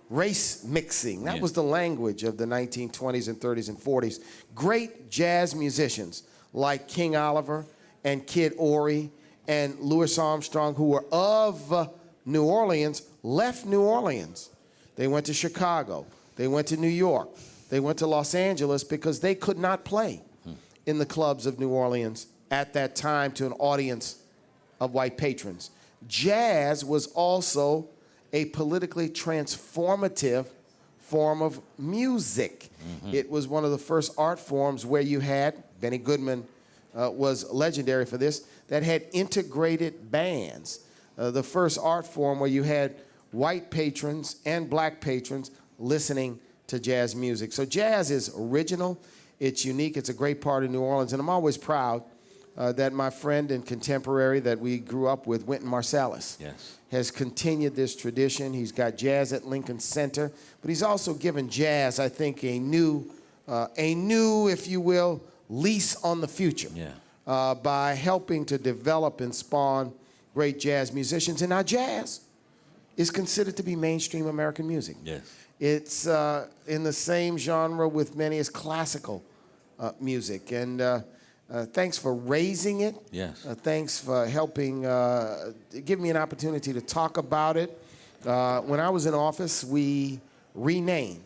race mixing. That was the language of the 1920s and 30s and 40s. Great jazz musicians like King Oliver and Kid Ory and Louis Armstrong, who were of New Orleans, left New Orleans. They went to Chicago. They went to New York. They went to Los Angeles because they could not play in the clubs of New Orleans at that time to an audience of white patrons. Jazz was also a politically transformative form of music. It was one of the first art forms where you had, Benny Goodman was legendary for this, that had integrated bands. The first art form where you had white patrons and black patrons listening to jazz music. So jazz is original, it's unique, it's a great part of New Orleans, and I'm always proud that my friend and contemporary that we grew up with, Wynton Marsalis, has continued this tradition. He's got jazz at Lincoln Center, but he's also given jazz, I think, a new, if you will, lease on the future by helping to develop and spawn great jazz musicians. And now jazz is considered to be mainstream American music. It's in the same genre with many as classical music. And thanks for raising it. Thanks for helping give me an opportunity to talk about it. When I was in office, we renamed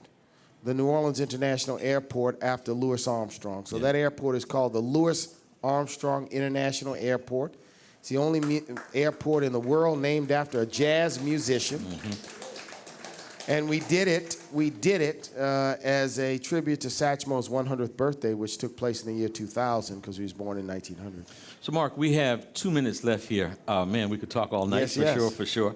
the New Orleans International Airport after Louis Armstrong. So that airport is called the Louis Armstrong International Airport. It's the only airport in the world named after a jazz musician. And we did it as a tribute to Satchmo's 100th birthday, which took place in the year 2000 because he was born in 1900. So, Mark, we have 2 minutes left here. Man, we could talk all night for sure.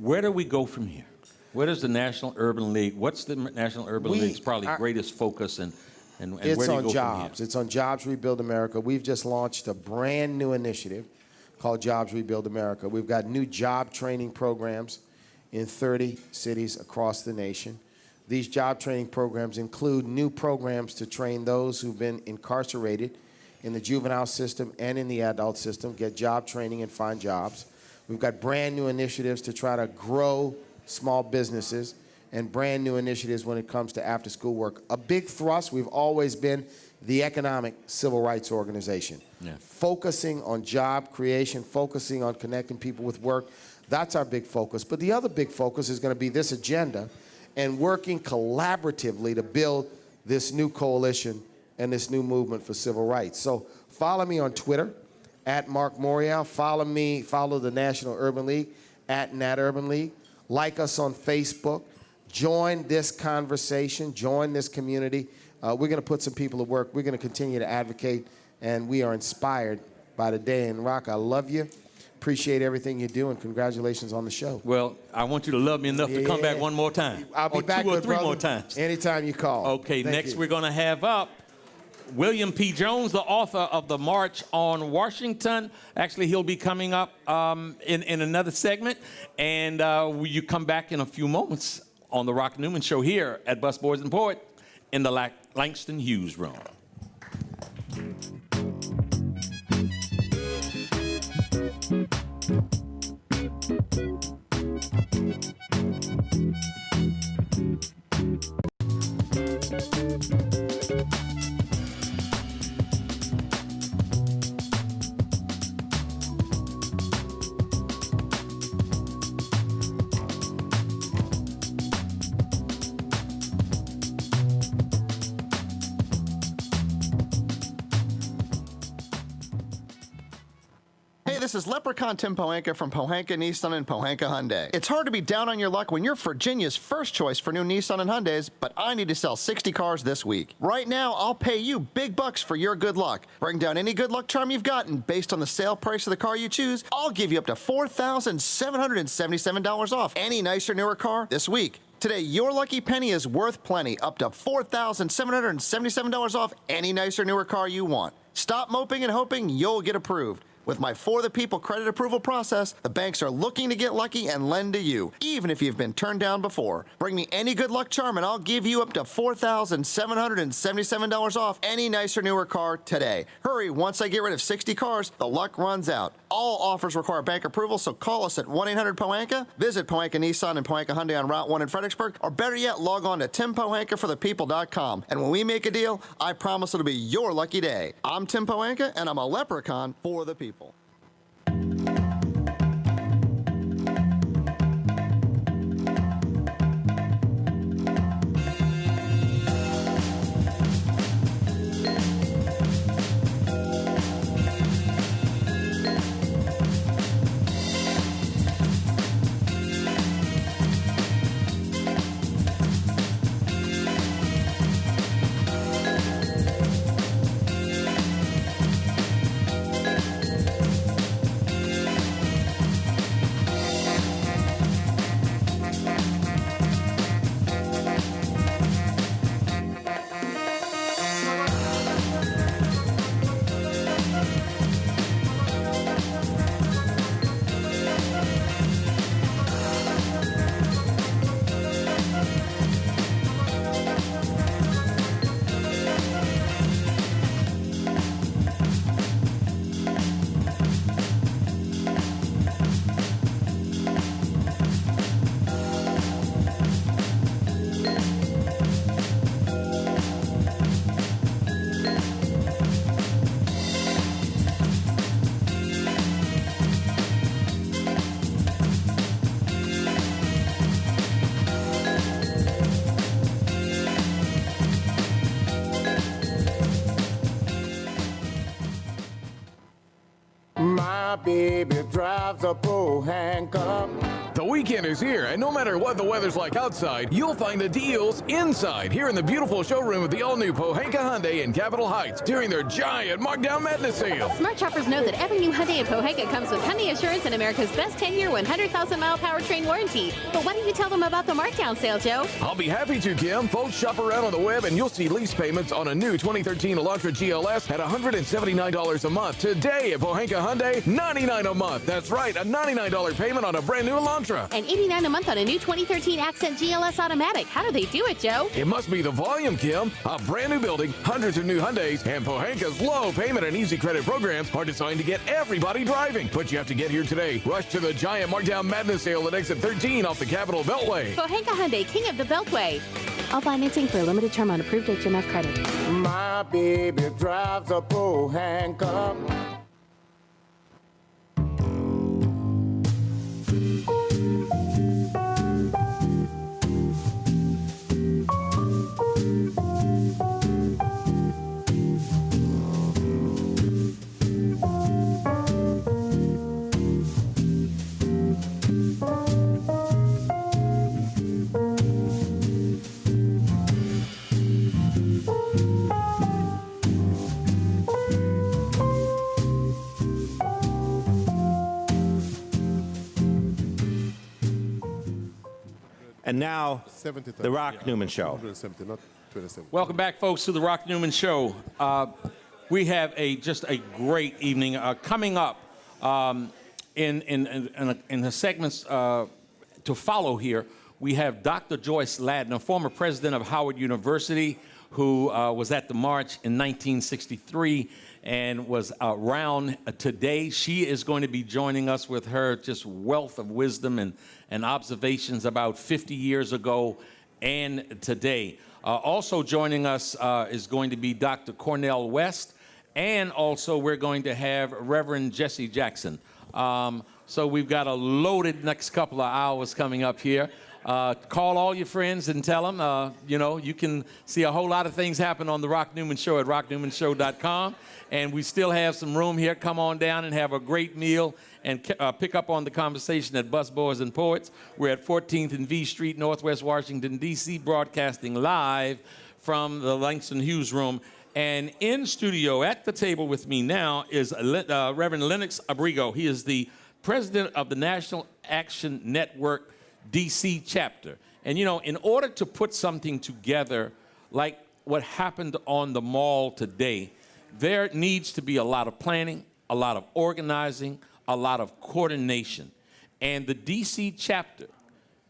Where do we go from here? Where does the National Urban League, what's the National Urban League's probably greatest focus and where do you go from here? It's on Jobs Rebuild America. We've just launched a brand new initiative called Jobs Rebuild America. We've got new job training programs in 30 cities across the nation. These job training programs include new programs to train those who've been incarcerated in the juvenile system and in the adult system, get job training and find jobs. We've got brand new initiatives to try to grow small businesses and brand new initiatives when it comes to after-school work. A big thrust, we've always been the economic civil rights organization, focusing on job creation, focusing on connecting people with work. That's our big focus. But the other big focus is going to be this agenda and working collaboratively to build this new coalition and this new movement for civil rights. So follow me on Twitter, @MarkMorial. Follow the National Urban League, @NatUrbanLeague. Like us on Facebook. Join this conversation. Join this community. We're going to put some people to work. We're going to continue to advocate, and we are inspired by the day. And Rock, I love you. Appreciate everything you do, and congratulations on the show. Well, I want you to love me enough to come back one more time. I'll be back, 2 or 3 brother. more times. Anytime you call. Okay, Thank next you. we're going to have up William P. Jones, the author of The March on Washington. Actually, he'll be coming up in another segment, and you come back in a few moments on the Rock Newman Show here at Busboys and Poets in the Langston Hughes Room. This is Leprechaun Tim Pohanka from Pohanka Nissan and Pohanka Hyundai. It's hard to be down on your luck when you're Virginia's first choice for new Nissan and Hyundais, but I need to sell 60 cars this week. Right now, I'll pay you big bucks for your good luck. Bring down any good luck charm you've gotten based on the sale price of the car you choose. I'll give you up to $4,777 off any nicer, newer car this week. Today, your lucky penny is worth plenty, up to $4,777 off any nicer, newer car you want. Stop moping and hoping you'll get approved. With my For the People credit approval process, the banks are looking to get lucky and lend to you, even if you've been turned down before. Bring me any good luck charm and I'll give you up to $4,777 off any nicer, newer car today. Hurry, once I get rid of 60 cars, the luck runs out. All offers require bank approval, so call us at 1-800-POHANKA, visit Pohanka Nissan and Pohanka Hyundai on Route 1 in Fredericksburg, or better yet, log on to TimPohankaForThePeople.com. And when we make a deal, I promise it'll be your lucky day. I'm Tim Pohanka, and I'm a leprechaun for the people. My baby drives a bull handcuff. The weekend is here, and no matter what the weather's like outside, you'll find the deals inside here in the beautiful showroom of the all-new Pohanka Hyundai in Capitol Heights during their giant Markdown Madness sale. Smart shoppers know that every new Hyundai in Pohanka comes with Hyundai Assurance and America's best 10-year, 100,000-mile powertrain warranty. But why don't you tell them about the markdown sale, Joe? I'll be happy to, Kim. Folks, shop around on the web, and you'll see lease payments on a new 2013 Elantra GLS at $179 a month. Today at Pohanka Hyundai, $99 a month. That's right, a $99 payment on a brand new Elantra. And $89 a month on a new 2013 Accent GLS Automatic. How do they do it, Joe? It must be the volume, Kim. A brand new building, hundreds of new Hyundais, and Pohanka's low payment and easy credit programs are designed to get everybody driving. But you have to get here today. Rush to the giant Markdown Madness sale at exit 13 off the Capitol Beltway. Pohanka Hyundai, king of the Beltway. All financing for a limited term on approved HMF credit. My baby drives a bull handcuff. And now, 70, the Rock Newman Show. 170, not 27. Welcome back, folks, to the Rock Newman Show. We have just a great evening coming up in the segments to follow here. We have Dr. Joyce Ladner, former president of Howard University, who was at the march in 1963 and was around today. She is going to be joining us with her just wealth of wisdom and observations about 50 years ago and today. Also joining us is going to be Dr. Cornel West, and also we're going to have Reverend Jesse Jackson. So we've got a loaded next couple of hours coming up here. Call all your friends and tell them, you can see a whole lot of things happen on the Rock Newman Show at rocknewmanshow.com. And we still have some room here. Come on down and have a great meal and pick up on the conversation at Busboys and Poets. We're at 14th and V Street, Northwest Washington, D.C., broadcasting live from the Langston Hughes Room. And in studio at the table with me now is Reverend Lennox Abrigo. He is the president of the National Action Network D.C. chapter. And, in order to put something together like what happened on the mall today, there needs to be a lot of planning, a lot of organizing, a lot of coordination. And the D.C. chapter,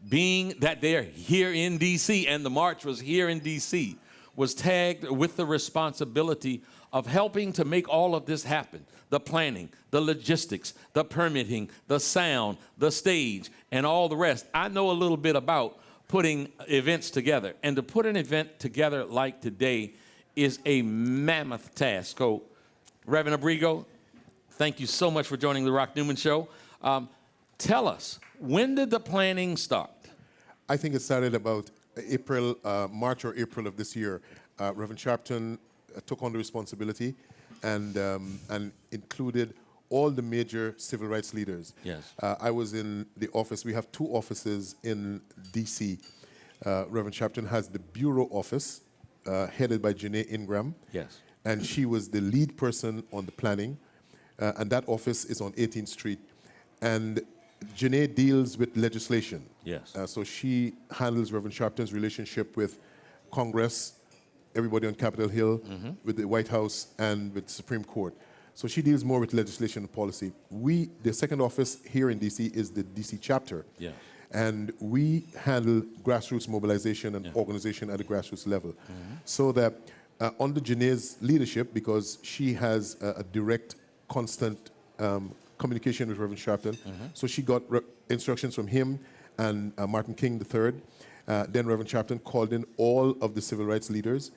being that they're here in D.C. and the march was here in D.C., was tagged with the responsibility of helping to make all of this happen. The planning, the logistics, the permitting, the sound, the stage, and all the rest. I know a little bit about putting events together. And to put an event together like today is a mammoth task. So, Reverend Abrigo, thank you so much for joining the Rock Newman Show. Tell us, when did the planning start? I think it started about March or April of this year. Reverend Sharpton took on the responsibility and included all the major civil rights leaders. Yes. I was in the office. We have two offices in D.C. Reverend Sharpton has the bureau office, headed by Janae Ingram. Yes. And she was the lead person on the planning. And that office is on 18th Street. And Janae deals with legislation. Yes. So she handles Reverend Sharpton's relationship with Congress, everybody on Capitol Hill, with the White House, and with the Supreme Court. So she deals more with legislation and policy. The second office here in D.C. is the D.C. chapter. Yeah. And we handle grassroots mobilization and organization at the grassroots level. So that under Janae's leadership, because she has a direct, constant communication with Reverend Sharpton, so she got instructions from him and Martin King III. Then Reverend Sharpton called in all of the civil rights leaders,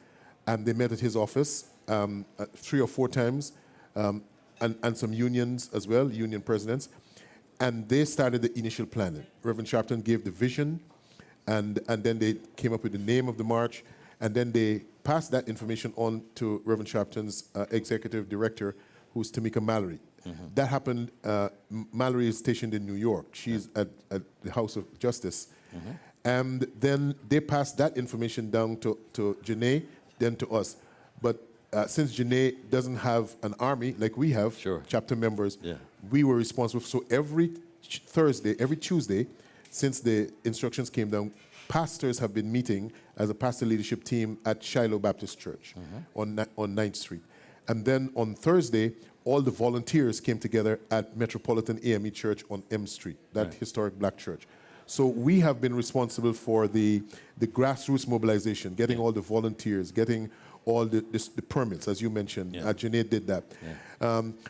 and they met at his office 3 or 4 times, and some unions as well, union presidents. And they started the initial planning. Reverend Sharpton gave the vision, and then they came up with the name of the march, and then they passed that information on to Reverend Sharpton's executive director, who's Tamika Mallory. That happened, Mallory is stationed in New York. She's at the House of Justice. And then they passed that information down to Janae, then to us. But since Janae doesn't have an army like we have, chapter members, we were responsible. So every Thursday, every Tuesday, since the instructions came down, pastors have been meeting as a pastor leadership team at Shiloh Baptist Church on 9th Street. And then on Thursday, all the volunteers came together at Metropolitan AME Church on M Street, that historic black church. So we have been responsible for the grassroots mobilization, getting all the volunteers, getting all the permits, as you mentioned. Janae did that.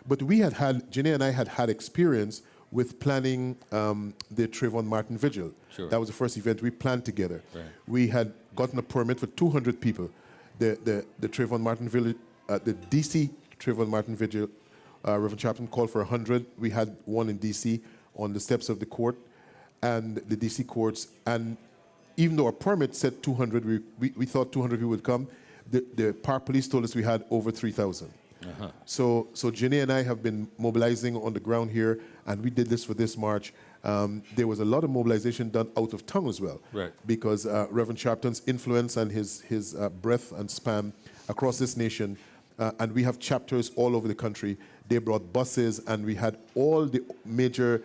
But Janae and I had experience with planning the Trayvon Martin Vigil. That was the first event we planned together. We had gotten a permit for 200 people. The Trayvon Martin Vigil, the DC Trayvon Martin Vigil, Reverend Chapman called for 100. We had one in DC on the steps of the court and the DC courts. And even though our permit said 200, we thought 200 people would come. The park police told us we had over 3,000. So Janae and I have been mobilizing on the ground here, and we did this for this march. There was a lot of mobilization done out of town as well, because Reverend Sharpton's influence and his breadth and span across this nation, and we have chapters all over the country. They brought buses, and we had all the major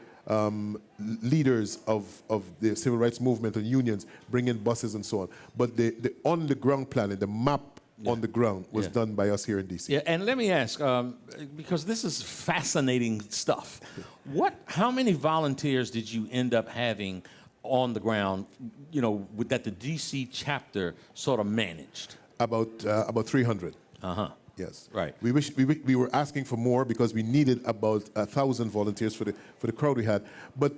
leaders of the civil rights movement and unions bring in buses and so on. But the on-the-ground planning, the map on the ground was done by us here in D.C. Yeah, and let me ask, because this is fascinating stuff. How many volunteers did you end up having on the ground, that the D.C. chapter sort of managed? About 300. Yes. Right. We were asking for more because we needed about 1,000 volunteers for the crowd we had. But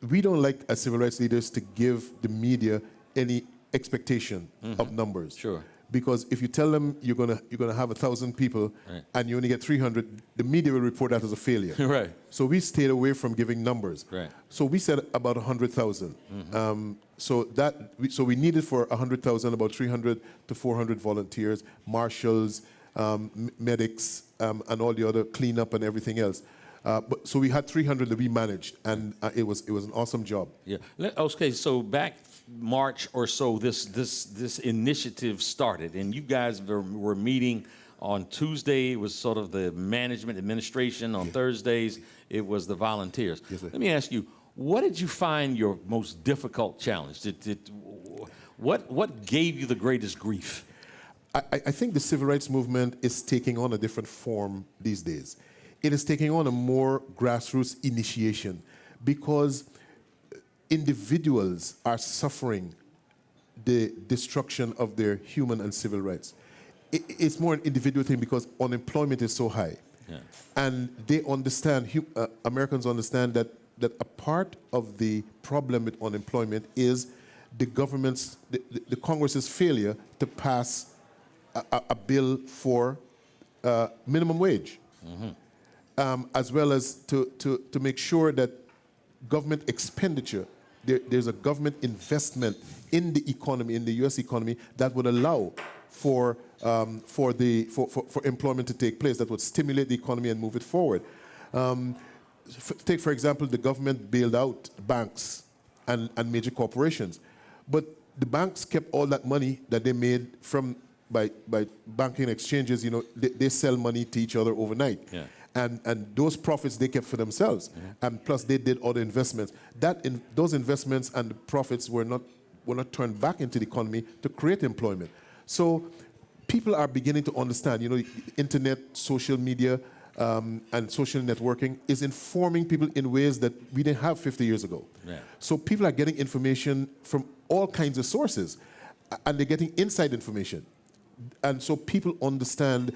we don't like, as civil rights leaders, to give the media any expectation of numbers. Because if you tell them you're gonna have 1,000 people and you only get 300, the media will report that as a failure. So we stayed away from giving numbers. So we said about 100,000. So we needed for 100,000 about 300 to 400 volunteers, marshals, medics, and all the other cleanup and everything else. So we had 300 that we managed, and it was an awesome job. Okay, so back March or so, this initiative started, and you guys were meeting on Tuesday. It was sort of the management administration. On Thursdays, it was the volunteers. Let me ask you, what did you find your most difficult challenge? What gave you the greatest grief? I think the civil rights movement is taking on a different form these days. It is taking on a more grassroots initiation because individuals are suffering the destruction of their human and civil rights. It's more an individual thing because unemployment is so high. And they understand, Americans understand that a part of the problem with unemployment is the government's, the Congress's failure to pass a bill for minimum wage, as well as to make sure that government expenditure, there's a government investment in the economy, in the U.S. economy, that would allow for employment to take place, that would stimulate the economy and move it forward. Take, for example, the government bailed out banks and major corporations. But the banks kept all that money that they made by banking exchanges. They sell money to each other overnight. And those profits they kept for themselves. And plus they did other investments. Those investments and the profits were not turned back into the economy to create employment. So people are beginning to understand, internet, social media, and social networking is informing people in ways that we didn't have 50 years ago. So people are getting information from all kinds of sources, and they're getting inside information. And so people understand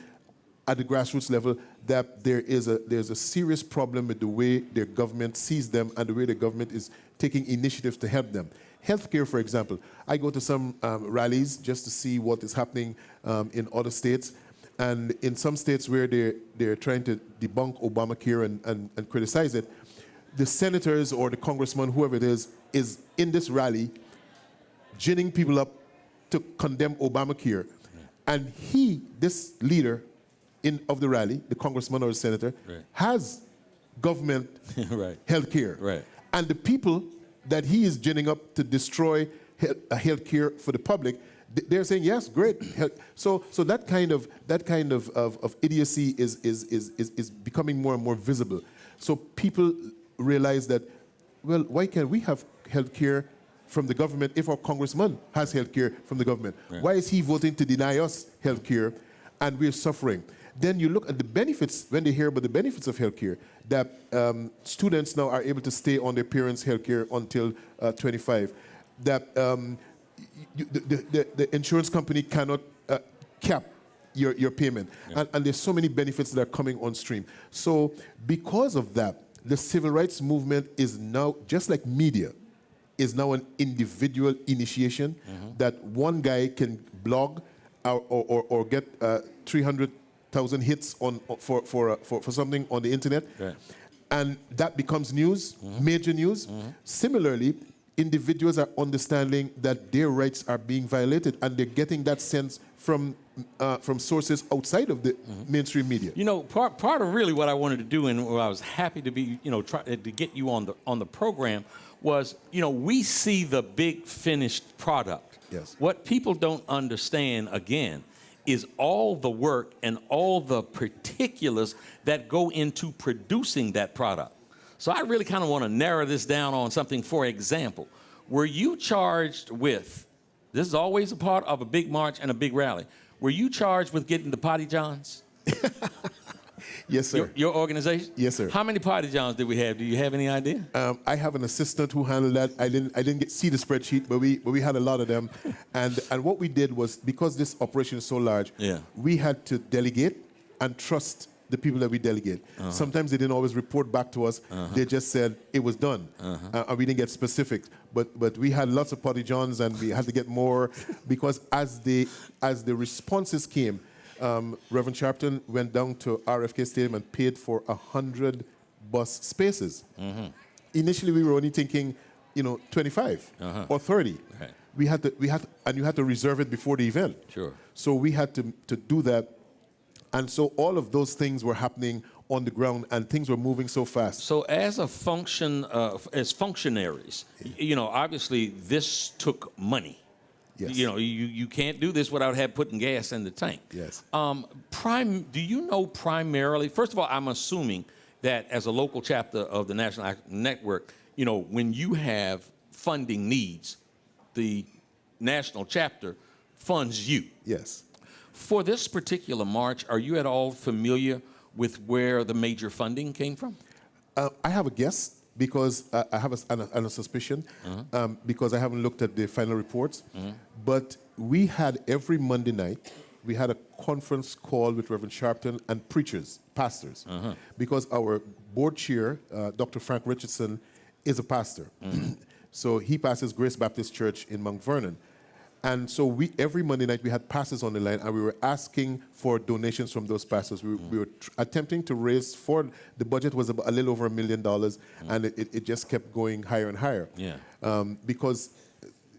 at the grassroots level that there's a serious problem with the way their government sees them and the way the government is taking initiatives to help them. Healthcare, for example. I go to some rallies just to see what is happening in other states. And in some states where they're trying to debunk Obamacare and criticize it, the senators or the congressman, whoever it is in this rally ginning people up to condemn Obamacare. And this leader, of the rally, the congressman or the senator, Right. has government Right. health care. Right. And the people that he is ginning up to destroy health care for the public, they're saying, yes, great. So that kind of idiocy is becoming more and more visible. So people realize that, well, why can't we have health care from the government if our congressman has health care from the government? Right. Why is he voting to deny us health care and we're suffering? Then you look at the benefits, when they hear about the benefits of health care, that students now are able to stay on their parents' health care until 25, that the insurance company cannot cap your payment. Yeah. And there's so many benefits that are coming on stream. So because of that, the civil rights movement is now, just like media, is now an individual initiation that one guy can blog or get 300,000 hits for something on the internet, Right. and that becomes news, major news. Similarly, individuals are understanding that their rights are being violated, and they're getting that sense from sources outside of the mainstream media. You know, part of really what I wanted to do, and what I was happy to be, try to get you on the program, was, we see the big finished product. Yes. What people don't understand, again, is all the work and all the particulars that go into producing that product. So I really kind of want to narrow this down on something. For example, were you charged with, this is always a part of a big march and a big rally, were you charged with getting the potty johns? Yes, sir. Your organization? Yes, sir. How many potty johns did we have? Do you have any idea? I have an assistant who handled that. I didn't see the spreadsheet, but we had a lot of them. And what we did was, because this operation is so large, Yeah. we had to delegate and trust the people that we delegate. Sometimes they didn't always report back to us. They just said it was done, and we didn't get specifics. But we had lots of potty johns, and we had to get more because as the responses came, Reverend Sharpton went down to RFK Stadium and paid for 100 bus spaces. Initially, we were only thinking, 25 or 30. Right. We had to, and you had to reserve it before the event. Sure. So we had to do that, and so all of those things were happening on the ground, and things were moving so fast. So as a function, as functionaries, obviously this took money. Yes. You can't do this without putting gas in the tank. Yes. Do you know primarily, first of all, I'm assuming that as a local chapter of the National Network, when you have funding needs, the national chapter funds you. Yes. For this particular march, are you at all familiar with where the major funding came from? I have a guess, because I have a suspicion, because I haven't looked at the final reports. But we had every Monday night, we had a conference call with Reverend Sharpton and preachers, pastors, because our board chair, Dr. Frank Richardson, is a pastor. So he pastors Grace Baptist Church in Mount Vernon. And so every Monday night we had pastors on the line, and we were asking for donations from those pastors. We were attempting to raise the budget was about a little over $1 million, and it just kept going higher and higher. Yeah. Because,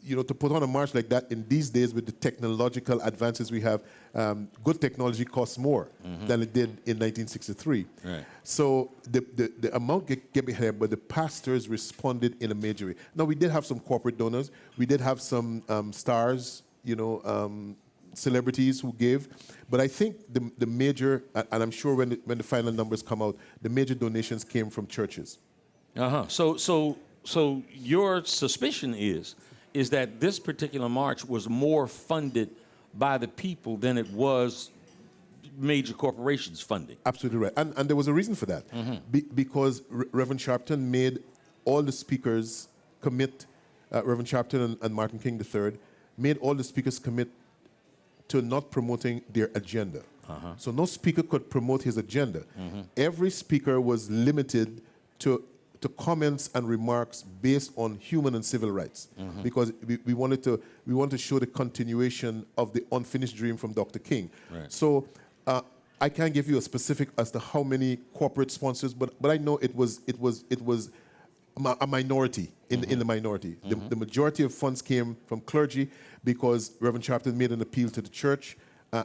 to put on a march like that in these days with the technological advances we have, good technology costs more than it did in 1963. Right. So the amount get behind, but the pastors responded in a major way. Now, we did have some corporate donors. We did have some stars, celebrities who gave. But I think the major, and I'm sure when the final numbers come out, the major donations came from churches. So your suspicion is that this particular march was more funded by the people than it was major corporations funding. Absolutely right. And there was a reason for that. Because Reverend Sharpton made all the speakers commit, Reverend Sharpton and Martin King III, made all the speakers commit to not promoting their agenda. So no speaker could promote his agenda. Every speaker was limited to comments and remarks based on human and civil rights, because we wanted to show the continuation of the unfinished dream from Dr. King. Right. So I can't give you a specific as to how many corporate sponsors, but I know it was a minority in the minority. The majority of funds came from clergy, because Reverend Sharpton made an appeal to the church,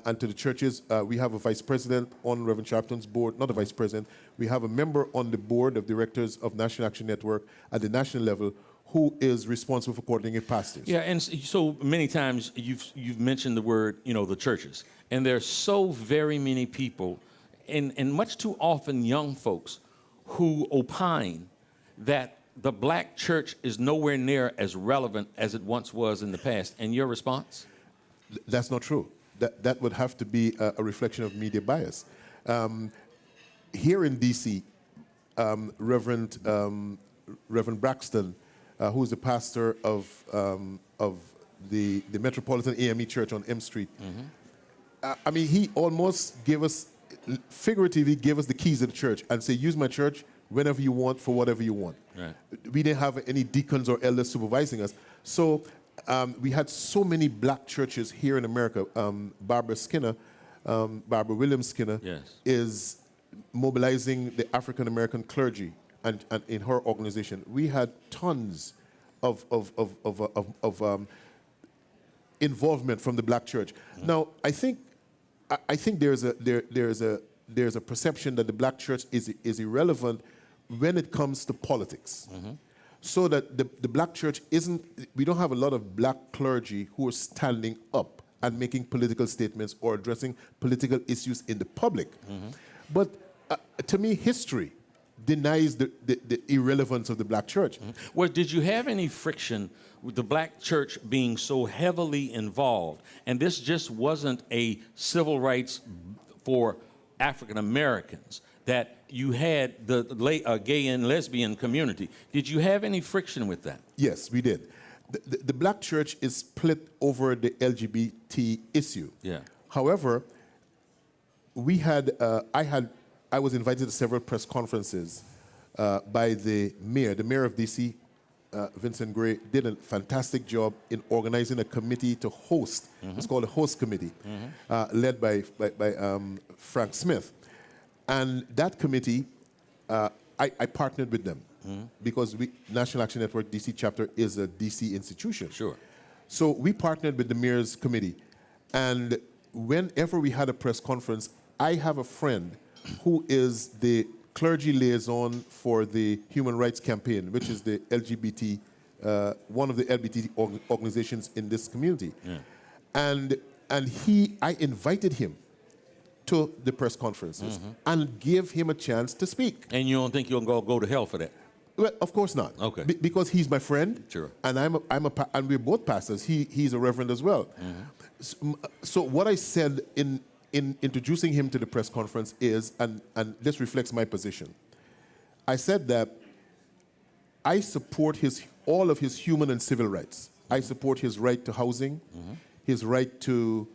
and to the churches. We have a vice president on Reverend Sharpton's board, not a vice president. We have a member on the board of directors of National Action Network at the national level who is responsible for coordinating pastors. Yeah, and so many times you've mentioned the word, the churches. And there's so very many people, and much too often young folks, who opine that the black church is nowhere near as relevant as it once was in the past. And your response? That's not true. That would have to be a reflection of media bias. Here in D.C., Reverend Braxton, who is the pastor of the Metropolitan AME Church on M Street, I mean, he almost figuratively gave us the keys of the church and say, use my church whenever you want for whatever you want. Right. We didn't have any deacons or elders supervising us. So we had so many black churches here in America. Barbara Williams Skinner Yes. is mobilizing the African-American clergy and in her organization. We had tons of involvement from the black church. Now, I think there's a perception that the black church is irrelevant when it comes to politics. So that the black church we don't have a lot of black clergy who are standing up and making political statements or addressing political issues in the public. But to me, history denies the irrelevance of the black church. Well, did you have any friction with the black church being so heavily involved? And this just wasn't a civil rights for African Americans, that you had the gay and lesbian community. Did you have any friction with that? Yes, we did. The black church is split over the LGBT issue. Yeah. However, I was invited to several press conferences by the mayor of D.C., Vincent Gray, did a fantastic job in organizing a committee to host. It's called a host committee, led by Frank Smith. And that committee, I partnered with them because National Action Network DC chapter is a DC institution. Sure. So we partnered with the mayor's committee. And whenever we had a press conference, I have a friend who is the clergy liaison for the Human Rights Campaign, which is the LGBT, one of the LGBT organizations in this community. Yeah. And I invited him to the press conferences and gave him a chance to speak. And you don't think you're going to go to hell for that? Well, of course not. Okay. Because he's my friend. Sure. And and we're both pastors. He's a reverend as well. So what I said in introducing him to the press conference is, and this reflects my position, I said that I support all of his human and civil rights. I support his right to housing, his right to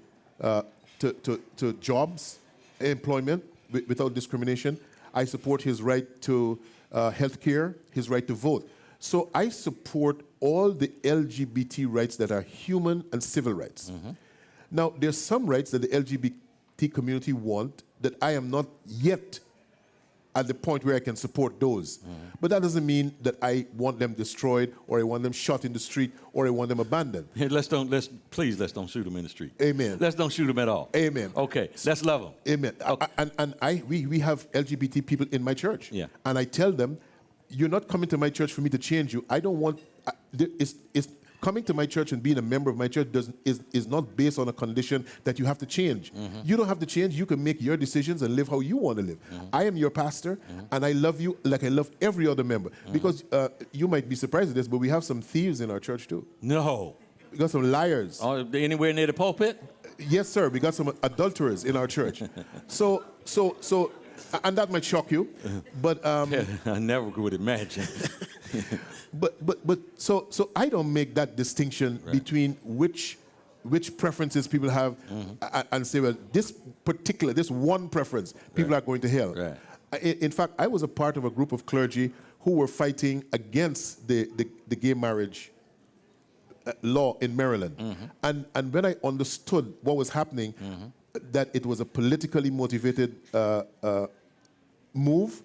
jobs, employment without discrimination. I support his right to health care, his right to vote. So I support all the LGBT rights that are human and civil rights. Now, there's some rights that the LGBT community want that I am not yet at the point where I can support those. But that doesn't mean that I want them destroyed or I want them shot in the street or I want them abandoned. Please let's don't shoot them in the street. Amen. Let's don't shoot them at all. Amen. Okay, let's love them. Amen. Okay. We have LGBT people in my church. Yeah. And I tell them, you're not coming to my church for me to change you. I don't want, coming to my church and being a member of my church is not based on a condition that you have to change. You don't have to change. You can make your decisions and live how you want to live. I am your pastor, and I love you like I love every other member. Because you might be surprised at this, but we have some thieves in our church too. No. We got some liars. Anywhere near the pulpit? Yes, sir. We got some adulterers in our church. So, and that might shock you, but I never would imagine. So I don't make that distinction between which preferences people have and say, well, this one preference, people are going to hell. Right. In fact, I was a part of a group of clergy who were fighting against the gay marriage law in Maryland. And when I understood what was happening, that it was a politically motivated move,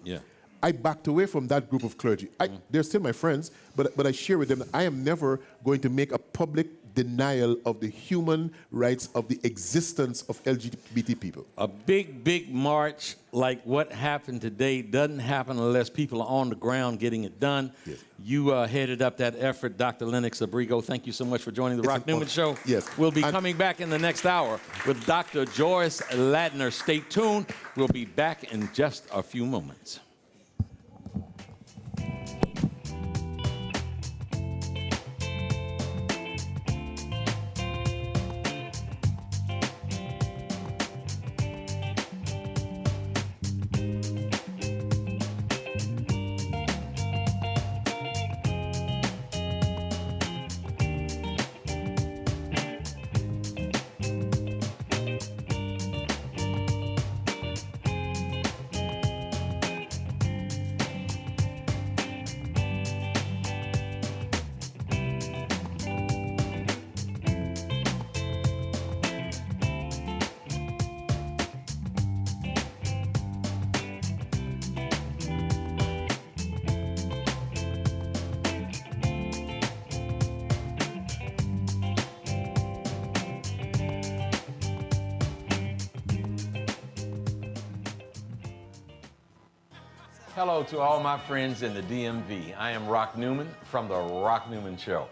I backed away from that group of clergy. They're still my friends, but I share with them that I am never going to make a public denial of the human rights of the existence of LGBT people. A big, big march like what happened today doesn't happen unless people are on the ground getting it done. Yes. You headed up that effort, Dr. Lennox Abrigo. Thank you so much for joining the It's Rock an Newman honor. Show. Yes. We'll be And- coming back in the next hour with Dr. Joyce Ladner. Stay tuned. We'll be back in just a few moments. Hello to all my friends in the DMV. I am Rock Newman from the Rock Newman Show.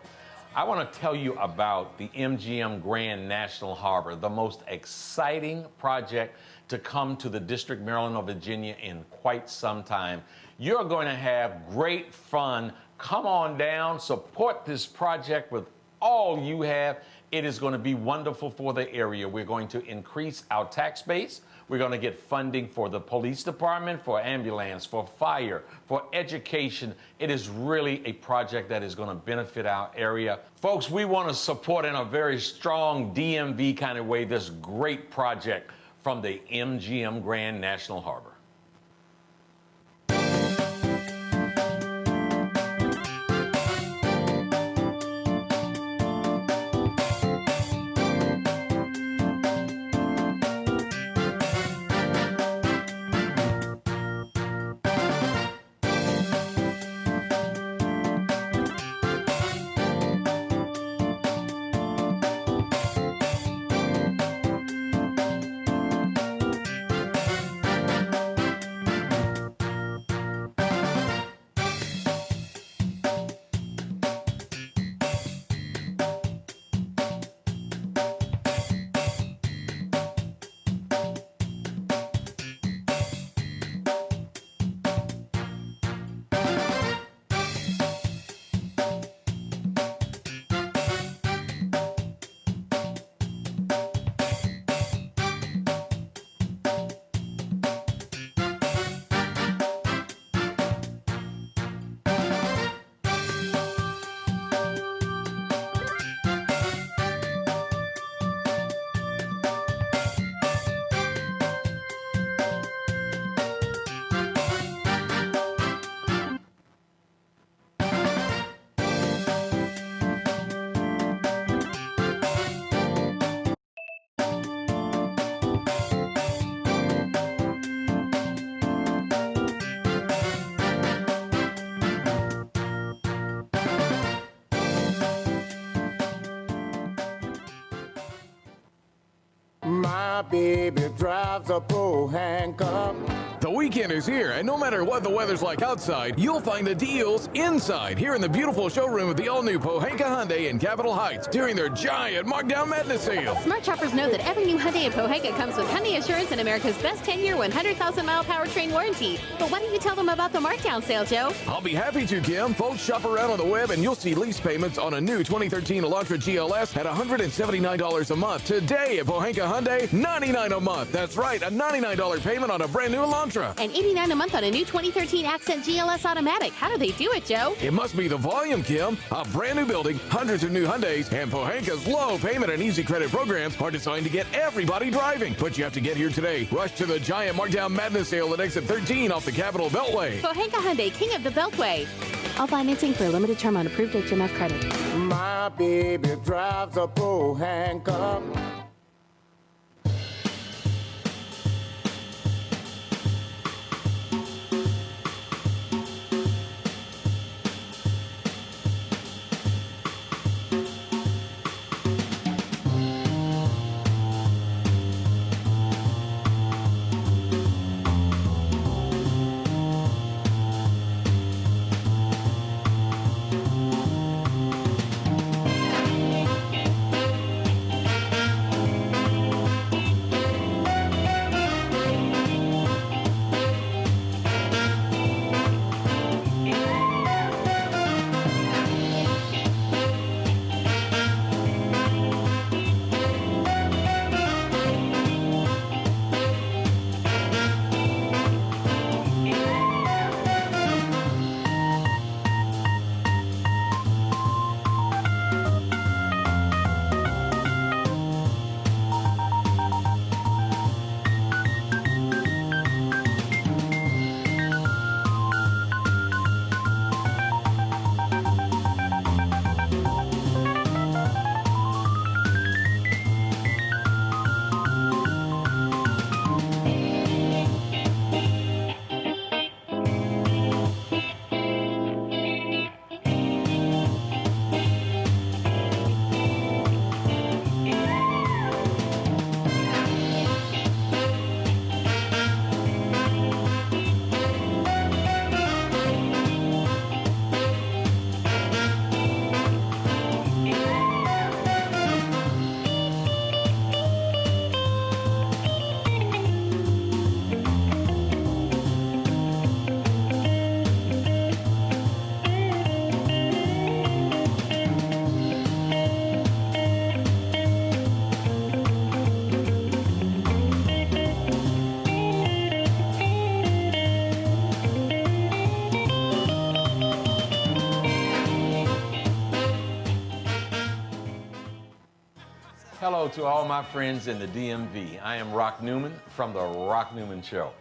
I want to tell you about the MGM Grand National Harbor, the most exciting project to come to the District, Maryland, or Virginia in quite some time. You're going to have great fun. Come on down, support this project with all you have. It is going to be wonderful for the area. We're going to increase our tax base. We're going to get funding for the police department, for ambulance, for fire, for education. It is really a project that is going to benefit our area. Folks, we want to support in a very strong DMV kind of way this great project from the MGM Grand National Harbor. My baby drives a pro handcuff. The weekend is here, and no matter what the weather's like outside, you'll find the deals inside here in the beautiful showroom of the all-new Pohanka Hyundai in Capitol Heights during their giant Markdown Madness sale. Smart shoppers know that every new Hyundai in Pohanka comes with Hyundai Assurance and America's best 10-year, 100,000-mile powertrain warranty. But why don't you tell them about the markdown sale, Joe? I'll be happy to, Kim. Folks, shop around on the web, and you'll see lease payments on a new 2013 Elantra GLS at $179 a month. Today at Pohanka Hyundai, $99 a month. That's right, a $99 payment on a brand new Elantra. And $89 a month on a new 2013 Accent GLS Automatic. How do they do it, Joe? It must be the volume, Kim. A brand new building, hundreds of new Hyundais, and Pohanka's low payment and easy credit programs are designed to get everybody driving. But you have to get here today. Rush to the giant Markdown Madness sale at exit 13 off the Capitol Beltway. Pohanka Hyundai, king of the Beltway. All financing for a limited term on approved HMF credit. My baby drives a pro handcuff. Hello to all my friends in the DMV. I am Rock Newman from the Rock Newman Show.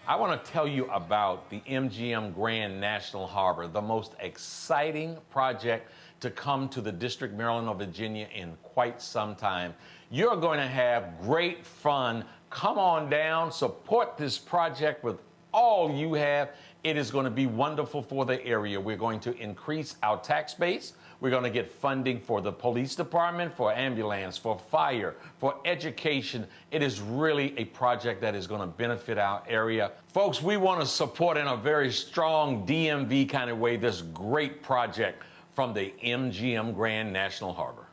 I want to tell you about the MGM Grand National Harbor, the most exciting project to come to the District, Maryland, or Virginia in quite some time. You're going to have great fun. Come on down, support this project with all you have. It is going to be wonderful for the area. We're going to increase our tax base. We're going to get funding for the police department, for ambulance, for fire, for education. It is really a project that is going to benefit our area. Folks, we want to support in a very strong DMV kind of way this great project from the MGM Grand National Harbor.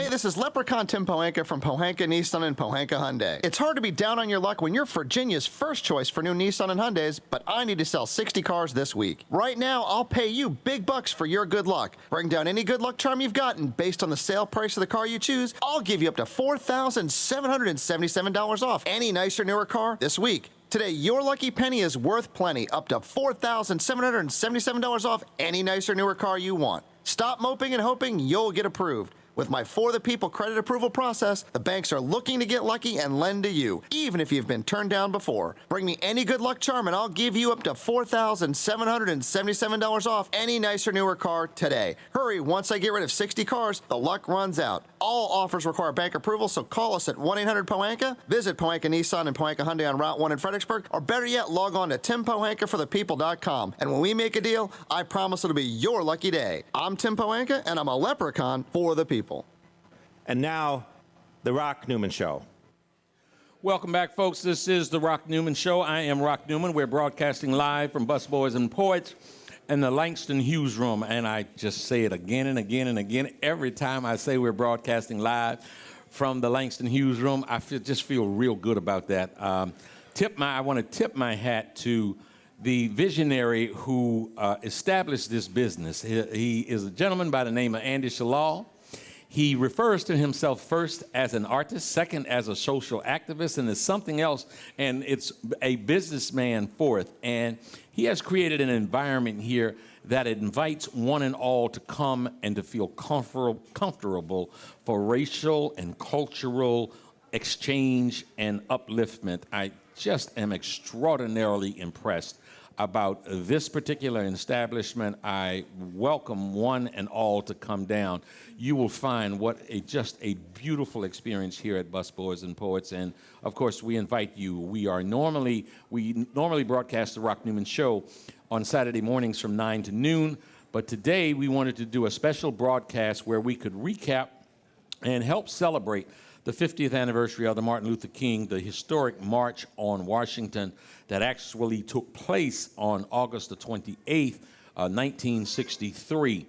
This is Leprechaun Tim Pohanka from Pohanka Nissan and Pohanka Hyundai. It's hard to be down on your luck when you're Virginia's first choice for new Nissan and Hyundais, but I need to sell 60 cars this week. Right now, I'll pay you big bucks for your good luck. Bring down any good luck charm you've gotten based on the sale price of the car you choose. I'll give you up to $4,777 off any nicer, newer car this week. Today, your lucky penny is worth plenty, up to $4,777 off any nicer, newer car you want. Stop moping and hoping you'll get approved. With my For the People credit approval process, the banks are looking to get lucky and lend to you, even if you've been turned down before. Bring me any good luck charm and I'll give you up to $4,777 off any nicer, newer car today. Hurry, once I get rid of 60 cars, the luck runs out. All offers require bank approval, so call us at 1-800-POHANKA, visit Pohanka Nissan and Pohanka Hyundai on Route 1 in Fredericksburg, or better yet, log on to timpohankaforthepeople.com. And when we make a deal, I promise it'll be your lucky day. I'm Tim Pohanka, and I'm a leprechaun for the people. And now, the Rock Newman Show. Welcome back, folks. This is the Rock Newman Show. I am Rock Newman. We're broadcasting live from Busboys and Poets in the Langston Hughes Room. And I just say it again and again and again. Every time I say we're broadcasting live from the Langston Hughes Room, I just feel real good about that. I want to tip my hat to the visionary who established this business. He is a gentleman by the name of Andy Shalal. He refers to himself first as an artist, second as a social activist, and is something else, and it's a businessman fourth. And he has created an environment here that invites one and all to come and to feel comfortable for racial and cultural exchange and upliftment. I just am extraordinarily impressed about this particular establishment. I welcome one and all to come down. You will find just a beautiful experience here at Busboys and Poets, and of course we invite you. We normally broadcast the Rock Newman Show on Saturday mornings from 9 to noon, but today we wanted to do a special broadcast where we could recap and help celebrate the 50th anniversary of the Martin Luther King, the historic March on Washington that actually took place on August the 28th, 1963.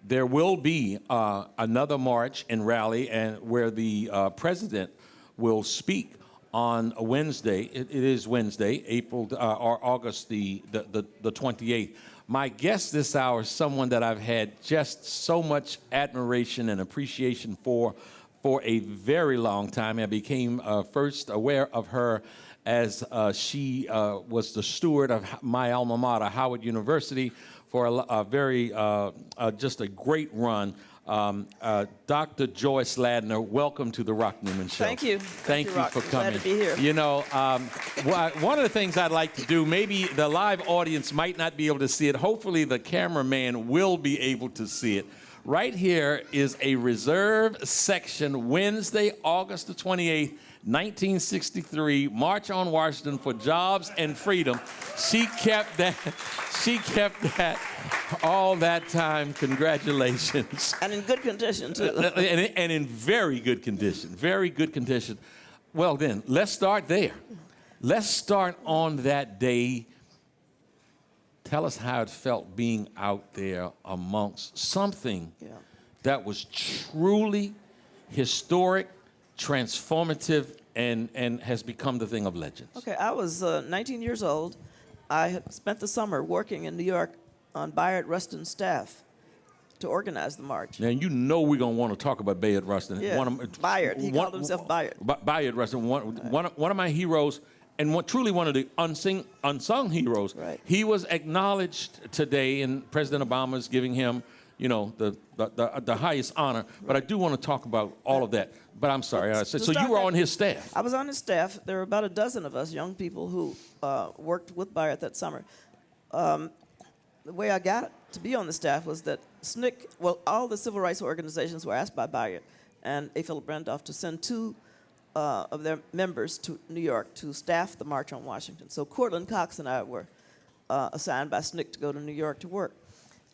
There will be another march and rally and where the president will speak on a Wednesday. It is Wednesday, or August the 28th. My guest this hour is someone that I've had just so much admiration and appreciation for a very long time. I became first aware of her as she was the steward of my alma mater, Howard University, for a very, just a great run. Dr. Joyce Ladner, welcome to the Rock Newman Show. Thank you. Thank you Rock. for coming. Glad to be here. You know, one of the things I'd like to do, maybe the live audience might not be able to see it. Hopefully the cameraman will be able to see it. Right here is a reserve section, Wednesday, August the 28th, 1963, March on Washington for Jobs and Freedom. She kept that all that time. Congratulations. And in good condition, too. And in very good condition. Well, then, let's start there. Let's start on that day. Tell us how it felt being out there amongst something that was truly historic, transformative, and has become the thing of legends. Okay, I was 19 years old. I had spent the summer working in New York on Bayard Rustin's staff to organize the march. Now, you know we're going to want to talk about Bayard Rustin. Yeah, Bayard. He called himself Bayard. Bayard Rustin, one of my heroes, and truly one of the unsung heroes. Right. He was acknowledged today, and President Obama is giving him, you know, the highest honor. But I do want to talk about all of that. But I'm sorry. So you were on his staff. I was on his staff. There were about a dozen of us, young people, who worked with Bayard that summer. The way I got to be on the staff was that SNCC, well, all the civil rights organizations were asked by Bayard and A. Philip Randolph to send two of their members to New York to staff the March on Washington. So Cortland Cox and I were assigned by SNCC to go to New York to work.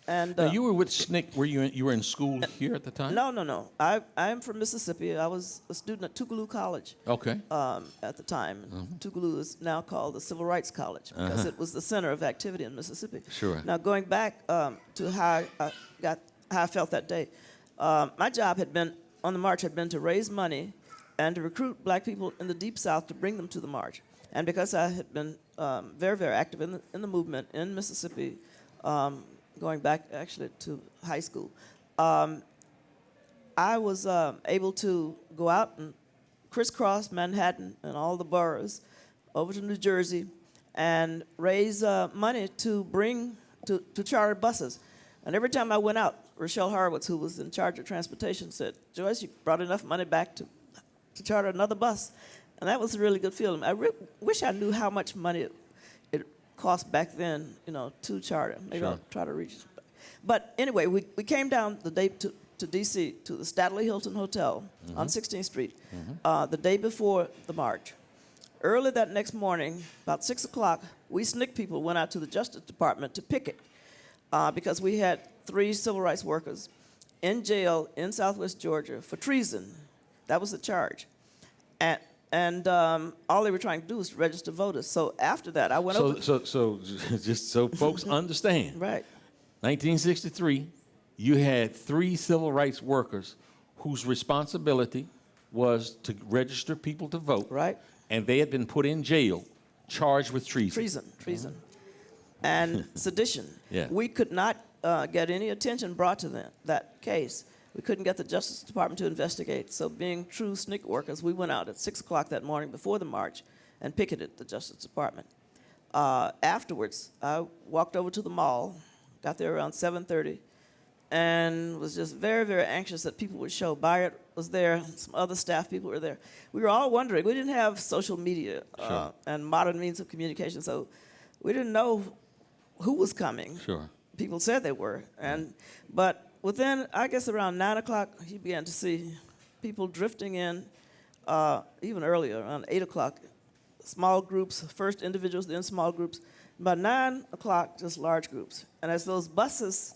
And now, you were with SNCC. You were in school here at the time? No. I am from Mississippi. I was a student at Tougaloo College. Okay. At the time. Tougaloo is now called the Civil Rights College because it was the center of activity in Mississippi. Sure. Now, going back to how I felt that day, my job on the march had been to raise money and to recruit black people in the Deep South to bring them to the march. And because I had been very, very active in the movement in Mississippi, going back actually to high school, I was able to go out and crisscross Manhattan and all the boroughs over to New Jersey and raise money to bring to charter buses. And every time I went out, Rochelle Horowitz, who was in charge of transportation, said, "Joyce, you brought enough money back to charter another bus." And that was a really good feeling. I wish I knew how much money it cost back then, you know, to charter. Maybe I'll try to reach it. But anyway, we came down the day to D.C., to the Statler Hilton Hotel on 16th Street, the day before the march. Early that next morning, about 6 o'clock, we SNCC people went out to the Justice Department to picket because we had 3 civil rights workers in jail in Southwest Georgia for treason. That was the charge. And all they were trying to do was to register voters. So after that, I went over. So just so folks understand. Right. 1963, you had 3 civil rights workers whose responsibility was to register people to vote. Right. And they had been put in jail, charged with treason. Treason. And sedition. Yeah. We could not get any attention brought to that case. We couldn't get the Justice Department to investigate. So being true SNCC workers, we went out at 6 o'clock that morning before the march and picketed the Justice Department. Afterwards, I walked over to the mall, got there around 7:30, and was just very, very anxious that people would show. Bayard was there, some other staff people were there. We were all wondering. We didn't have social media and modern means of communication, so we didn't know who was coming. Sure. People said they were, but within, I guess, around 9 o'clock, you began to see people drifting in, even earlier, around 8 o'clock, small groups, first individuals, then small groups. About 9 o'clock, just large groups. And as those buses,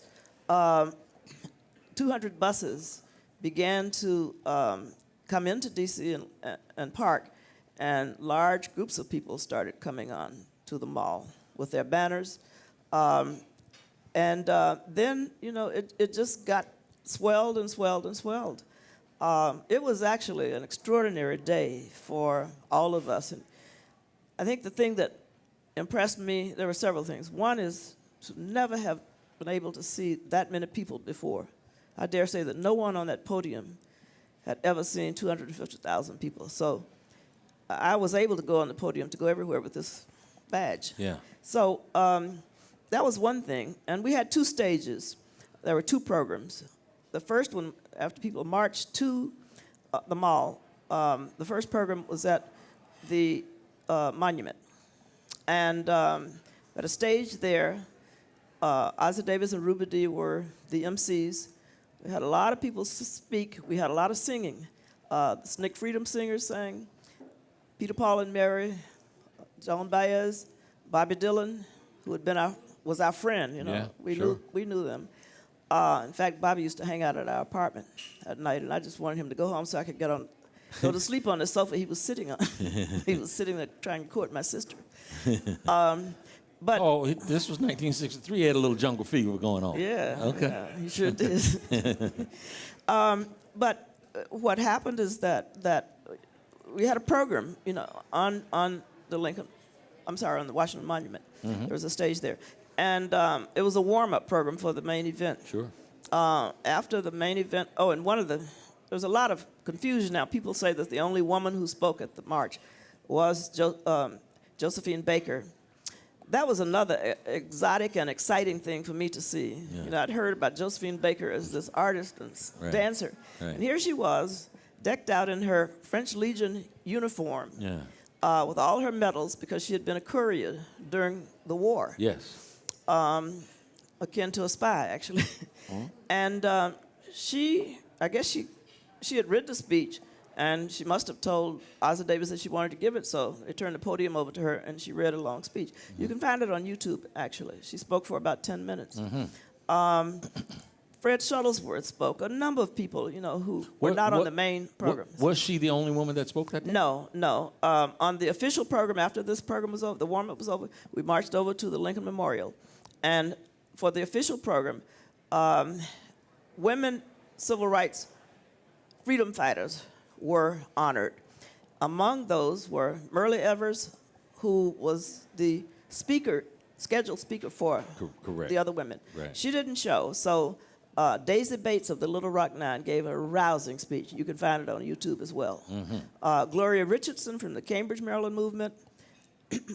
200 buses, began to come into D.C. and park, and large groups of people started coming on to the mall with their banners. Then, you know, it just got swelled and swelled and swelled. It was actually an extraordinary day for all of us. And I think the thing that impressed me, there were several things. One is to never have been able to see that many people before. I dare say that no one on that podium had ever seen 250,000 people. So I was able to go on the podium, to go everywhere with this badge. Yeah. So that was one thing. And we had two stages. There were two programs. The first one, after people marched to the mall, the first program was at the monument. And at a stage there, Ossie Davis and Ruby Dee were the MCs. We had a lot of people speak. We had a lot of singing. The SNCC Freedom Singers sang. Peter, Paul, and Mary, Joan Baez, Bobby Dylan, who had been was our friend. You know, Yeah, we knew them. In fact, Bobby used to hang out at our apartment at night, and I just wanted him to go home so I could go to sleep on the sofa he was sitting on. He was sitting there trying to court my sister. But this was 1963. He had a little jungle fever going on. yeah, Okay. yeah, he sure did. But what happened is that we had a program, you know, on the on the Washington Monument. Mm-hmm. There was a stage there, and it was a warm-up program for the main event. Sure. After the main event, there was a lot of confusion now. People say that the only woman who spoke at the march was Josephine Baker. That was another exotic and exciting thing for me to see. Yeah. You know, I'd heard about Josephine Baker as this artist and dancer. Right. And here she was, decked out in her French Legion uniform, Yeah. with all her medals, because she had been a courier during the war. Yes. Akin to a spy, actually. And I guess she had read the speech, and she must have told Ossie Davis that she wanted to give it, so they turned the podium over to her, and she read a long speech. You can find it on YouTube, actually. She spoke for about 10 minutes. Fred Shuttlesworth spoke. A number of people, you know, who were not on the main program. Was she the only woman that spoke that day? No. On the official program, after this program was over, the warm-up was over, we marched over to the Lincoln Memorial. And for the official program, women civil rights freedom fighters were honored. Among those were Myrlie Evers, who was the scheduled speaker for Correct. the other women. Right. She didn't show, so Daisy Bates of the Little Rock Nine gave a rousing speech. You can find it on YouTube as well. Gloria Richardson from the Cambridge, Maryland movement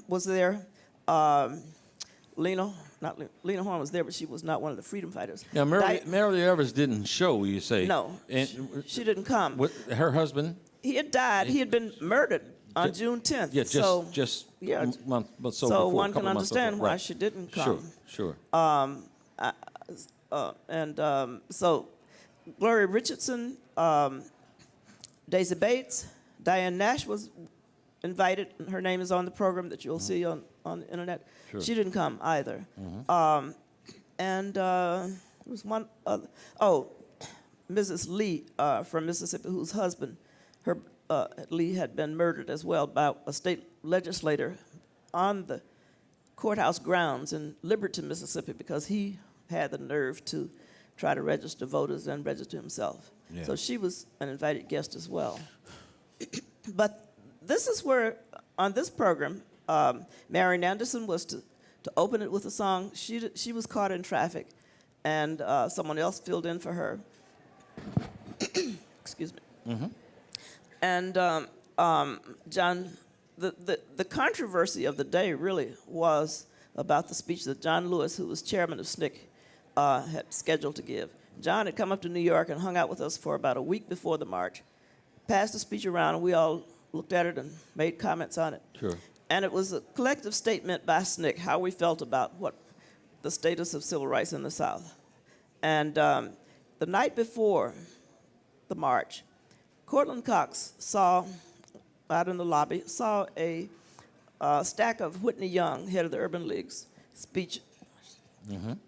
was there. Lena Horne was there, but she was not one of the freedom fighters. Now, Mary Evers didn't show, you say? No, And she didn't come. her husband? He had died. He had been murdered on June 10th. Yeah, just yeah. a month or so So before. one a couple can months understand before. why Right. she didn't come. Sure. So Gloria Richardson, Daisy Bates, Diane Nash was invited. Her name is on the program that you'll see on the internet. Sure. She didn't come either. There was one other. Mrs. Lee from Mississippi, whose husband, Lee, had been murdered as well by a state legislator on the courthouse grounds in Liberty, Mississippi, because he had the nerve to try to register voters and register himself. Yeah. So she was an invited guest as well. But this is where, on this program, Marian Anderson was to open it with a song. She was caught in traffic, and someone else filled in for her. Excuse me. And John, the controversy of the day really was about the speech that John Lewis, who was chairman of SNCC, had scheduled to give. John had come up to New York and hung out with us for about a week before the march, passed the speech around, and we all looked at it and made comments on it. Sure. And it was a collective statement by SNCC, how we felt about what the status of civil rights in the South. And the night before the march, Cortland Cox saw, out in the lobby, saw a stack of Whitney Young, head of the Urban League's speech.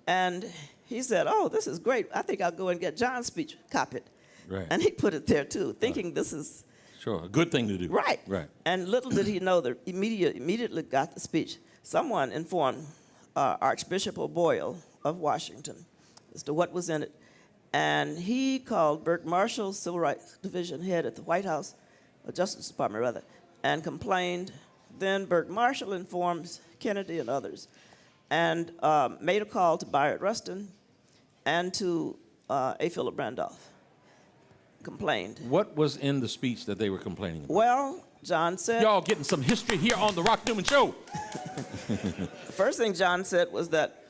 And he said, "Oh, this is great. I think I'll go and get John's speech copied." Right. And he put it there too, thinking this is Sure, a good thing to do. right. Right. And little did he know that immediately got the speech. Someone informed Archbishop O'Boyle of Washington as to what was in it. And he called Burke Marshall, Civil Rights Division head at the White House, or Justice Department rather, and complained. Then Burke Marshall informed Kennedy and others, and made a call to Bayard Rustin and to A. Philip Randolph. Complained. What was in the speech that they were complaining about? Well, John said... Y'all getting some history here on the Rock Newman Show. The first thing John said was that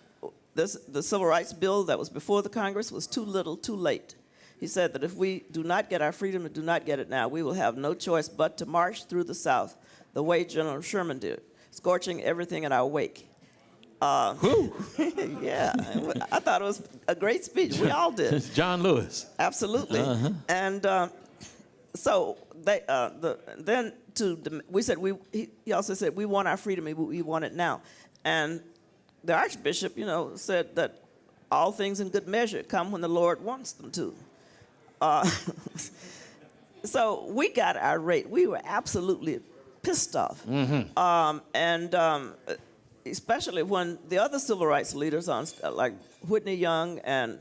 the Civil Rights Bill that was before the Congress was too little, too late. He said that if we do not get our freedom and do not get it now, we will have no choice but to march through the South the way General Sherman did, scorching everything in our wake. Who? Yeah, I thought it was a great speech. We all did. John Lewis. Absolutely. And so they, he also said, we want our freedom, we want it now. And the Archbishop, said that all things in good measure come when the Lord wants them to. So we got irate. We were absolutely pissed off. Especially when the other civil rights leaders, like Whitney Young and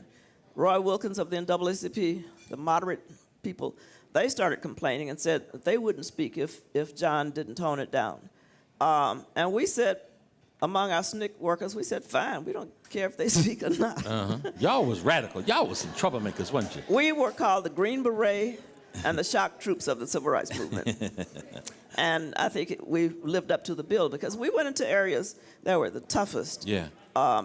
Roy Wilkins of the NAACP, the moderate people, they started complaining and said that they wouldn't speak if John didn't tone it down. And we said, among our SNCC workers, we said, fine, we don't care if they speak or not. Y'all was radical. Y'all was some troublemakers, wasn't you? We were called the Green Beret and the shock troops of the civil rights movement. And I think we lived up to the bill because we went into areas that were the toughest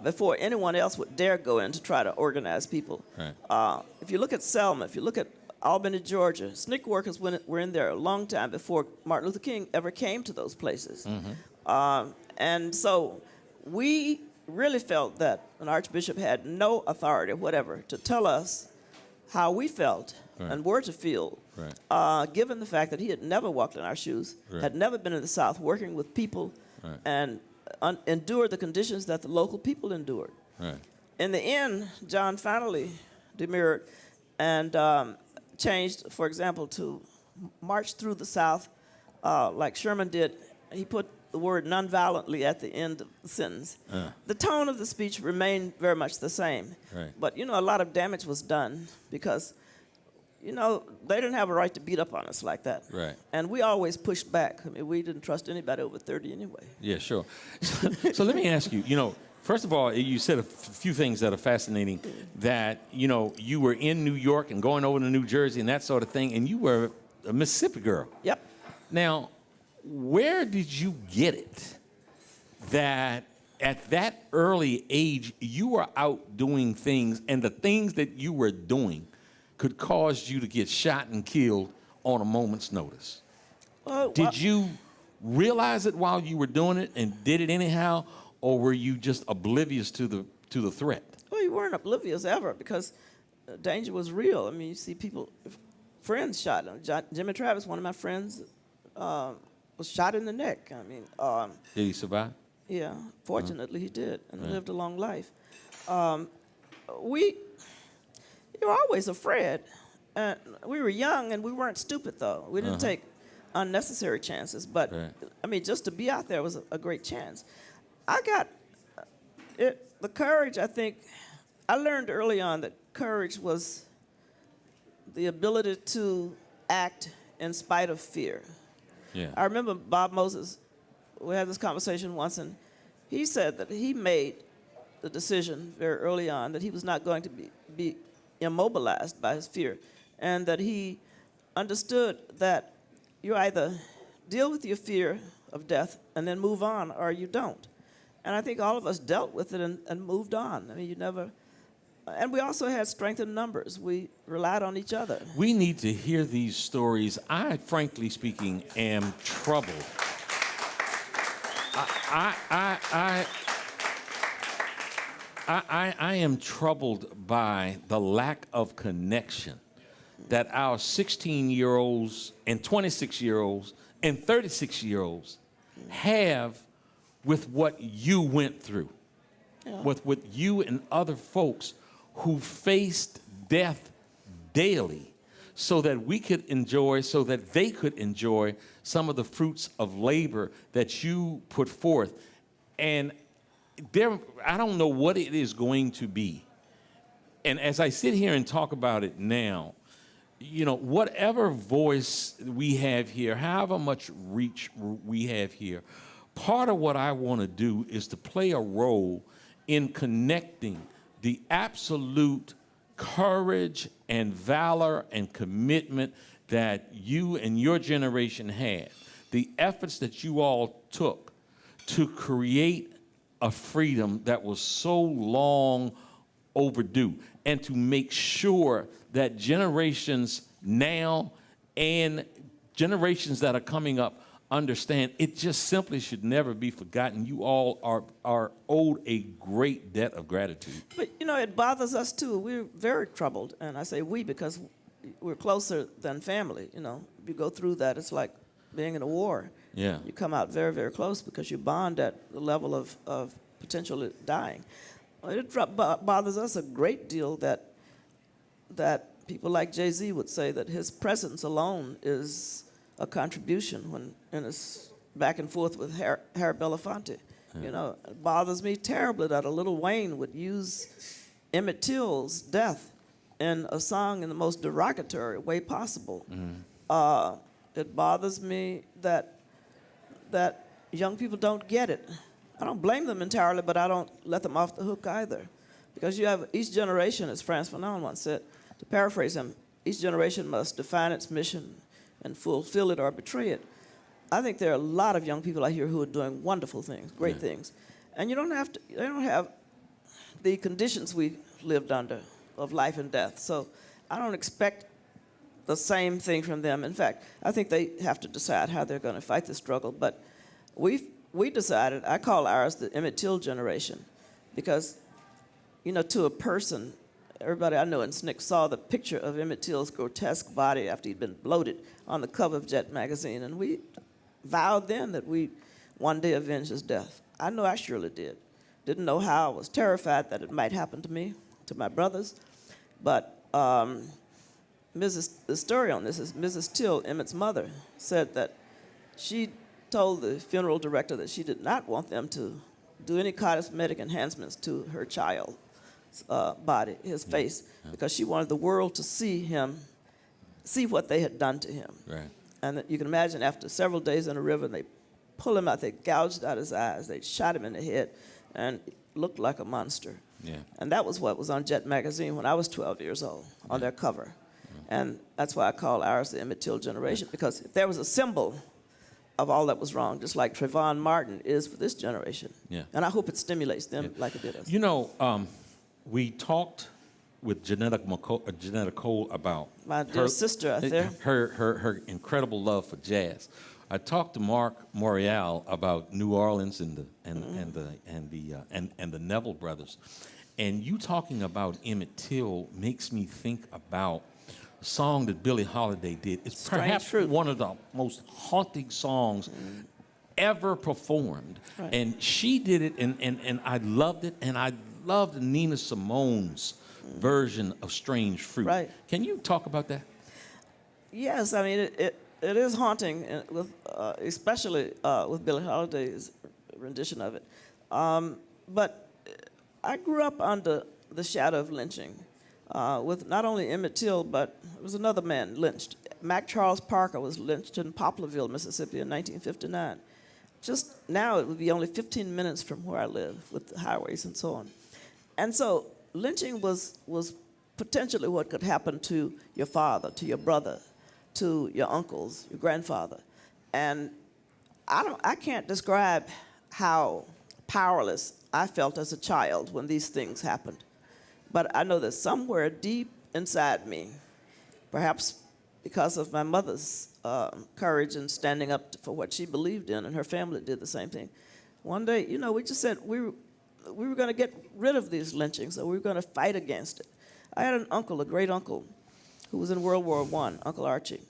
before anyone else would dare go in to try to organize people. Right. If you look at Selma, if you look at Albany, Georgia, SNCC workers were in there a long time before Martin Luther King ever came to those places. And so we really felt that an archbishop had no authority whatever to tell us how we felt and were to feel, given the fact that he had never walked in our shoes, had never been in the South working with people, and endured the conditions that the local people endured. In the end, John finally demurred and changed, for example, to march through the South like Sherman did. He put the word nonviolently at the end of the sentence. The tone of the speech remained very much the same. But, a lot of damage was done because, they didn't have a right to beat up on us like that. And we always pushed back. I mean, we didn't trust anybody over 30 anyway. Yeah, sure. So let me ask you, first of all, you said a few things that are fascinating, that, you were in New York and going over to New Jersey and that sort of thing, and you were a Mississippi girl. Yep. Now, where did you get it that at that early age you were out doing things, and the things that you were doing could cause you to get shot and killed on a moment's notice? Did you realize it while you were doing it and did it anyhow, or were you just oblivious to the threat? Well, you weren't oblivious ever because danger was real. I mean, you see people, friends shot. Jimmy Travis, one of my friends, was shot in the neck. I mean, did he survive? Yeah, fortunately he did, and lived a long life. You were always afraid. We were young, and we weren't stupid, though. We didn't take unnecessary chances, but, I mean, just to be out there was a great chance. I got the courage, I think, I learned early on that courage was the ability to act in spite of fear. I remember Bob Moses, we had this conversation once, and he said that he made the decision very early on that he was not going to be immobilized by his fear, and that he understood that you either deal with your fear of death and then move on, or you don't. And I think all of us dealt with it and moved on. I mean, you never... And we also had strength in numbers. We relied on each other. We need to hear these stories. I, frankly speaking, am troubled. I am troubled by the lack of connection that our 16-year-olds and 26-year-olds and 36-year-olds have with what you went through, with what you and other folks who faced death daily so that we could enjoy, so that they could enjoy some of the fruits of labor that you put forth. And I don't know what it is going to be. And as I sit here and talk about it now, you know, whatever voice we have here, however much reach we have here, part of what I want to do is to play a role in connecting the absolute courage and valor and commitment that you and your generation had, the efforts that you all took to create a freedom that was so long overdue, and to make sure that generations now and generations that are coming up understand it just simply should never be forgotten. You all are owed a great debt of gratitude. But, you know, it bothers us, too. We're very troubled, and I say we because we're closer than family, you know. If you go through that, it's like being in a war. Yeah. You come out very, very close because you bond at the level of potentially dying. It bothers us a great deal that people like Jay-Z would say that his presence alone is a contribution when in his back and forth with Harry Belafonte. Yeah. You know, it bothers me terribly that a little Wayne would use Emmett Till's death in a song in the most derogatory way possible. Mm. It bothers me that young people don't get it. I don't blame them entirely, but I don't let them off the hook either. Because you have each generation, as Frantz Fanon once said, to paraphrase him, each generation must define its mission and fulfill it or betray it. I think there are a lot of young people out here who are doing wonderful things, great things. And they don't have the conditions we lived under of life and death. So I don't expect the same thing from them. In fact, I think they have to decide how they're going to fight the struggle. But we decided, I call ours the Emmett Till generation, because, you know, to a person, everybody I know in SNCC saw the picture of Emmett Till's grotesque body after he'd been bloated on the cover of Jet magazine, and we vowed then that we one day avenge his death. I know I surely did. Didn't know how. I was terrified that it might happen to me, to my brothers. But the story on this is Mrs. Till, Emmett's mother, said that she told the funeral director that she did not want them to do any cosmetic enhancements to her child's body, his face, because she wanted the world to see what they had done to him. Right. And you can imagine after several days in a river, they pulled him out, they gouged out his eyes, they shot him in the head, and looked like a monster. Yeah. And that was what was on Jet magazine when I was 12 years old, on their cover. And that's why I call ours the Emmett Till generation, because if there was a symbol of all that was wrong, just like Trayvon Martin is for this generation. Yeah. And I hope it stimulates them like it did us. You know, we talked with Janetta Cole about my dear sister out there. Her incredible love for jazz. I talked to Mark Morial about New Orleans and the Neville brothers, and you talking about Emmett Till makes me think about a song that Billie Holiday did. It's perhaps one of the most haunting songs ever performed. Right. And she did it, and I loved it, and I loved Nina Simone's version of Strange Fruit. Right. Can you talk about that? Yes, I mean, it is haunting, with, especially with Billie Holiday's rendition of it. But I grew up under the shadow of lynching, with not only Emmett Till, but there was another man lynched. Mac Charles Parker was lynched in Poplarville, Mississippi in 1959. Just now it would be only 15 minutes from where I live with the highways and so on. And so lynching was potentially what could happen to your father, to your brother, to your uncles, your grandfather. And I can't describe how powerless I felt as a child when these things happened. But I know that somewhere deep inside me, perhaps because of my mother's courage in standing up for what she believed in, and her family did the same thing. One day, you know, we just said we were going to get rid of these lynchings, so we were going to fight against it. I had an uncle, a great uncle, who was in World War I, Uncle Archie.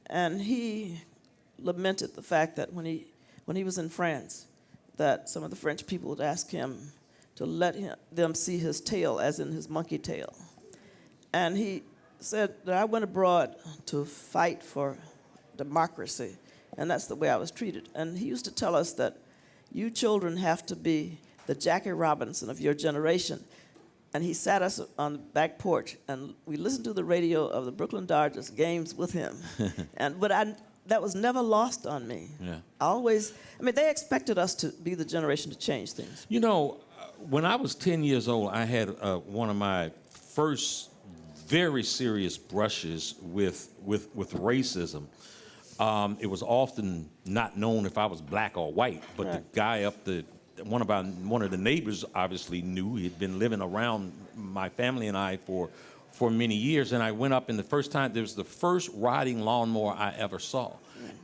And he lamented the fact that when he was in France, that some of the French people would ask him to let them see his tail, as in his monkey tail. And he said that I went abroad to fight for democracy, and that's the way I was treated. And he used to tell us that you children have to be the Jackie Robinson of your generation. And he sat us on the back porch, and we listened to the radio of the Brooklyn Dodgers games with him. That was never lost on me. Yeah. They expected us to be the generation to change things. You know, when I was 10 years old, I had one of my first very serious brushes with racism. It was often not known if I was black or white, but Right. the guy one of the neighbors obviously knew. He had been living around my family and I for many years, and I went up, and the first time, there was the first riding lawnmower I ever saw.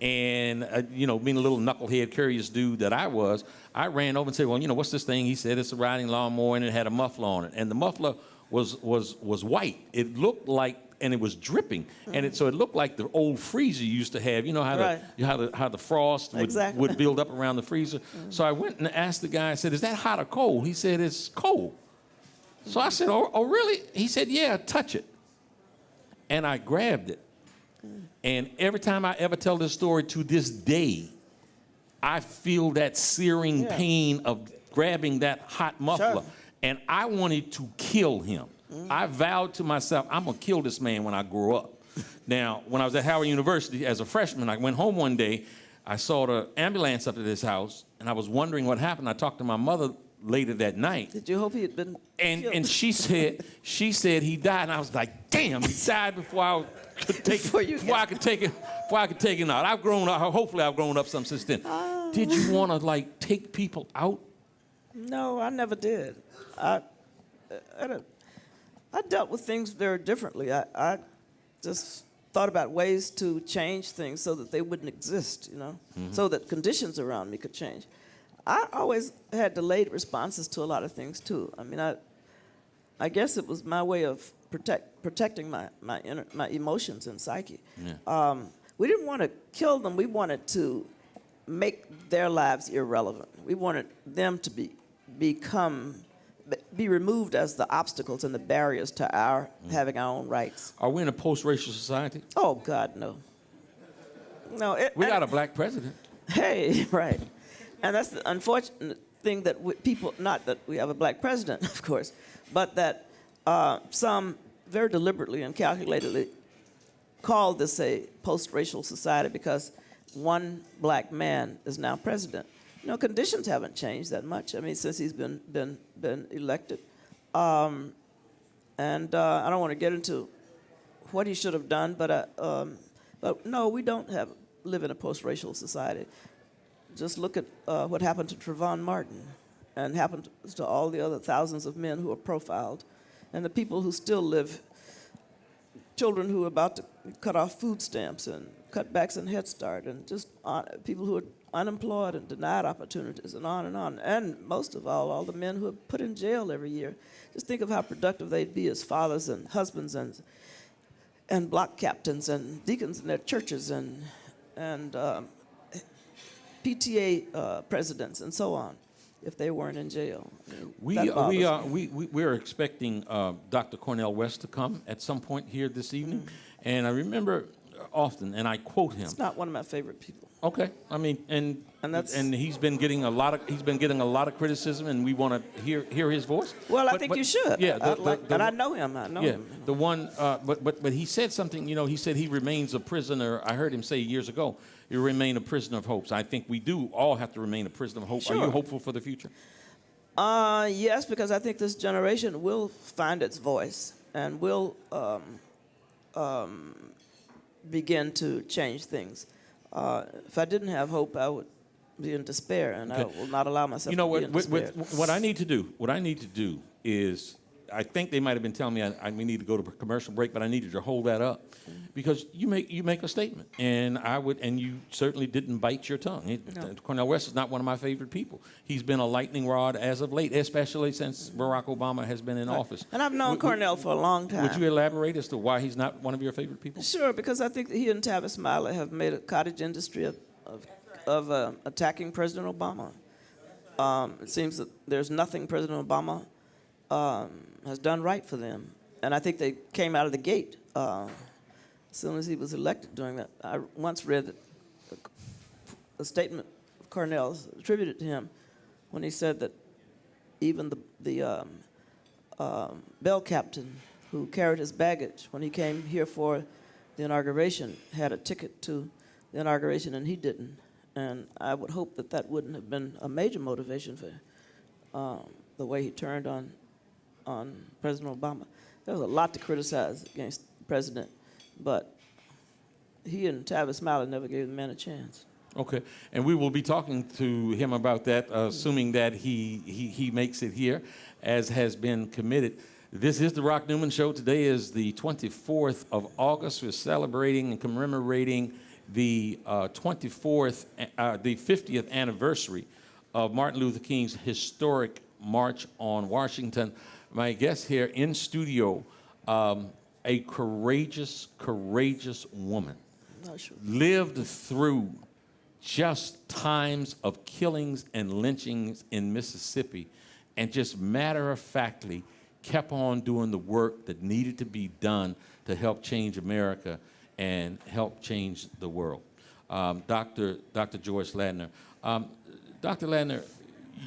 And, being a little knucklehead, curious dude that I was, I ran over and said, well, what's this thing? He said, it's a riding lawnmower, and it had a muffler on it. And the muffler was white. It looked like, and it was dripping, and so it looked like the old freezer you used to have. You know how how the frost would build up around the freezer. So I went and asked the guy. I said, "Is that hot or cold?" He said, "It's cold." So I said, "Oh, really?" He said, "Yeah, touch it." And I grabbed it, and every time I ever tell this story to this day, I feel that searing pain of grabbing that hot muffler, and I wanted to kill him. I vowed to myself, I'm going to kill this man when I grow up. Now, when I was at Howard University as a freshman, I went home one day. I saw the ambulance up at his house, and I was wondering what happened. I talked to my mother later that night. Did you hope he had been killed? And she said he died, and I was like, damn, he died before I could take it out. I've grown up. Hopefully, I've grown up some since then. Did you want to take people out? No, I never did. I dealt with things very differently. I just thought about ways to change things so that they wouldn't exist, so that conditions around me could change. I always had delayed responses to a lot of things, too. I guess it was my way of protecting my emotions and psyche. Yeah. We didn't want to kill them. We wanted to make their lives irrelevant. We wanted them to be removed as the obstacles and the barriers to our having our own rights. Are we in a post-racial society? Oh, God, no. No. We got a black president. Hey, right. And that's the unfortunate thing that not that we have a black president, of course, but that some very deliberately and calculatedly call this a post-racial society because one black man is now president. Conditions haven't changed that much. Since he's been elected, and I don't want to get into what he should have done, but no, we don't live in a post-racial society. Just look at what happened to Trayvon Martin, and happened to all the other thousands of men who are profiled, and the people who still live, children who are about to cut off food stamps and cutbacks in Head Start, and just people who are unemployed and denied opportunities, and on and on. And most of all the men who are put in jail every year. Just think of how productive they'd be as fathers and husbands and block captains and deacons in their churches and PTA presidents and so on if they weren't in jail. We're expecting Dr. Cornel West to come at some point here this evening, and I remember often, and I quote him. It's not one of my favorite people. Okay, and he's been getting a lot of criticism, and we want to hear his voice. Well, I think you should. Yeah, I know him. I know him. The one, but he said something. He said he remains a prisoner. I heard him say years ago, "You remain a prisoner of hope." So I think we do all have to remain a prisoner of hope. Sure. Are you hopeful for the future? Yes, because I think this generation will find its voice and will begin to change things. If I didn't have hope, I would be in despair, and I will not allow myself to be in despair. What I need to do is, I think they might have been telling me we need to go to a commercial break, but I needed to hold that up because you make a statement, and you certainly didn't bite your tongue. No. Cornel West is not one of my favorite people. He's been a lightning rod as of late, especially since Barack Obama has been in office. And I've known Cornel for a long time. Would you elaborate as to why he's not one of your favorite people? Sure, because I think that he and Tavis Smiley have made a cottage industry of attacking President Obama. It seems that there's nothing President Obama has done right for them. I think they came out of the gate as soon as he was elected doing that. I once read a statement of Cornell's attributed to him when he said that even the bell captain who carried his baggage when he came here for the inauguration had a ticket to the inauguration and he didn't. And I would hope that that wouldn't have been a major motivation for the way he turned on President Obama. There was a lot to criticize against the president, but he and Tavis Smiley never gave the man a chance. Okay, and we will be talking to him about that, assuming that he makes it here, as has been committed. This is the Rock Newman Show. Today is the 24th of August. We're celebrating and commemorating the 50th anniversary of Martin Luther King's historic March on Washington. My guest here in studio, a courageous woman, lived through just times of killings and lynchings in Mississippi, and just matter-of-factly kept on doing the work that needed to be done to help change America and help change the world. Dr. Joyce Ladner. Dr. Ladner,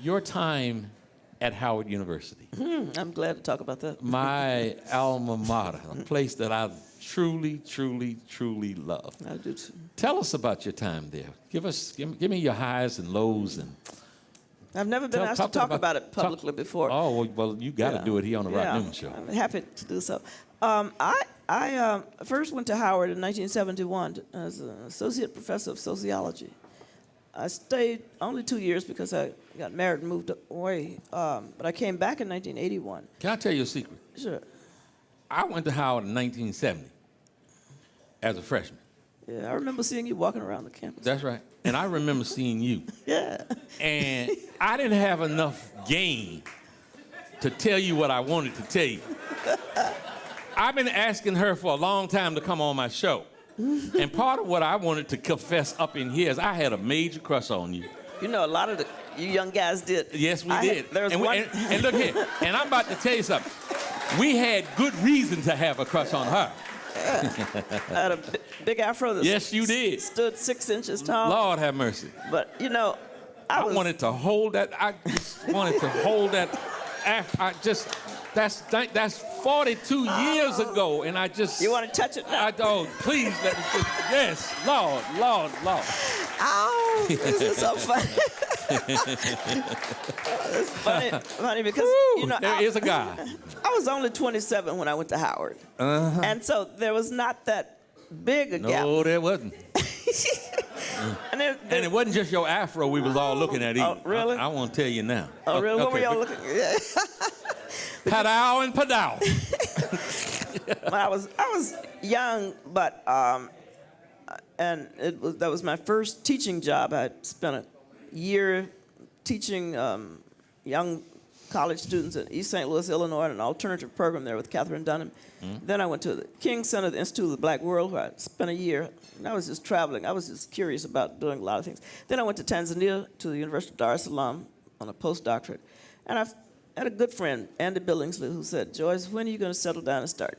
your time at Howard University. I'm glad to talk about that. My alma mater, a place that I truly love. I do too. Tell us about your time there. Give me your highs and lows. And I've never been asked to talk about it publicly before. Oh, well, you got to do it here on the Rock Newman Show. I'm happy to do so. I first went to Howard in 1971 as an associate professor of sociology. I stayed only 2 years because I got married and moved away, but I came back in 1981. Can I tell you a secret? Sure. I went to Howard in 1970 as a freshman. Yeah, I remember seeing you walking around the campus. That's right. And I remember seeing you. Yeah. And I didn't have enough game to tell you what I wanted to tell you. I've been asking her for a long time to come on my show. And part of what I wanted to confess up in here is I had a major crush on you. You know, a lot of you young guys did. Yes, we did. And look here, and I'm about to tell you something. We had good reason to have a crush on her. I had a big afro that yes, you did. Stood 6 inches tall. Lord have mercy. But, you know, I wanted to hold that. I just wanted to hold that. That's 42 years ago, and I just... You want to touch it now? Oh, please. Yes, Lord. Ow, this is so funny. It's funny because, Woo, you know... there is a guy. I was only 27 when I went to Howard. Uh-huh. And so there was not that big a gap. No, there wasn't. And it wasn't just your afro we was all looking at either. Oh, really? I want to tell you now. Oh, really? What were y'all looking at? Padow and padow. I was young, but that was my first teaching job. I spent a year teaching young college students at East St. Louis, Illinois, in an alternative program there with Catherine Dunham. Mm-hmm. Then I went to the King Center, the Institute of the Black World, where I spent a year. And I was just traveling. I was just curious about doing a lot of things. Then I went to Tanzania, to the University of Dar es Salaam on a postdoctorate. And I had a good friend, Andy Billingsley, who said, Joyce, when are you going to settle down and start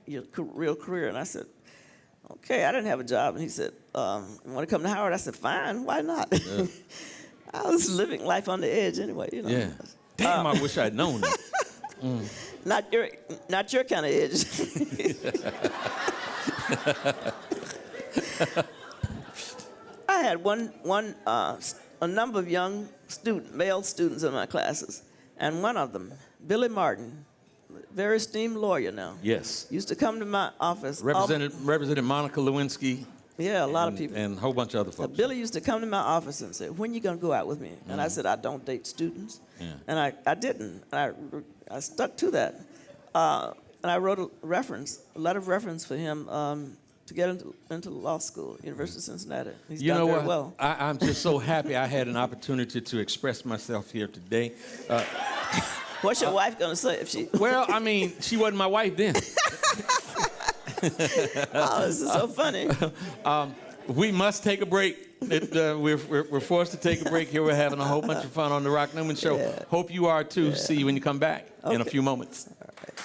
your real career? And I said, okay, I didn't have a job. And he said, you want to come to Howard? I said, fine, why not? Yeah. I was living life on the edge anyway, you know. Yeah. Damn, I wish I'd known that. Not your kind of edge. I had a number of young male students in my classes, and one of them, Billy Martin, very esteemed lawyer now. Yes. Used to come to my office. Represented Monica Lewinsky. Yeah, a lot of people. And a whole bunch of other folks. Billy used to come to my office and say, when you going to go out with me? And I said, I don't date students. Yeah. And I didn't. And I stuck to that. And I wrote a letter of reference for him to get into law school, University of Cincinnati. He's done very well. I'm just so happy I had an opportunity to express myself here today. What's your wife going to say if she... Well, I mean, she wasn't my wife then. Oh, this is so funny. We must take a break. We're forced to take a break here. We're having a whole bunch of fun on the Rock Newman Show. Yeah. Hope you are too. Yeah. See you when you come back in a few moments. All right.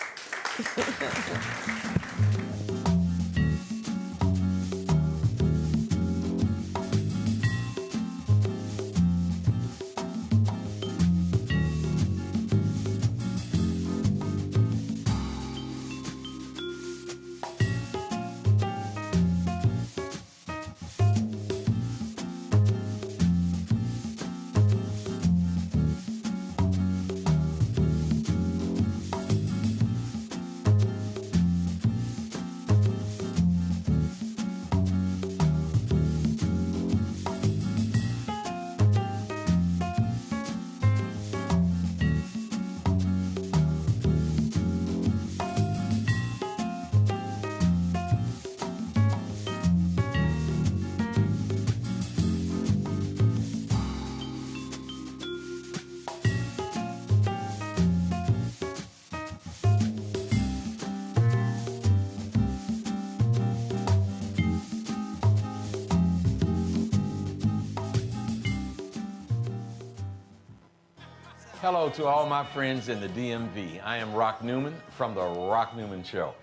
Hello to all my friends in the DMV. I am Rock Newman from the Rock Newman Show.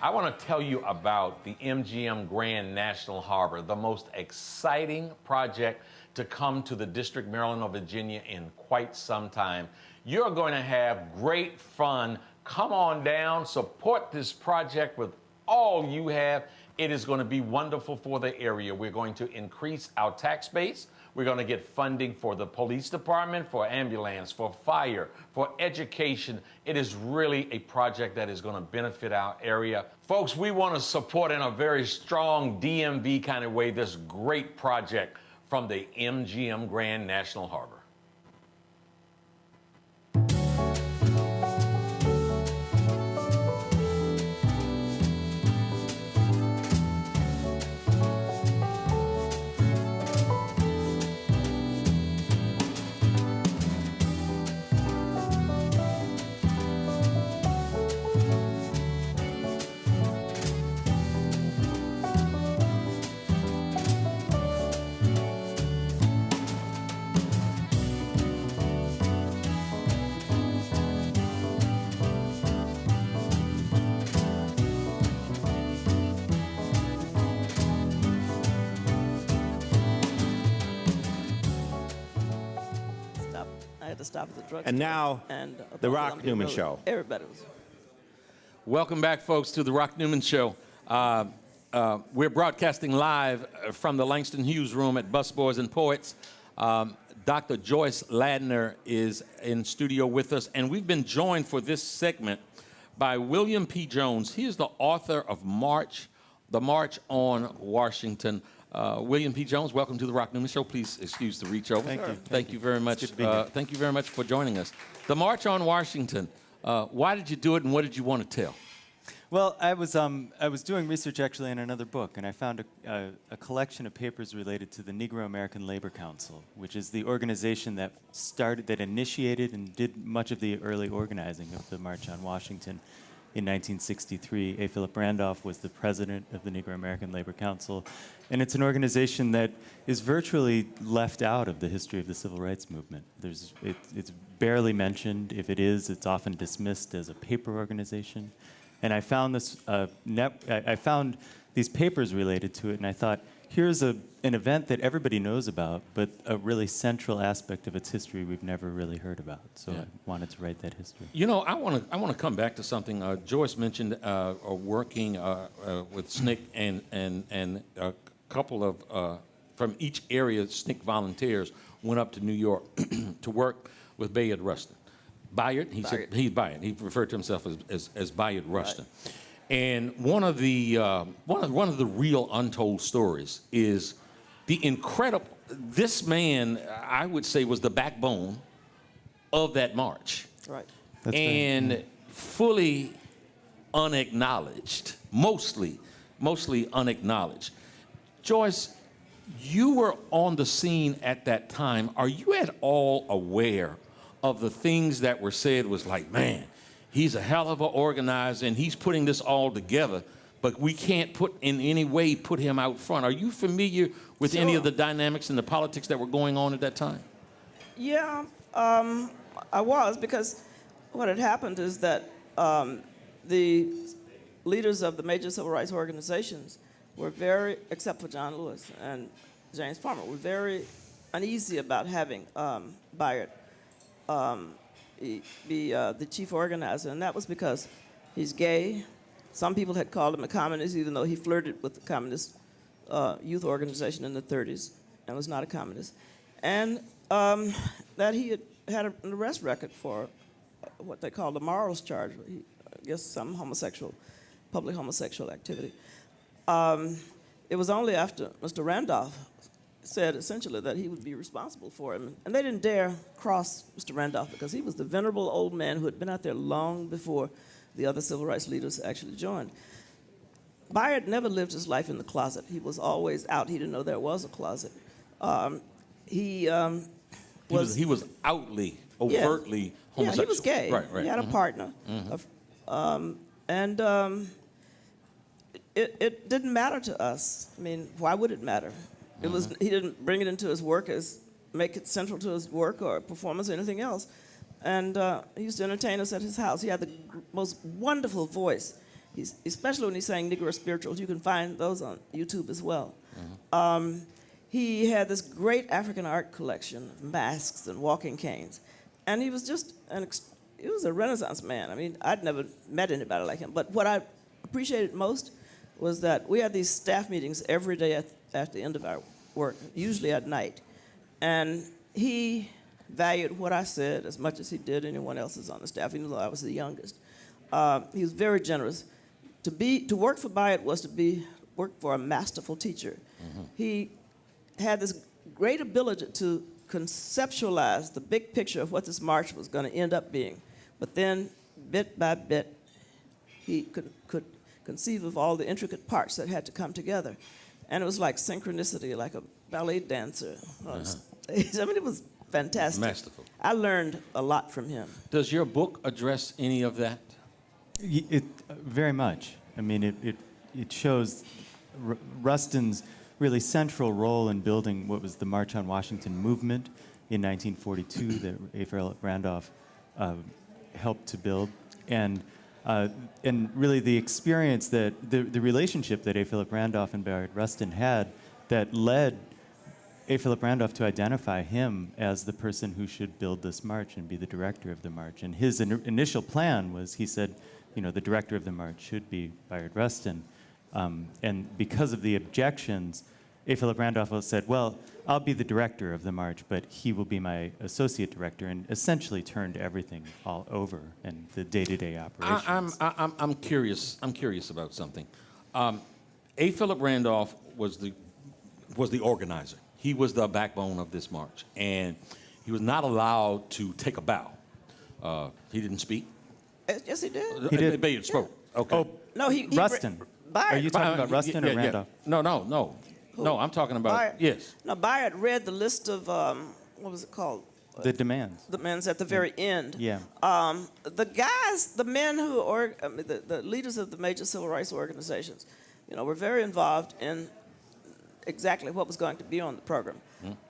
I want to tell you about the MGM Grand National Harbor, the most exciting project to come to the District, Maryland, or Virginia in quite some time. You're going to have great fun. Come on down, support this project with all you have. It is going to be wonderful for the area. We're going to increase our tax base. We're going to get funding for the police department, for ambulance, for fire, for education. It is really a project that is going to benefit our area. Folks, we want to support in a very strong DMV kind of way this great project from the MGM Grand National Harbor. To stop at the drugstore. And now, the Rock Newman Show. Everybody was. Welcome back, folks, to the Rock Newman Show. We're broadcasting live from the Langston Hughes Room at Busboys and Poets. Dr. Joyce Ladner is in studio with us, and we've been joined for this segment by William P. Jones. He is the author of The March on Washington. William P. Jones, welcome to the Rock Newman Show. Please excuse the reach over. Thank you. Thank you very much. It's good to be here. Thank you very much for joining us. The March on Washington. Why did you do it, and what did you want to tell? Well, I was doing research actually in another book, and I found a collection of papers related to the Negro American Labor Council, which is the organization that initiated and did much of the early organizing of the March on Washington. In 1963, A. Philip Randolph was the president of the Negro American Labor Council, and it's an organization that is virtually left out of the history of the civil rights movement. It's barely mentioned. If it is, it's often dismissed as a paper organization. And I found I found these papers related to it, and I thought, here's an event that everybody knows about, but a really central aspect of its history we've never really heard about. So I wanted to write that history. You know, I want to come back to something Joyce mentioned, working with SNCC and a couple of from each area. SNCC volunteers went up to New York to work with Bayard Rustin. Bayard, he said he's Bayard. He referred to himself as Bayard Rustin. Right. And one of the real untold stories is the incredible. This man, I would say, was the backbone of that march. Right. That's and right. Fully unacknowledged, mostly unacknowledged. Joyce, you were on the scene at that time. Are you at all aware of the things that were said? Was like, man, he's a hell of an organizer, and he's putting this all together, but we can't in any way put him out front. Are you familiar with any of the dynamics and the politics that were going on at that time? Yeah, I was, because what had happened is that the leaders of the major civil rights organizations were very, except for John Lewis and James Farmer, were very uneasy about having Bayard be the chief organizer, and that was because he's gay. Some people had called him a communist, even though he flirted with the communist youth organization in the 30s and was not a communist. And that he had an arrest record for what they called a morals charge. I guess some public homosexual activity. It was only after Mr. Randolph said essentially that he would be responsible for him. And they didn't dare cross Mr. Randolph because he was the venerable old man who had been out there long before the other civil rights leaders actually joined. Bayard never lived his life in the closet. He was always out. He didn't know there was a closet. He was outly, overtly homosexual. Yeah, he was gay. Right. He had a partner. It didn't matter to us. I mean, why would it matter? He didn't bring it into his work make it central to his work or performance or anything else. And he used to entertain us at his house. He had the most wonderful voice, especially when he sang Negro spirituals. You can find those on YouTube as well. He had this great African art collection of masks and walking canes. And he was just he was a Renaissance man. I mean, I'd never met anybody like him. But what I appreciated most was that we had these staff meetings every day at the end of our work, usually at night. And he valued what I said as much as he did anyone else's on the staff, even though I was the youngest. He was very generous. To work for Bayard was to work for a masterful teacher. He had this great ability to conceptualize the big picture of what this march was going to end up being. But then, bit by bit, he could conceive of all the intricate parts that had to come together. And it was like synchronicity, like a ballet dancer on stage. I mean, it was fantastic. Masterful. I learned a lot from him. Does your book address any of that? Very much. I mean, it shows Rustin's really central role in building what was the March on Washington movement in 1942 that A. Philip Randolph helped to build, and really the experience that the relationship that A. Philip Randolph and Bayard Rustin had that led A. Philip Randolph to identify him as the person who should build this march and be the director of the march. And his initial plan was, he said, the director of the march should be Bayard Rustin. And because of the objections, A. Philip Randolph said, well, I'll be the director of the march, but he will be my associate director, and essentially turned everything all over and the day-to-day operations. I'm curious about something. A. Philip Randolph was the organizer. He was the backbone of this march, and he was not allowed to take a bow. He didn't speak. Yes, he did. He did. Bayard spoke. Okay. Oh, No, Rustin. Bayard. Are you talking about Rustin or Randolph? No. No, I'm talking about, Bayard. yes. No, Bayard read the list of, what was it called? The demands. The demands at the very end. Yeah. The men the leaders of the major civil rights organizations, were very involved in exactly what was going to be on the program.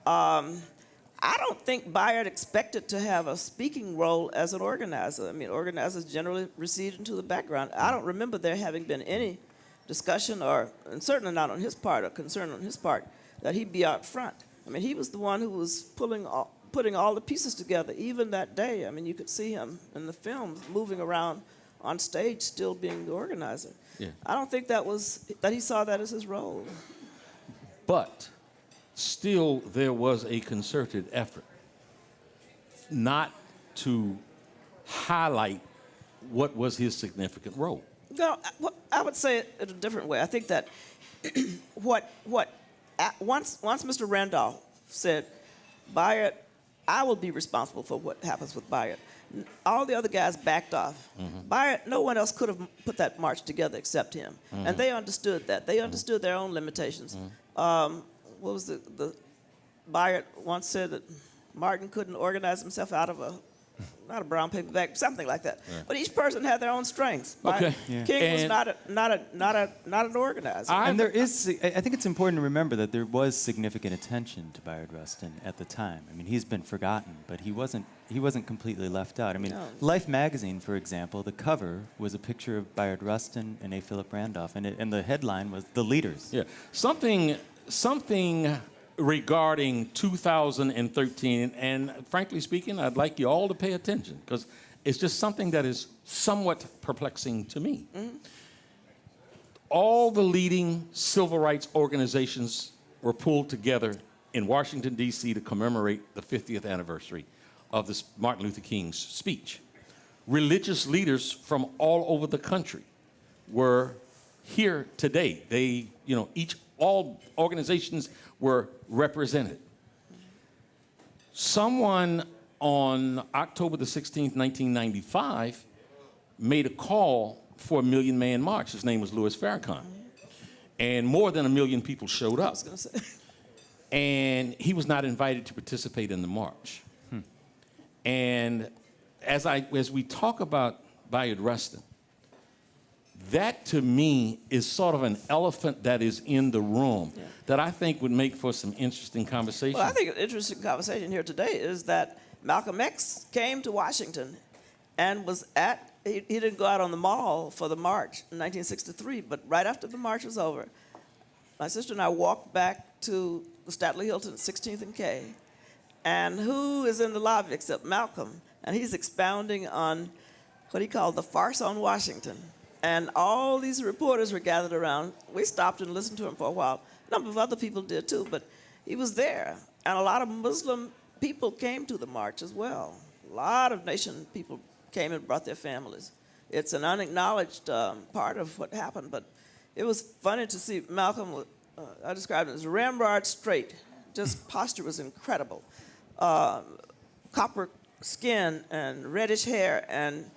I don't think Bayard expected to have a speaking role as an organizer. I mean, organizers generally recede into the background. I don't remember there having been any discussion, and certainly not on his part, or concern on his part, that he'd be out front. I mean, he was the one who was putting all the pieces together, even that day. I mean, you could see him in the films moving around on stage, still being the organizer. Yeah. I don't think that he saw that as his role. But still, there was a concerted effort not to highlight what was his significant role. No, I would say it in a different way. I think that once Mr. Randolph said, Bayard, I will be responsible for what happens with Bayard. All the other guys backed off. Bayard, no one else could have put that march together except him. And they understood that. They understood their own limitations. What was Bayard once said that Martin couldn't organize himself out of not a brown paper bag, something like that. But each person had their own strengths. Okay. King was not an organizer. And there is, I think it's important to remember that there was significant attention to Bayard Rustin at the time. I mean, he's been forgotten, but he wasn't completely left out. I mean, Life magazine, for example, the cover was a picture of Bayard Rustin and A. Philip Randolph, and the headline was "The Leaders." Yeah, something regarding 2013, and frankly speaking, I'd like you all to pay attention because it's just something that is somewhat perplexing to me. All the leading civil rights organizations were pulled together in Washington, D.C. to commemorate the 50th anniversary of this Martin Luther King's speech. Religious leaders from all over the country were here today. They, all organizations were represented. Someone on October the 16th, 1995, made a call for a Million Man March. His name was Louis Farrakhan. And more than 1 million people showed up. And he was not invited to participate in the march. And as we talk about Bayard Rustin, that to me is sort of an elephant that is in the room that I think would make for some interesting conversation. Well, I think an interesting conversation here today is that Malcolm X came to Washington and was he didn't go out on the mall for the march in 1963, but right after the march was over, my sister and I walked back to the Statler Hilton at 16th and K, and who is in the lobby except Malcolm? And he's expounding on what he called the farce on Washington. And all these reporters were gathered around. We stopped and listened to him for a while. A number of other people did too, but he was there. And a lot of Muslim people came to the march as well. A lot of nation people came and brought their families. It's an unacknowledged part of what happened, but it was funny to see Malcolm. I described it as ramrod straight. Just posture was incredible. Copper skin and reddish hair, and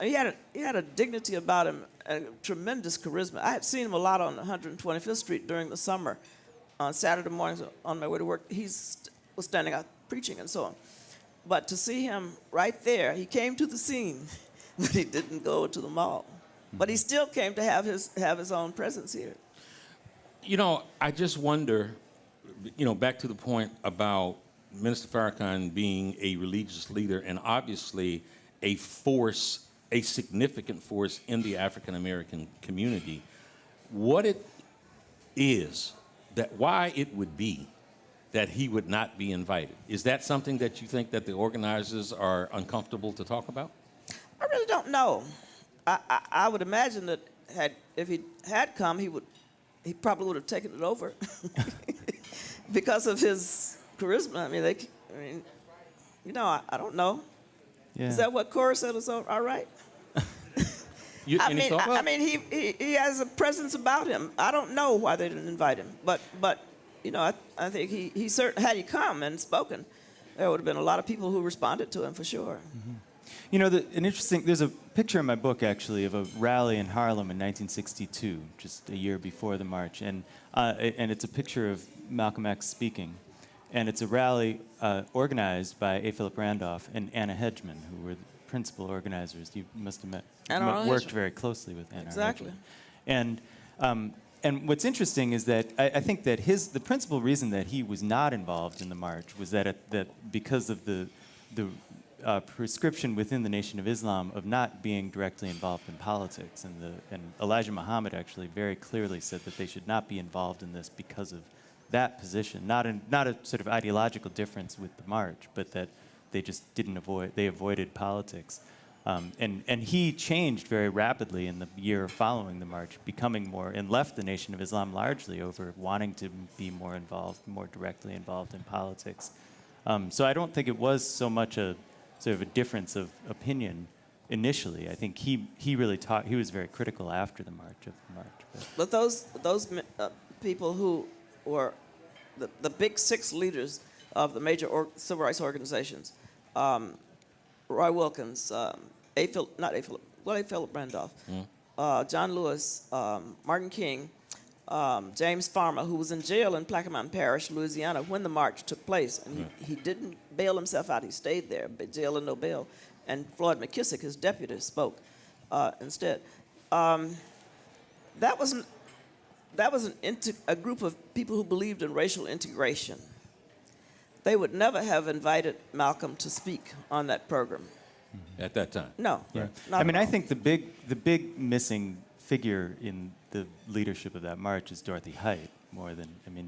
he had a dignity about him, and tremendous charisma. I had seen him a lot on 125th Street during the summer. On Saturday mornings on my way to work, he was standing out preaching and so on. But to see him right there, he came to the scene, but he didn't go to the mall. But he still came to have his own presence here. I just wonder, back to the point about Minister Farrakhan being a religious leader and obviously a significant force in the African American community, why it would be that he would not be invited. Is that something that you think that the organizers are uncomfortable to talk about? I really don't know. I would imagine that if he had come, he probably would have taken it over because of his charisma. I don't know. Yeah. Is that what Cora said was all right? He has a presence about him. I don't know why they didn't invite him, but I think he certainly, had he come and spoken, there would have been a lot of people who responded to him for sure. Mm-hmm. There's a picture in my book actually of a rally in Harlem in 1962, just a year before the march, and it's a picture of Malcolm X speaking, and it's a rally organized by A. Philip Randolph and Anna Hedgeman, who were the principal organizers. You must have worked very closely with Anna. Exactly. Hedgeman. And what's interesting is that I think that the principal reason that he was not involved in the march was that because of the prescription within the Nation of Islam of not being directly involved in politics, and Elijah Muhammad actually very clearly said that they should not be involved in this because of that position, not a sort of ideological difference with the march, but that they just avoided politics. And he changed very rapidly in the year following the march, becoming more, and left the Nation of Islam largely over wanting to be more directly involved in politics. So I don't think it was so much a sort of a difference of opinion initially. I think he really he was very critical after the march. But those people who were the big six leaders of the major civil rights organizations, Roy Wilkins, A. Philip Randolph, John Lewis, Martin King, James Farmer, who was in jail in Plaquemine Mountain Parish, Louisiana, when the march took place. And he didn't bail himself out. He stayed there, but jail and no bail. And Floyd McKissick, his deputy, spoke instead. That was a group of people who believed in racial integration. They would never have invited Malcolm to speak on that program. At that time. No. Yeah. not I mean, at I all. think the big missing figure in the leadership of that march is Dorothy Height,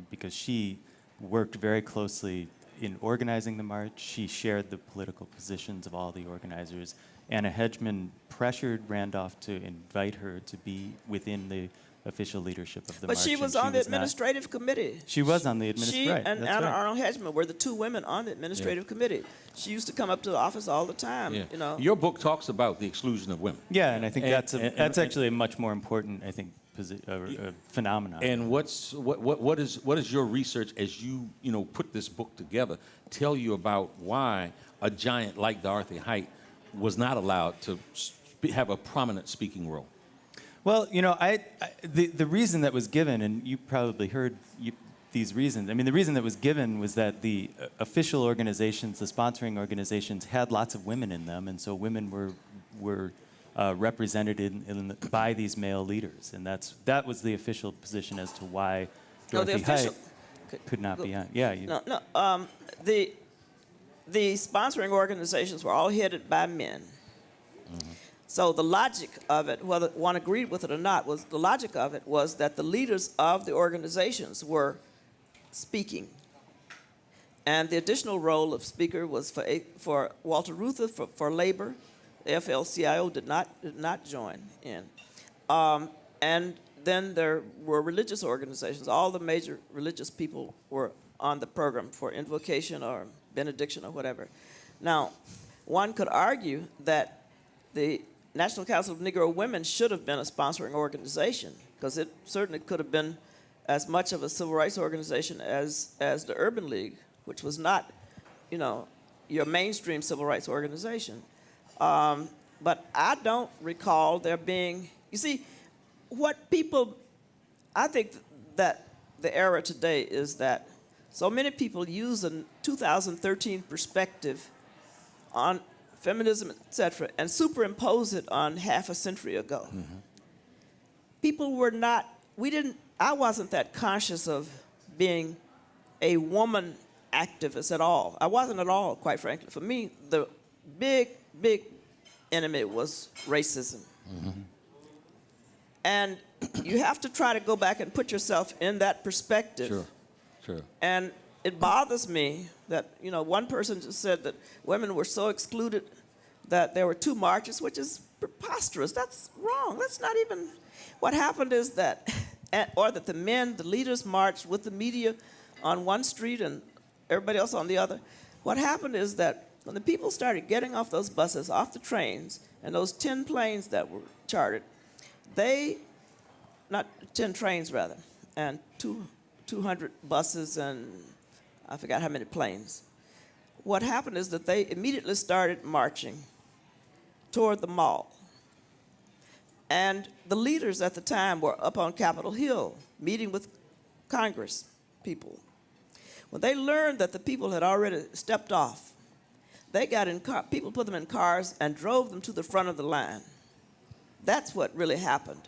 because she worked very closely in organizing the march. She shared the political positions of all the organizers. Anna Hedgeman pressured Randolph to invite her to be within the official leadership of the march. But she and was on the not. administrative committee. She was on the administrative. She Right, and that's Anna right. Arnold Hedgeman were the two women on the administrative committee. She used to come up to the office all the time. Yeah. You know. Your book talks about the exclusion of women. Yeah, and I think that's and- actually a much more important, phenomenon. And what is your research as you put this book together tell you about why a giant like Dorothy Height was not allowed to have a prominent speaking role? Well, the reason that was given, and you probably heard these reasons. I mean, the reason that was given was that the official organizations, the sponsoring organizations, had lots of women in them, and so women were represented by these male leaders, and that was the official position as to why Dorothy Height could not be on. Yeah. No. The sponsoring organizations were all headed by men. Mm-hmm. So the logic of it, whether one agreed with it or not, was that the leaders of the organizations were speaking. And the additional role of speaker was for Walter Reuther for labor. The AFL-CIO did not join in. And then there were religious organizations. All the major religious people were on the program for invocation or benediction or whatever. Now, one could argue that the National Council of Negro Women should have been a sponsoring organization, because it certainly could have been as much of a civil rights organization as the Urban League, which was not, your mainstream civil rights organization. But I don't recall there being, you see, I think that the era today is that so many people use a 2013 perspective on feminism, etc., and superimpose it on half a century ago. Mm-hmm. People were not, I wasn't that conscious of being a woman activist at all. I wasn't at all, quite frankly. For me, the big enemy was racism. Mm-hmm. And you have to try to go back and put yourself in that perspective. Sure. And it bothers me that, one person just said that women were so excluded that there were 2 marches, which is preposterous. That's wrong. That's not even... What happened is that, or that the leaders marched with the media on one street and everybody else on the other. What happened is that when the people started getting off those buses, off the trains, and those 10 planes that were chartered, not 10 trains rather, and 200 buses and I forgot how many planes. What happened is that they immediately started marching toward the mall. And the leaders at the time were up on Capitol Hill meeting with Congress people. When they learned that the people had already stepped off, they got in people put them in cars and drove them to the front of the line. That's what really happened.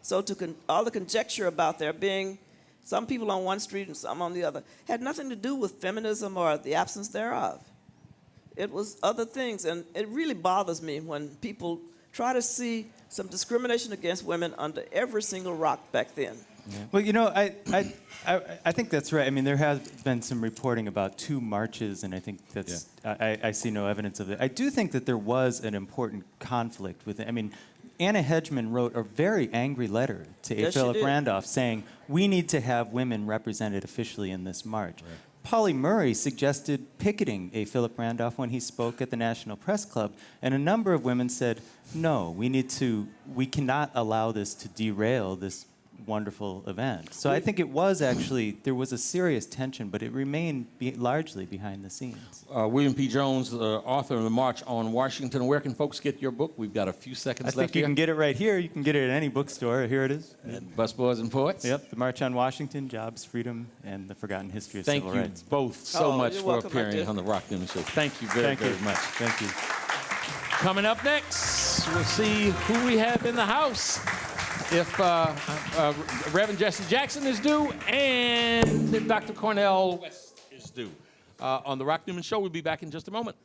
So all the conjecture about there being some people on one street and some on the other had nothing to do with feminism or the absence thereof. It was other things, and it really bothers me when people try to see some discrimination against women under every single rock back then. Yeah. Well, I think that's right. I mean, there has been some reporting about 2 marches, and I think that's I see no evidence of it. I do think that there was an important conflict with it. I mean, Anna Hedgeman wrote a very angry letter to A. Yes, Philip she did. Randolph saying, we need to have women represented officially in this march. Right. Polly Murray suggested picketing A. Philip Randolph when he spoke at the National Press Club, and a number of women said, no, we cannot allow this to derail this wonderful event. So I think it was actually, there was a serious tension, but it remained largely behind the scenes. William P. Jones, author of The March on Washington. Where can folks get your book? We've got a few seconds I left think you here. can get it right here. You can get it at any bookstore. Here it is. Busboys and Poets? Yep, The March on Washington, Jobs, Freedom, and the Forgotten History of Civil Rights. Thank you both so much you're for welcome, my appearing dear. on the Rock Newman Show. Thank you very much. Thank you. Coming up next, we'll see who we have in the house. If Reverend Jesse Jackson is due and Dr. Cornell West is due. On the Rock Newman Show, we'll be back in just a moment.